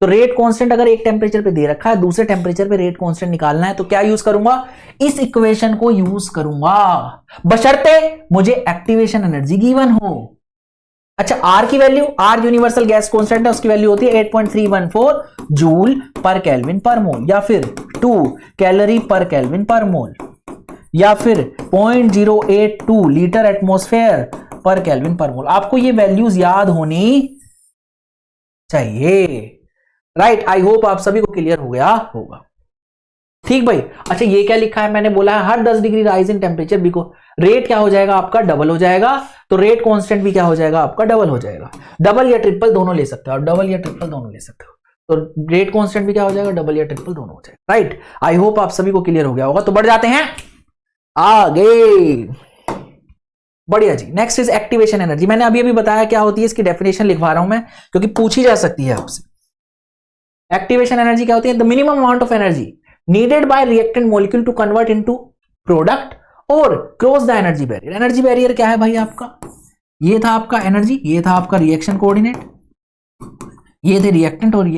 तो रेट कांस्टेंट अगर एक टेम्परेचर पे दे रखा है, दूसरे टेम्परेचर पे रेट कांस्टेंट निकालना है, तो क्या यूज करूंगा, इस इक्वेशन को यूज करूंगा, बशर्ते मुझे एक्टिवेशन एनर्जी गिवन हो। अच्छा, R की value, R universal gas constant है, उसकी वैल्यू होती है 8.314 जूल पर केल्विन पर मोल, या फिर 2 कैलोरी पर केल्विन पर मोल, या फिर 0.082 लीटर एटमॉस्फेयर पर केल्विन पर मोल। आपको ये वैल्यूज याद होनी चाहिए, राइट। आई होप आप सभी को क्लियर हो गया होगा। ठीक भाई, अच्छा ये क्या लिखा है, मैंने बोला है हर 10 डिग्री राइज इन टेम्परेचर भी को रेट क्या हो जाएगा आपका, डबल हो जाएगा। तो रेट कांस्टेंट भी क्या हो जाएगा आपका, डबल हो जाएगा। डबल या ट्रिपल दोनों ले सकते हो, डबल या ट्रिपल दोनों ले सकते हो। तो रेट कांस्टेंट भी क्या हो जाएगा, डबल या ट्रिपल दोनों हो जाएगा, राइट। आई होप आप सभी को क्लियर हो गया होगा। तो बढ़ जाते हैं आगे, बढ़िया जी। Next is activation energy. मैंने अभी अभी बताया क्या होती है, इसकी डेफिनेशन लिखवा रहा हूं मैं क्योंकि पूछी जा सकती है आपसे। एक्टिवेशन एनर्जी क्या होती है, the minimum amount of energy needed by reactant molecule to convert into product और cross the energy barrier. Energy barrier क्या है भाई आपका, ये था आपका एनर्जी, ये था आपका रिएक्शन कोऑर्डिनेट, ये थे रिएक्टेंट और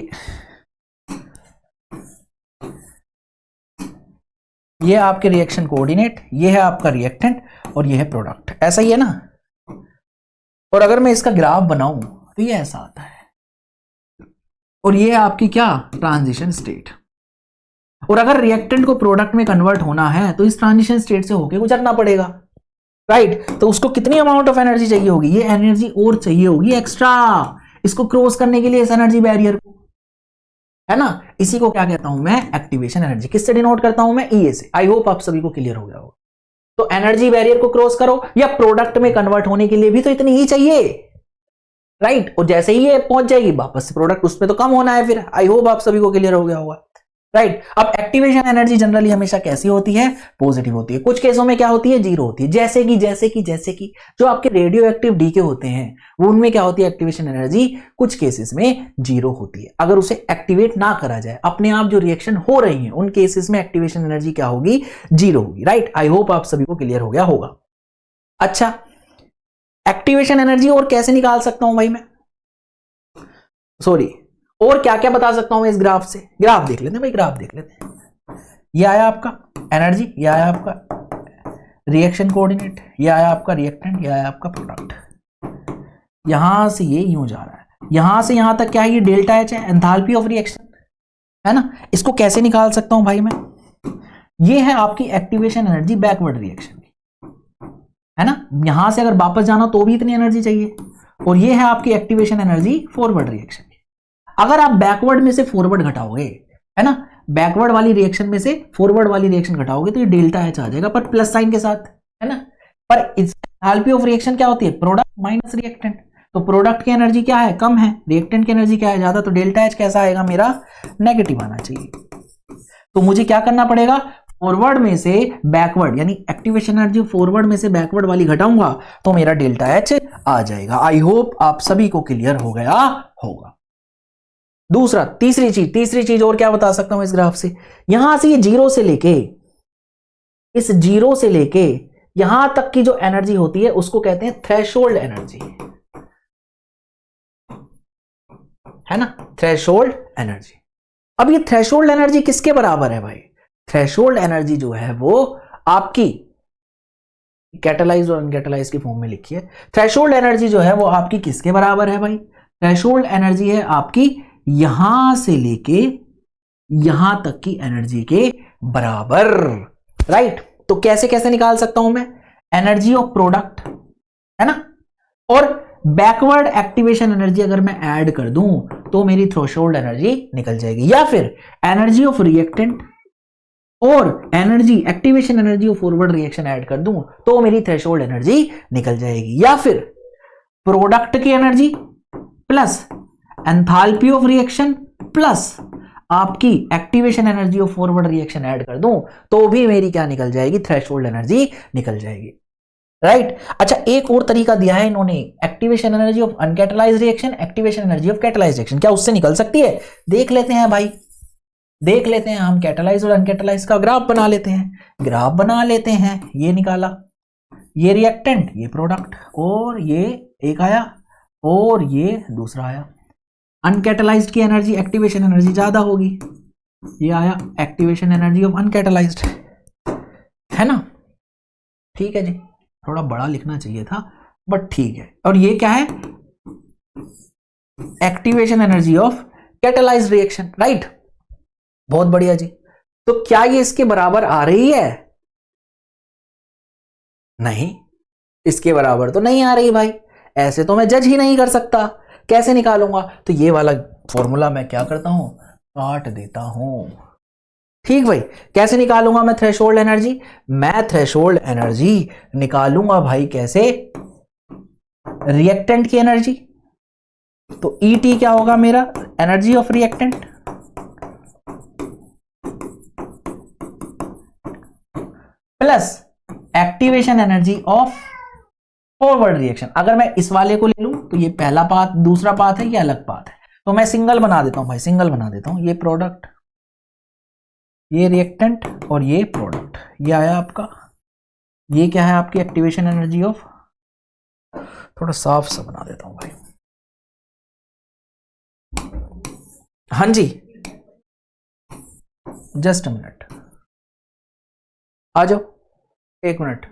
ये आपके रिएक्शन कोऑर्डिनेट, ये है आपका रिएक्टेंट और ये है प्रोडक्ट, ऐसा ही है ना। और अगर मैं इसका ग्राफ बनाऊं तो ये ऐसा आता है, और ये है आपकी क्या, ट्रांजिशन स्टेट। और अगर रिएक्टेंट को प्रोडक्ट में कन्वर्ट होना है तो इस ट्रांजिशन स्टेट से होके गुजरना पड़ेगा, राइट। तो उसको कितनी अमाउंट ऑफ एनर्जी चाहिए होगी, ये एनर्जी और चाहिए होगी एक्स्ट्रा, इसको क्रॉस करने के लिए इस एनर्जी बैरियर को, है ना। इसी को क्या कहता हूं मैं, एक्टिवेशन एनर्जी। किससे डिनोट करता हूं मैं, ई से। आई होप आप सभी को क्लियर हो गया होगा। तो एनर्जी बैरियर को क्रॉस करो या प्रोडक्ट में कन्वर्ट होने के लिए भी तो इतनी ही चाहिए, राइट। और जैसे ही ये पहुंच जाएगी वापस से प्रोडक्ट, उसमें तो कम होना है फिर। आई होप आप सभी को क्लियर हो गया होगा, राइट। अब एक्टिवेशन एनर्जी जनरली हमेशा कैसी होती है, पॉजिटिव होती है। कुछ केसों में क्या होती है, जीरो होती है। जैसे कि जो आपके रेडियो एक्टिव डीके होते हैं वो उनमें क्या होती है, एक्टिवेशन एनर्जी कुछ केसेस में जीरो होती है। अगर उसे एक्टिवेट ना करा जाए, अपने आप जो रिएक्शन हो रही है उन केसेस में एक्टिवेशन एनर्जी क्या होगी, जीरो होगी, राइट। आई होप आप सभी को क्लियर हो गया होगा। अच्छा, एक्टिवेशन एनर्जी और कैसे निकाल सकता हूं भाई मैं, सॉरी, और क्या क्या बता सकता हूं मैं इस ग्राफ से। ग्राफ देख लेते हैं भाई, ग्राफ देख लेते हैं। ये आया आपका एनर्जी, ये आया आपका रिएक्शन कोऑर्डिनेट, ये आया आपका रिएक्टेंट, ये आया आपका प्रोडक्ट। यहां से ये यूं जा रहा है, यहां से यहां तक क्या है, ये डेल्टा एच है, एंथैल्पी ऑफ रिएक्शन, है ना। इसको कैसे निकाल सकता हूं भाई मैं, ये है आपकी एक्टिवेशन एनर्जी बैकवर्ड रिएक्शन की, है ना। यहां से अगर वापस जाना तो भी इतनी एनर्जी चाहिए, और ये है आपकी एक्टिवेशन एनर्जी फॉरवर्ड रिएक्शन। अगर आप बैकवर्ड में से फॉरवर्ड घटाओगे, है ना, बैकवर्ड वाली रिएक्शन में से फॉरवर्ड वाली रिएक्शन घटाओगे तो ये डेल्टा एच आ जाएगा, पर प्लस साइन के साथ, है ना। पर एंथैल्पी ऑफ रिएक्शन क्या होती है, प्रोडक्ट माइनस रिएक्टेंट। तो प्रोडक्ट की एनर्जी क्या है, कम है, रिएक्टेंट की एनर्जी क्या है, ज्यादा। तो डेल्टा एच कैसा आएगा मेरा, नेगेटिव आना चाहिए। तो मुझे क्या करना पड़ेगा, फॉरवर्ड में से बैकवर्ड, यानी एक्टिवेशन एनर्जी फॉरवर्ड में से बैकवर्ड वाली घटाऊंगा तो मेरा डेल्टा एच आ जाएगा। आई होप आप सभी को क्लियर हो गया होगा। दूसरा, तीसरी चीज और क्या बता सकता हूं इस ग्राफ से, यहां से ये जीरो से लेके, इस जीरो से लेके यहां तक की जो एनर्जी होती है उसको कहते हैं थ्रेशोल्ड एनर्जी, है ना, थ्रेशोल्ड एनर्जी। अब ये थ्रेशोल्ड एनर्जी किसके बराबर है भाई, थ्रेशोल्ड एनर्जी जो है वो आपकी कैटालाइज और अनकैटालाइज की फॉर्म में लिखी है। थ्रेशोल्ड एनर्जी जो है वो आपकी किसके बराबर है भाई, थ्रेशोल्ड एनर्जी है आपकी यहां से लेके यहां तक की एनर्जी के बराबर, राइट। तो कैसे कैसे निकाल सकता हूं मैं, एनर्जी ऑफ प्रोडक्ट, है ना, और बैकवर्ड एक्टिवेशन एनर्जी अगर मैं ऐड कर दूं तो मेरी थ्रेशोल्ड एनर्जी निकल जाएगी, या फिर एनर्जी ऑफ रिएक्टेंट और energy activation energy of forward reaction add कर दूं तो मेरी थ्रेशोल्ड एनर्जी निकल जाएगी, या फिर प्रोडक्ट की energy plus enthalpy of reaction plus आपकी activation energy of forward reaction add कर दूं तो भी मेरी क्या निकल जाएगी, थ्रेशोल्ड एनर्जी निकल जाएगी, राइट। अच्छा, एक और तरीका दिया है इन्होंने, activation energy of uncatalysed reaction, activation energy of catalysed reaction, क्या उससे निकल सकती है, देख लेते हैं भाई, देख लेते हैं। हम कैटालाइज और अनकैटालाइज का ग्राफ बना लेते हैं, ग्राफ बना लेते हैं। ये निकाला, ये रिएक्टेंट, ये प्रोडक्ट, और ये एक आया और ये दूसरा आया। अनकैटालाइज्ड की एनर्जी, एक्टिवेशन एनर्जी ज्यादा होगी, ये आया एक्टिवेशन एनर्जी ऑफ अनकैटालाइज्ड, है ना। ठीक है जी, थोड़ा बड़ा लिखना चाहिए था बट ठीक है। और ये क्या है, activation energy of catalysed reaction, right. बहुत बढ़िया जी। तो क्या ये इसके बराबर आ रही है, नहीं, इसके बराबर तो नहीं आ रही भाई, ऐसे तो मैं जज ही नहीं कर सकता। कैसे निकालूंगा, तो ये वाला फॉर्मूला मैं क्या करता हूं, काट देता हूं। ठीक भाई, कैसे निकालूंगा मैं थ्रेशोल्ड एनर्जी, मैं थ्रेशोल्ड एनर्जी निकालूंगा भाई कैसे, रिएक्टेंट की एनर्जी तो ET क्या होगा मेरा, energy of reactant, plus activation energy of forward reaction. अगर मैं इस वाले को ले लूं तो ये पहला पाथ, दूसरा पाथ है, ये अलग पाथ है, तो मैं सिंगल बना देता हूं भाई, सिंगल बना देता हूं। ये प्रोडक्ट, ये रिएक्टेंट और ये प्रोडक्ट, ये आया आपका, ये क्या है आपकी एक्टिवेशन एनर्जी ऑफ, थोड़ा साफ सा बना देता हूं भाई, हाँ जी, जस्ट अ मिनट, आ जाओ, एक मिनट।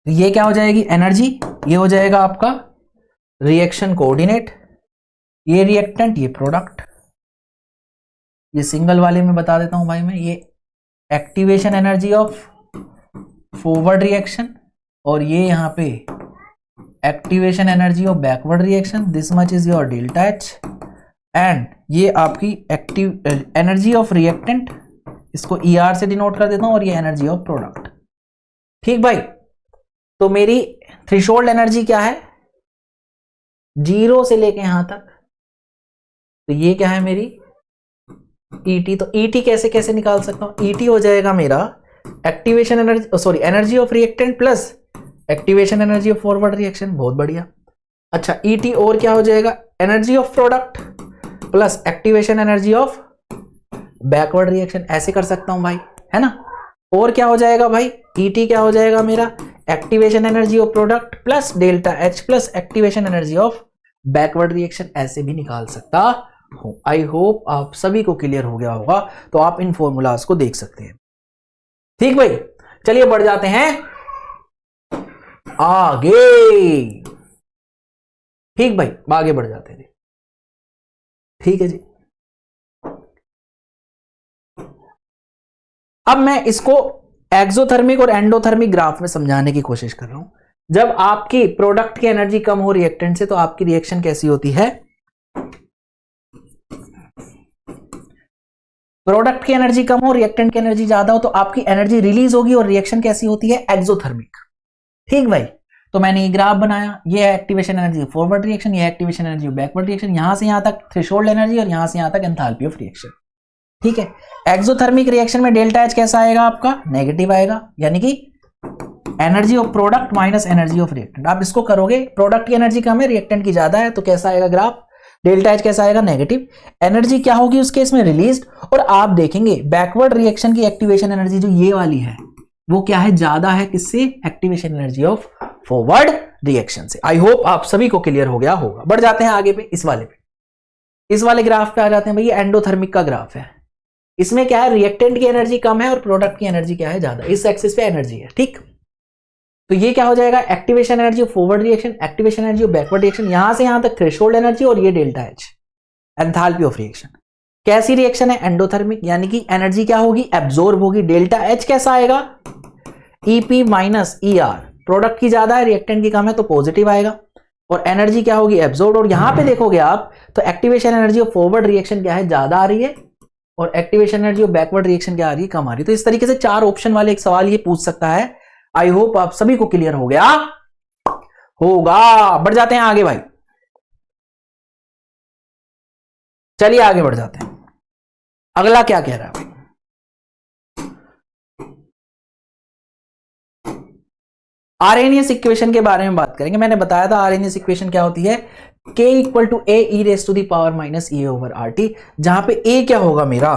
ये क्या हो जाएगी एनर्जी, ये हो जाएगा आपका रिएक्शन कोऑर्डिनेट, ये रिएक्टेंट, ये प्रोडक्ट। ये सिंगल वाले में बता देता हूं भाई मैं, ये activation energy of forward reaction और ये यहां पे activation energy of backward reaction, this much is your delta H, and ये आपकी एक्टिव एनर्जी ऑफ रिएक्टेंट, इसको ER से डिनोट कर देता हूं, और ये एनर्जी ऑफ प्रोडक्ट। ठीक भाई, तो मेरी थ्रेशोल्ड एनर्जी क्या है, 0 से लेके यहां तक, तो ये क्या है मेरी ET। तो ET कैसे कैसे निकाल सकता हूं, ET हो जाएगा मेरा activation energy, sorry energy of reactant plus activation energy of forward reaction. बहुत बढ़िया। अच्छा ET और क्या हो जाएगा, energy of product plus activation energy of backward reaction. ऐसे कर सकता हूं भाई, है ना। और क्या हो जाएगा भाई, ET क्या हो जाएगा मेरा, activation energy of product plus delta H plus activation energy of backward reaction. ऐसे भी निकाल सकता हूं। आई होप आप सभी को क्लियर हो गया होगा, तो आप इन फॉर्मूलाज को देख सकते हैं। ठीक भाई, चलिए बढ़ जाते हैं आगे। ठीक भाई, आगे बढ़ जाते हैं। ठीक है जी, अब मैं इसको एक्सोथर्मिक और एंडोथर्मिक ग्राफ में समझाने की कोशिश कर रहा हूं। जब आपकी प्रोडक्ट की एनर्जी कम हो रिएक्टेंट से, तो आपकी रिएक्शन कैसी होती है, प्रोडक्ट की एनर्जी कम हो रिएक्टेंट की एनर्जी ज्यादा हो, तो आपकी एनर्जी रिलीज होगी और रिएक्शन कैसी होती है, एक्सोथर्मिक। ठीक भाई, तो मैंने ये ग्राफ बनाया, ये है एक्टिवेशन एनर्जी फॉरवर्ड रिएक्शन, ये है एक्टिवेशन एनर्जी बैकवर्ड रिएक्शन, यहां से यहां तक थ्रेशोल्ड एनर्जी और यहां से यहां तक एंथैल्पी ऑफ रिएक्शन। ठीक है, एक्सोथर्मिक रिएक्शन में डेल्टा एच कैसा आएगा आपका, नेगेटिव आएगा, यानी कि energy of product minus energy of reactant. आप इसको करोगे, प्रोडक्ट की एनर्जी कम है रिएक्टेंट की ज्यादा है, तो कैसा आएगा ग्राफ, डेल्टा एच कैसा आएगा, नेगेटिव। एनर्जी क्या होगी उस केस में, रिलीज्ड। और आप देखेंगे बैकवर्ड रिएक्शन की एक्टिवेशन एनर्जी जो ये वाली है, वो क्या है, ज्यादा है किससे, activation energy of forward reaction से। आई होप आप सभी को क्लियर हो गया होगा। बढ़ जाते हैं आगे पे, इस वाले पे, इस वाले ग्राफ पे आ जाते हैं भाई। एंडोथर्मिक का ग्राफ है, इसमें क्या है, रिएक्टेंट की एनर्जी कम है और प्रोडक्ट की एनर्जी क्या है, ज्यादा। इस एक्सिस पे एनर्जी है। ठीक, तो ये क्या हो जाएगा, activation energy of forward reaction, activation energy of backward reaction, यहां से यहां तक थ्रेशोल्ड एनर्जी, और ये delta H, enthalpy of reaction. कैसी रिएक्शन है, एंडोथर्मिक, यानी कि एनर्जी क्या होगी, एब्जॉर्ब होगी। डेल्टा एच कैसा आएगा, EP माइनस ER, प्रोडक्ट की ज्यादा है रिएक्टेंट की कम है, तो पॉजिटिव आएगा। और एनर्जी क्या होगी, एब्जॉर्ब। और यहां पे देखोगे आप, तो activation energy of forward reaction क्या है, ज्यादा आ रही है, और activation energy of backward reaction क्या आ रही है, कम आ रही है। तो इस तरीके से 4 ऑप्शन वाले एक सवाल ये पूछ सकता है। आई होप आप सभी को क्लियर हो गया होगा। बढ़ जाते हैं आगे भाई, चलिए आगे बढ़ जाते हैं। अगला क्या कह रहा है भाई, आरएनएस इक्वेशन के बारे में बात करेंगे। मैंने बताया था आरएनएस इक्वेशन क्या होती है, K equal to A E raise to the power minus E over RT, जहां पे A क्या होगा मेरा,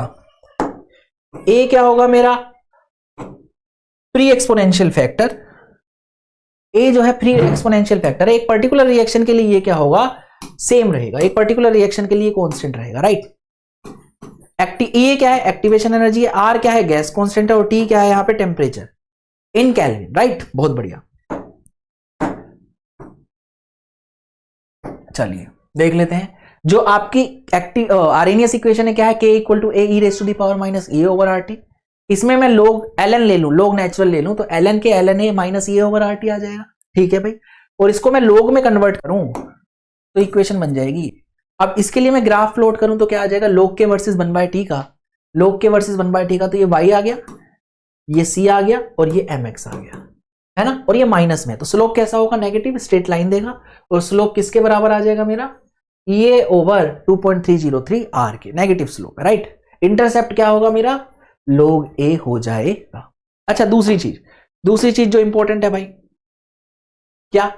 A क्या होगा मेरा, प्री एक्सपोनेंशियल फैक्टर। A जो है प्री एक्सपोनेंशियल फैक्टर है। एक पर्टिकुलर रिएक्शन के लिए ये क्या होगा, सेम रहेगा, एक पर्टिकुलर रिएक्शन के लिए कांस्टेंट रहेगा, राइट। E क्या है, एक्टिवेशन एनर्जी है, R क्या है, गैस कांस्टेंट है, और T क्या है यहाँ पे, टेम्परेचर इन केल्विन, राइट। बहुत बढ़िया, चलिए देख लेते हैं। जो आपकी एक्टिव आरएनएस इक्वेशन है क्या है, K equal to A E raise to the power minus E over RT। इसमें मैं लोग ln ले लूं, लोग नेचुरल ले लूं, तो ln के ln A minus E over RT आ जाएगा। ठीक है भाई, और इसको मैं लोग में कन्वर्ट करूं तो इक्वेशन बन जाएगी अब इसके लिए मैं ग्राफ प्लॉट करूं तो क्या आ जाएगा, log k वर्सेस 1/t का, log k वर्सेस 1/t का, तो ये y आ गया, ये c आ गया और ये mx आ गया, है ना, और ये माइनस में, तो स्लोप कैसा होगा, नेगेटिव, स्ट्रेट लाइन देगा, और स्लोप किसके बराबर आ जाएगा मेरा, ये ओवर 2.303 r के, नेगेटिव स्लोप है, राइट। इंटरसेप्ट क्या होगा मेरा, log a हो जाएगा। अच्छा दूसरी चीज जो इंपॉर्टेंट है भाई, क्या,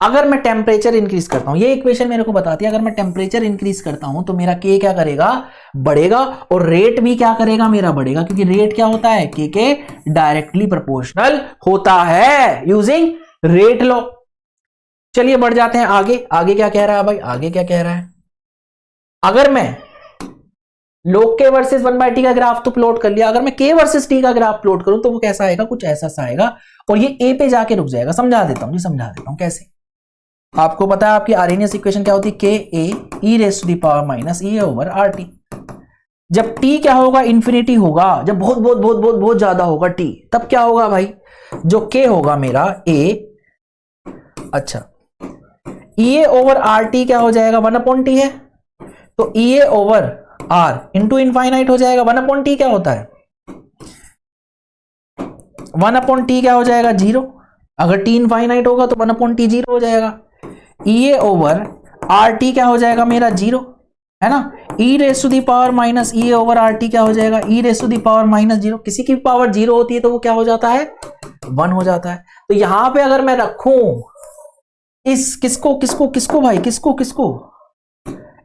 अगर मैं टेम्परेचर इंक्रीज करता हूं, ये इक्वेशन मेरे को बताती है, अगर मैं टेम्परेचर इंक्रीज करता हूं तो मेरा के क्या करेगा, बढ़ेगा, और रेट भी क्या करेगा, मेरा बढ़ेगा, क्योंकि रेट क्या होता है, के डायरेक्टली प्रोपोर्शनल होता है यूजिंग रेट लॉ। चलिए बढ़ जाते हैं आगे क्या कह रहा है भाई, आगे क्या कह रहा है, अगर मैं log k वर्सेस 1/t का ग्राफ तो प्लॉट कर लिया, अगर मैं k वर्सेस t का ग्राफ प्लॉट करूं तो वो कैसा आएगा, कुछ ऐसा सा आएगा, और ये a पे जाके रुक जाएगा। समझा देता हूं कैसे। आपको पता है आपकी आर्हेनियस इक्वेशन क्या होती है, K A e raise to the power minus E over R T. जब टी क्या होगा, इंफिनिटी होगा, जब बहुत बहुत बहुत बहुत बहुत ज्यादा होगा टी, तब क्या होगा भाई, जो के होगा मेरा ए, अच्छा ई ए ओवर आर टी क्या हो जाएगा, 1/t है, तो ई A over are into infinite हो जाएगा, 1/t क्या होता है, 1/t क्या हो जाएगा, 0, अगर टी इनफाइनाइट होगा तो 1/t 0 हो जाएगा, E A over R T क्या हो जाएगा मेरा 0, है ना, e raise to the power minus E A over R T क्या हो जाएगा, e raise to the power minus 0, किसी की पावर 0 होती है तो वो क्या हो जाता है, 1 हो जाता है। तो यहां पे अगर मैं रखूं इस किसको भाई,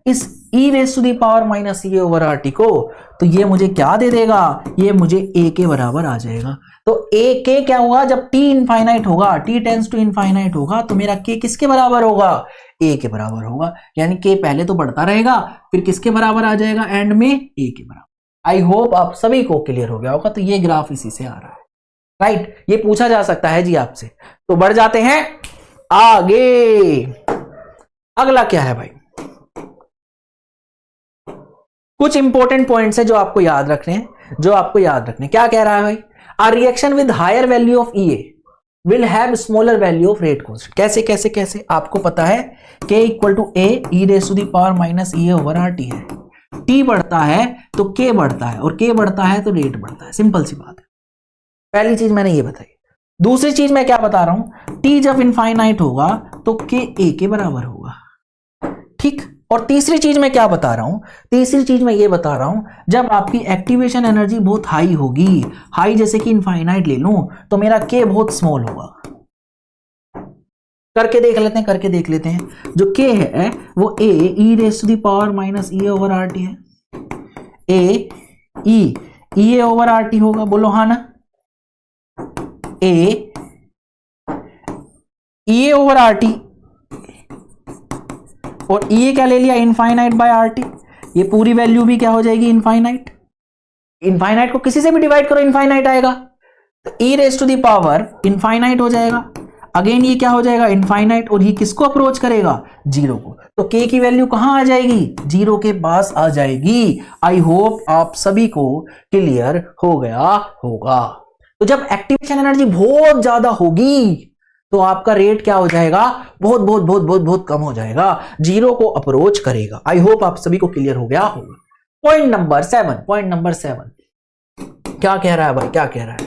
इस e raise to the power minus E over R T को, तो ये मुझे क्या दे देगा, ये मुझे ए के बराबर आ जाएगा। तो ए के क्या होगा, जब टी इनफाइनाइट होगा, टी टेंड्स टू इनफाइनाइट होगा, तो मेरा के किसके बराबर होगा, ए के बराबर होगा, यानी के पहले तो बढ़ता रहेगा, फिर किसके बराबर आ जाएगा, एंड में ए के बराबर। आई होप आप सभी को क्लियर हो गया होगा। तो ये ग्राफ इसी से आ रहा है, राइट, ये पूछा जा सकता है जी आपसे। तो बढ़ जाते हैं आगे, अगला क्या है भाई, कुछ इंपॉर्टेंट पॉइंट्स है जो आपको याद रखने हैं, क्या कह रहा है भाई, a reaction with higher value of EA will have smaller value of rate constant। कैसे आपको पता है K equal to A e raise to the power minus E over R T है, T बढ़ता है तो K बढ़ता है, और K बढ़ता है तो रेट बढ़ता है, सिंपल सी बात है। पहली चीज मैंने ये बताई। दूसरी चीज मैं क्या बता रहा हूं, T जब इनफाइनाइट होगा तो K A के बराबर होगा, ठीक। और तीसरी चीज मैं क्या बता रहा हूं, तीसरी चीज मैं ये बता रहा हूं, जब आपकी एक्टिवेशन एनर्जी बहुत हाई होगी, हाई जैसे कि इनफाइनाइट ले लूं, तो मेरा के बहुत स्मॉल होगा। करके देख लेते हैं। जो के है वो A e raise to the power minus E over R T है, A E over R T होगा, बोलो हाँ ना, A E over R T, और ये क्या ले लिया, इनफाइनाइट बाय आर टी, ये पूरी वैल्यू भी क्या हो जाएगी, इनफाइनाइट को किसी से भी डिवाइड करो इनफाइनाइट आएगा, तो e raise to the power infinite हो जाएगा, अगेन ये क्या हो जाएगा, इनफाइनाइट, और ये किसको अप्रोच करेगा, 0 को, तो के की वैल्यू कहां आ जाएगी, 0 के पास आ जाएगी। आई होप आप सभी को क्लियर हो गया होगा। तो जब एक्टिवेशन एनर्जी बहुत ज्यादा होगी तो आपका रेट क्या हो जाएगा, बहुत बहुत बहुत बहुत बहुत कम हो जाएगा, 0 को अप्रोच करेगा। आई होप आप सभी को क्लियर हो गया होगा। पॉइंट नंबर 7 क्या कह रहा है भाई, क्या कह रहा है,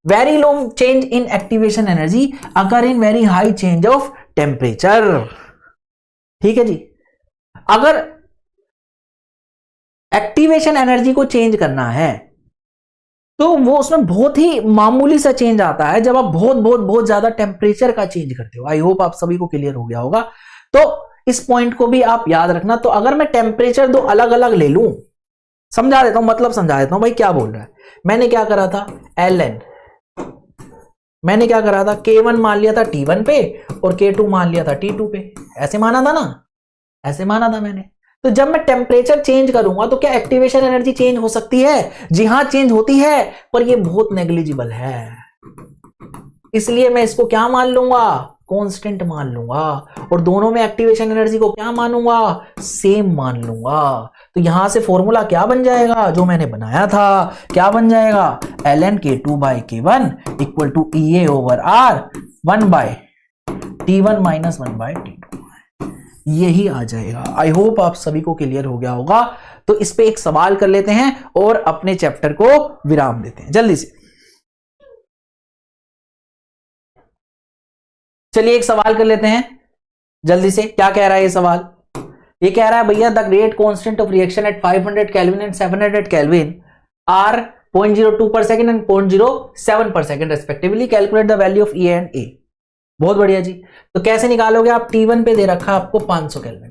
very low change in activation energy occur in very high change of temperature. ठीक है जी, अगर एक्टिवेशन एनर्जी को चेंज करना है तो वो उसमें बहुत ही मामूली सा चेंज आता है जब आप बहुत बहुत बहुत ज्यादा टेम्परेचर का चेंज करते हो। आई होप आप सभी को क्लियर हो गया होगा। तो इस पॉइंट को भी आप याद रखना। तो अगर मैं टेम्परेचर दो अलग अलग ले लूं, समझा देता हूं, मतलब समझा देता हूं भाई क्या बोल रहा है। मैंने क्या करा था, ln, मैंने क्या करा था, K1 मान लिया था T1 पे और K2 मान लिया था T2 पे, ऐसे माना था ना, ऐसे माना था मैंने। तो जब मैं टेम्परेचर चेंज करूंगा तो क्या एक्टिवेशन एनर्जी चेंज हो सकती है? जी हां, चेंज होती है, पर ये बहुत नेग्लिजिबल है, इसलिए मैं इसको क्या मान लूंगा, कांस्टेंट मान लूंगा, और दोनों में एक्टिवेशन एनर्जी को क्या मानूंगा, सेम मान लूंगा। तो यहां से फॉर्मूला क्या बन जाएगा, जो मैंने बनाया था, क्या बन जाएगा, ln K2/K1 equal to EA/R 1/T1 - 1/T2। यही आ जाएगा। आई होप आप सभी को क्लियर हो गया होगा। तो इस पे एक सवाल कर लेते हैं और अपने चैप्टर को विराम देते हैं जल्दी से। चलिए एक सवाल कर लेते हैं जल्दी से। क्या कह रहा है ये सवाल? ये कह रहा है भैया the rate constant of reaction at 500 kelvin and 700 kelvin are 0.02 per second एंड 0.07 per second respectively. Calculate the value of E and A. बहुत बढ़िया जी। तो कैसे निकालोगे आप? T1 पे दे रखा है आपको 500 केल्विन,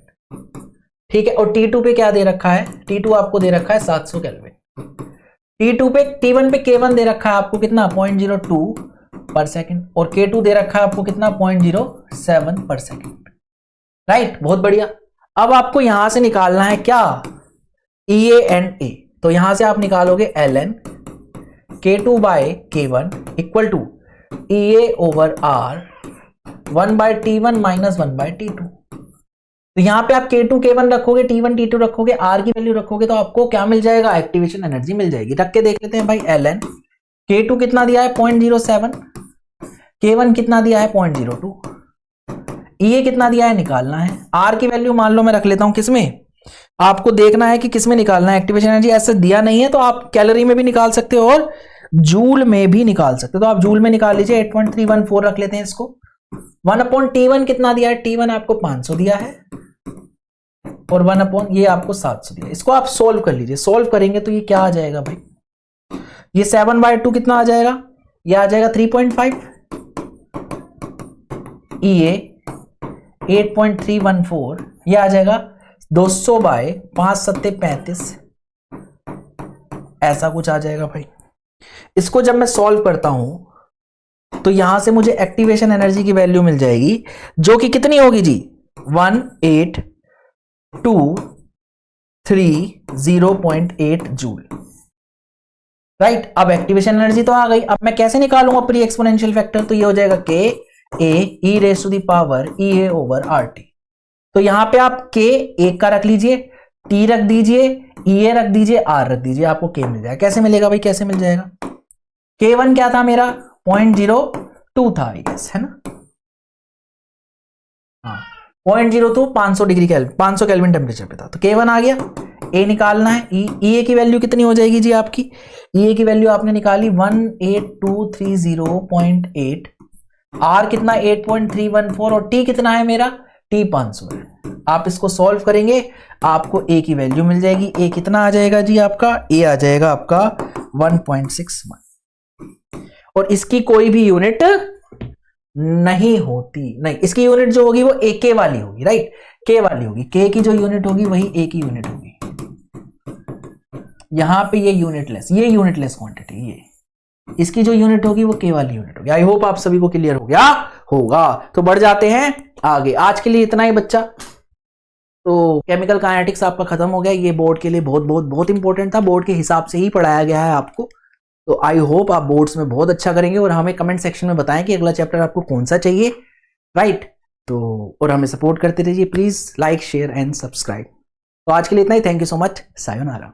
ठीक है, और T2 पे क्या दे रखा है? T2 आपको दे रखा है 700 केल्विन। T1 पे K1 दे रखा है आपको कितना? 0.02 पर सेकेंड, और K2 दे रखा है आपको कितना? 0.07 पर सेकेंड। राइट, बहुत बढ़िया। अब आपको यहां से निकालना है क्या? EA and A। तो यहां से आप निकालोगे ln K2 by K1 equal to EA over R 1 by T1 minus 1 by T2। तो यहां पे आप K2 K1 रखोगे, T1 T2 रखोगे, R की वैल्यू रखोगे, तो आपको क्या मिल जाएगा? एक्टिवेशन एनर्जी मिल जाएगी। रख के देख लेते हैं भाई। ln K2 कितना दिया है? 0.07, K1 कितना दिया है? 0.02, EA कितना दिया है? निकालना है। R की वैल्यू मान लो मैं रख लेता हूं किसमें? आपको देखना है कि किसमें निकालना है एक्टिवेशन एनर्जी। ऐसे दिया नहीं है तो आप कैलोरी में भी निकाल सकते हो और जूल में भी निकाल सकते हो। तो आप जूल में निकाल लीजिए। 8.314 रख लेते हैं इसको। 1/T1 कितना दिया है? T1 आपको 500 दिया है और 1/ ये आपको 700 दिया है। इसको आप सोल्व कर लीजिए। सोल्व करेंगे तो ये क्या आ जाएगा भाई? ये 7/2 कितना आ जाएगा? ये आ जाएगा 3.5। EA 8.314 ये आ जाएगा 200 बाय 5 सत्ते 35, ऐसा कुछ आ जाएगा भाई। इसको जब मैं सॉल्व करता हूं तो यहां से मुझे एक्टिवेशन एनर्जी की वैल्यू मिल जाएगी जो कि कितनी होगी जी? 18230.8 जूल। राइट, अब एक्टिवेशन एनर्जी तो आ गई। अब मैं कैसे निकालूंगा प्री एक्सपोनेंशियल फैक्टर? तो ये हो जाएगा K A e raise to the power EA over RT। तो यहां पे आप K 1 का रख लीजिए, T रख दीजिए, EA रख दीजिए, R रख दीजिए, आपको K मिल जाएगा। कैसे मिलेगा भाई? कैसे मिल जाएगा? K1 क्या था मेरा? 0.02 था आई गेस, है ना? हाँ, 0.02 500 डिग्री केल्विन, 500 केल्विन टेम्परेचर पे था। तो K1 आ गया। A निकालना है। EA की वैल्यू कितनी हो जाएगी जी आपकी? EA की वैल्यू आपने निकाली 18230.8, R कितना? 8.314, और T कितना है मेरा? T 500 है। आप इसको सॉल्व करेंगे आपको A की वैल्यू मिल जाएगी। A कितना आ जाएगा जी आपका? A आ जाएगा आपका 1.61, और इसकी कोई भी यूनिट नहीं होती। नहीं, इसकी यूनिट जो होगी वो AK वाली होगी। राइट, K वाली होगी। K की जो यूनिट होगी वही A की यूनिट होगी। यहां पे ये यूनिटलेस क्वांटिटी, ये इसकी जो यूनिट होगी वो K वाली यूनिट होगी। आई होप आप सभी को क्लियर हो गया होगा। तो बढ़ जाते हैं आगे। आज के लिए इतना ही बच्चा। तो केमिकल काइनेटिक्स आपका खत्म हो गया। ये बोर्ड के लिए बहुत बहुत बहुत इंपॉर्टेंट था। बोर्ड के हिसाब से ही पढ़ाया गया है आपको। तो आई होप आप बोर्ड्स में बहुत अच्छा करेंगे और हमें कमेंट सेक्शन में बताएं कि अगला चैप्टर आपको कौन सा चाहिए। राइट, तो और हमें सपोर्ट करते रहिए। Please like, share and subscribe. तो आज के लिए इतना ही। Thank you so much. Sayonara.